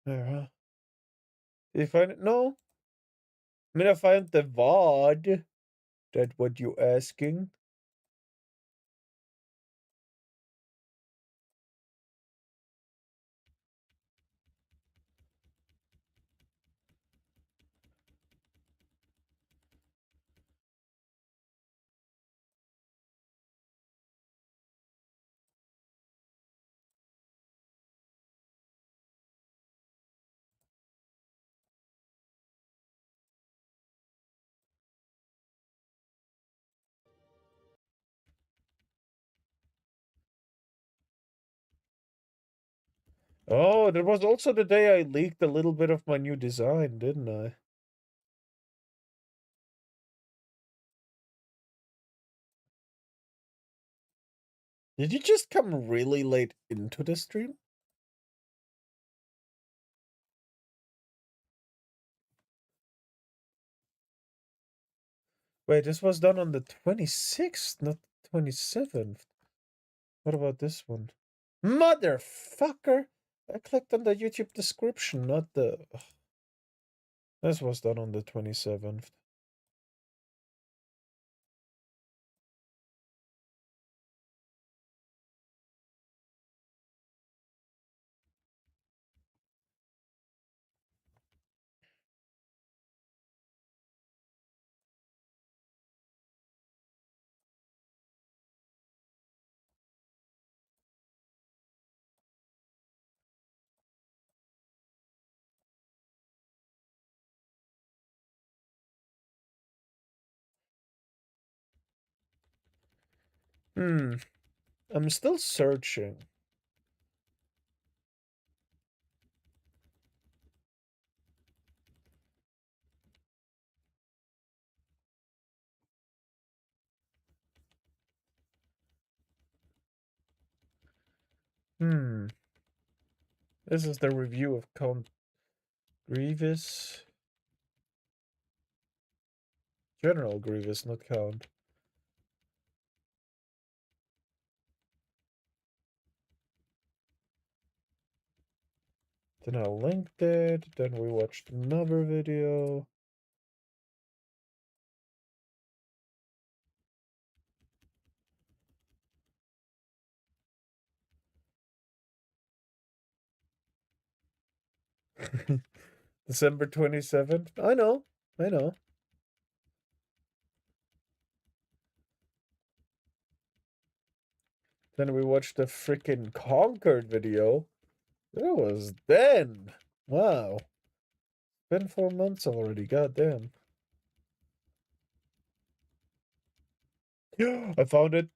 There, huh? Did you find it? No. I mean, I found the VOD. That what you asking? Oh, there was also the day I leaked a little bit of my new design, didn't I? Did you just come really late into the stream? Wait, this was done on the 26th, not 27th. What about this one? Motherfucker! I clicked on the YouTube description, not the... Ugh. This was done on the 27th. I'm still searching. This is the review of Count Grievous. General Grievous, not Count. Then I linked it, then we watched another video. December 27th. I know. Then we watched the freaking Conquered video. It was then. Wow. Been 4 months already, goddamn. I found it.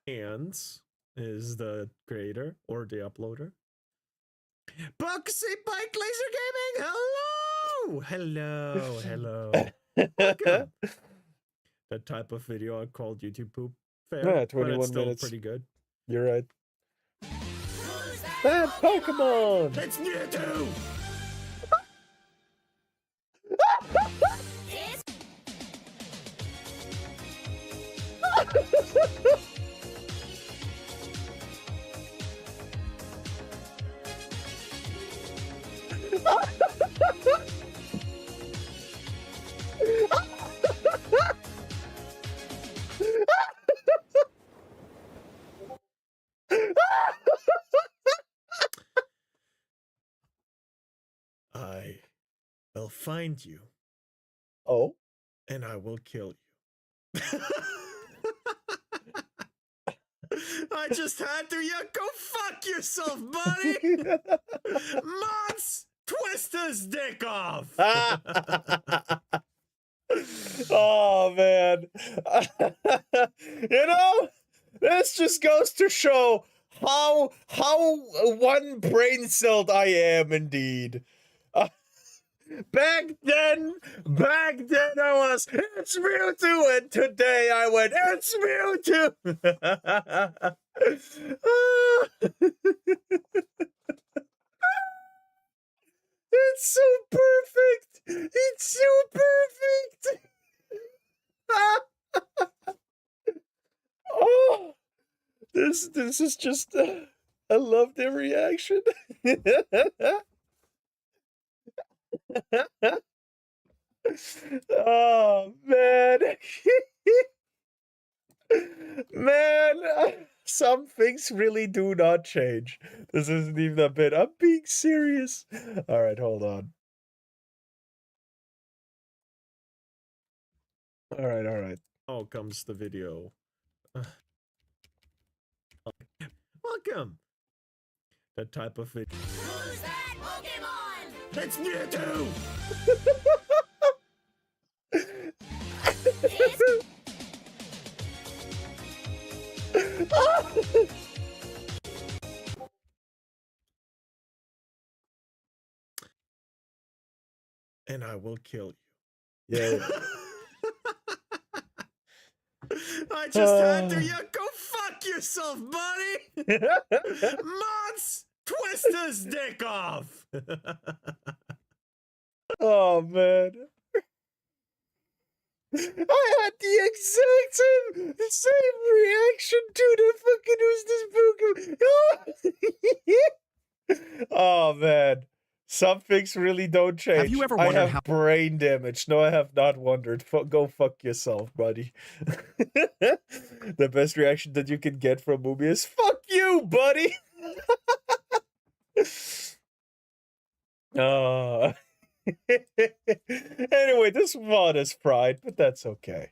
Hands is the creator or the uploader. Buxy Bike Laser Gaming! Hello! Welcome. That type of video I called YouTube poop. Fair, Yeah, but 21 it's still minutes. pretty good. You're right. Bad Pokemon! It's Mewtwo! I'll find you Oh. and I will kill you. I just had to. Yeah, go fuck yourself, buddy. Mods, twist his dick off. Oh man. You know, this just goes to show how one brain celled I am indeed. Back then I was, it's Mewtwo, and today I went, it's Mewtwo. It's so perfect. It's so perfect. Oh, this is just, I love their reaction. Oh man. Man, some things really do not change. This isn't even a bit. I'm being serious. All right, hold on. All right. Oh, comes the video. Welcome. That type of video. Who's that Pokemon? It's Mewtwo! And I will kill you. Yeah. I just had to. Yeah, go fuck yourself, buddy. Mods, twist his dick off. Oh man. I had the exact same reaction to the fucking who's this Pokemon. Oh man. Some things really don't change. Have you ever I wondered have how brain damage. No, I have not wondered. Go fuck yourself, buddy. The best reaction that you can get from Mumi is fuck you, buddy. Anyway, this mod is fried, but that's okay.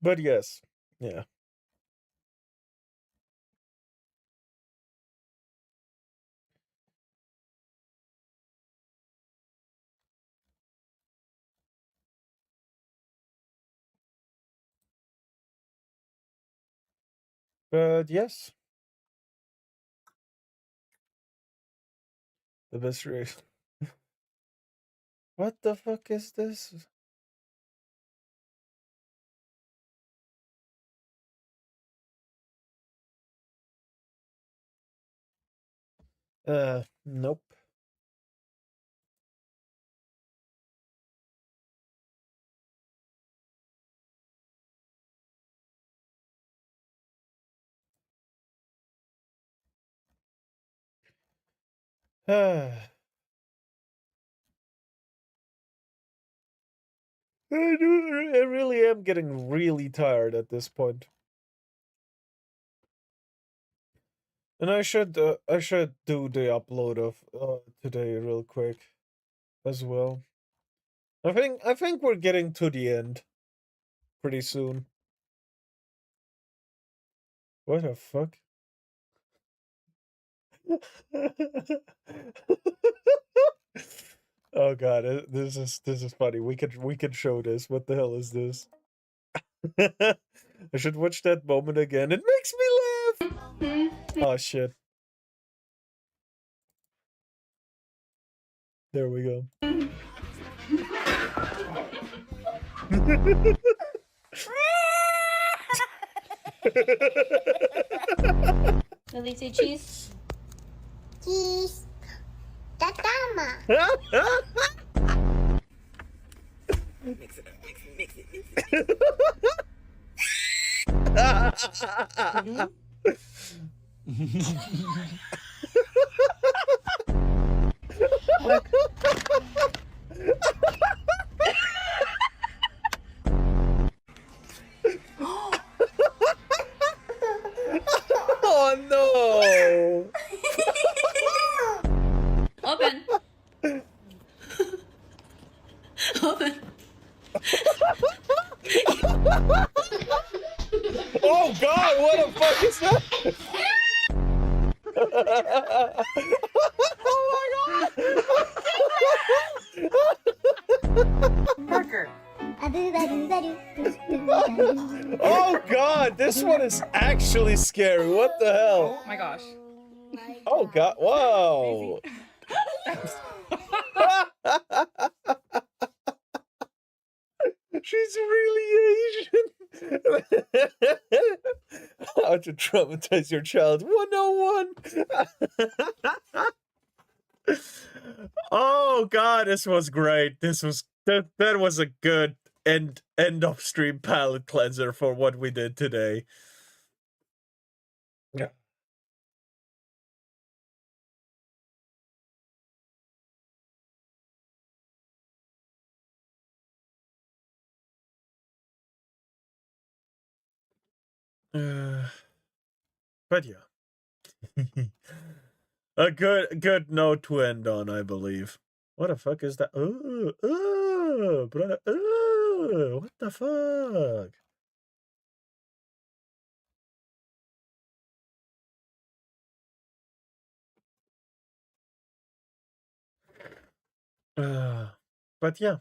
But yes, yeah. But yes. The best reaction. What the fuck is this? Nope. I really am getting really tired at this point. And I should do the upload of today real quick as well. I think we're getting to the end pretty soon. What the fuck? Oh god, this is funny. We could show this. What the hell is this? I should watch that moment again. It makes me laugh. Oh shit. There we go. Will you say cheese? Cheese. Tatama. Mix it up, mix it. Oh god, what the fuck is that? Parker. Oh god, this one is actually scary. What the hell? Oh my gosh. Oh god, whoa. She's really Asian. How to traumatize your child 101. Oh god, this was great. That was a good end of stream palette cleanser for what we did today. Yeah. But yeah. A good note to end on, I believe. What the fuck is that? Brother, what the fuck? But yeah.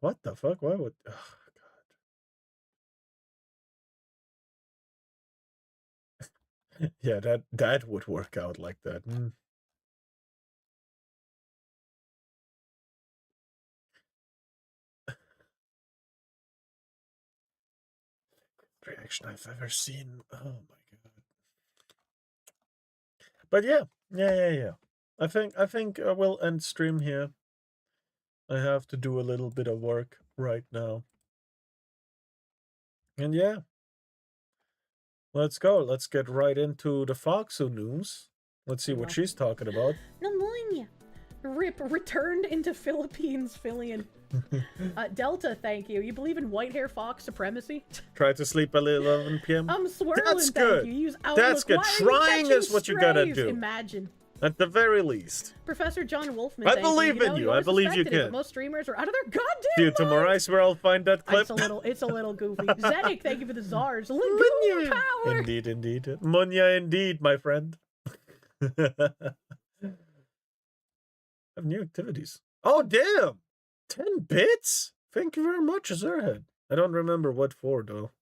What the fuck? Why would? Oh, God. Yeah, that would work out like that. Reaction I've ever seen. Oh my god. But yeah. I think I will end stream here. I have to do a little bit of work right now. And yeah. Let's go. Let's get right into the Foxu news. Let's see what she's talking about. Pneumonia. Rip returned into Philippines Philian. Delta, thank you. You believe in white hair fox supremacy? Try to sleep at 11 p.m. I'm swirling, That's good. thank you. Use Outlook. That's good. Why are you Trying catching is what you gotta strays? do. Imagine. At the very least. Professor John Wolfman, I thank believe you. in you. I always believe you suspected it, can. but most streamers are out of their goddamn See you tomorrow. I minds. swear I'll find that clip. It's a little goofy. Zenik, thank you for the czars. Lagoon power. Indeed. Munya indeed, my friend. Have new activities. Oh, damn! 10 bits? Thank you very much, Azurhead. I don't remember what for, though.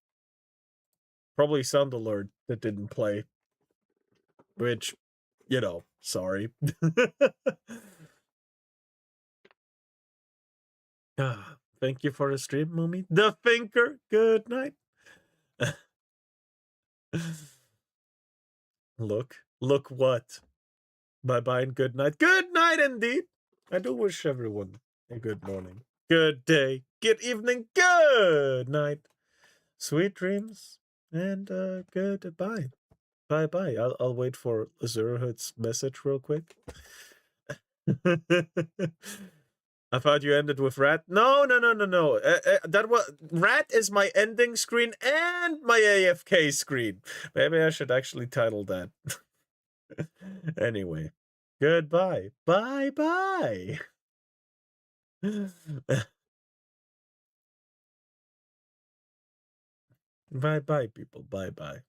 Probably Sound Alert that didn't play. Which, you know, sorry. Thank you for the stream, Mumi. The Thinker, good night. Look what? Bye-bye and good night. Good night, indeed. I do wish everyone a good morning, good day, good evening, good night. Sweet dreams, and goodbye. Bye-bye. I'll wait for Azurhood's message real quick. I thought you ended with Rat. No. That was Rat is my ending screen and my AFK screen. Maybe I should actually title that. Anyway, goodbye. Bye-bye. Bye-bye, people. Bye-bye.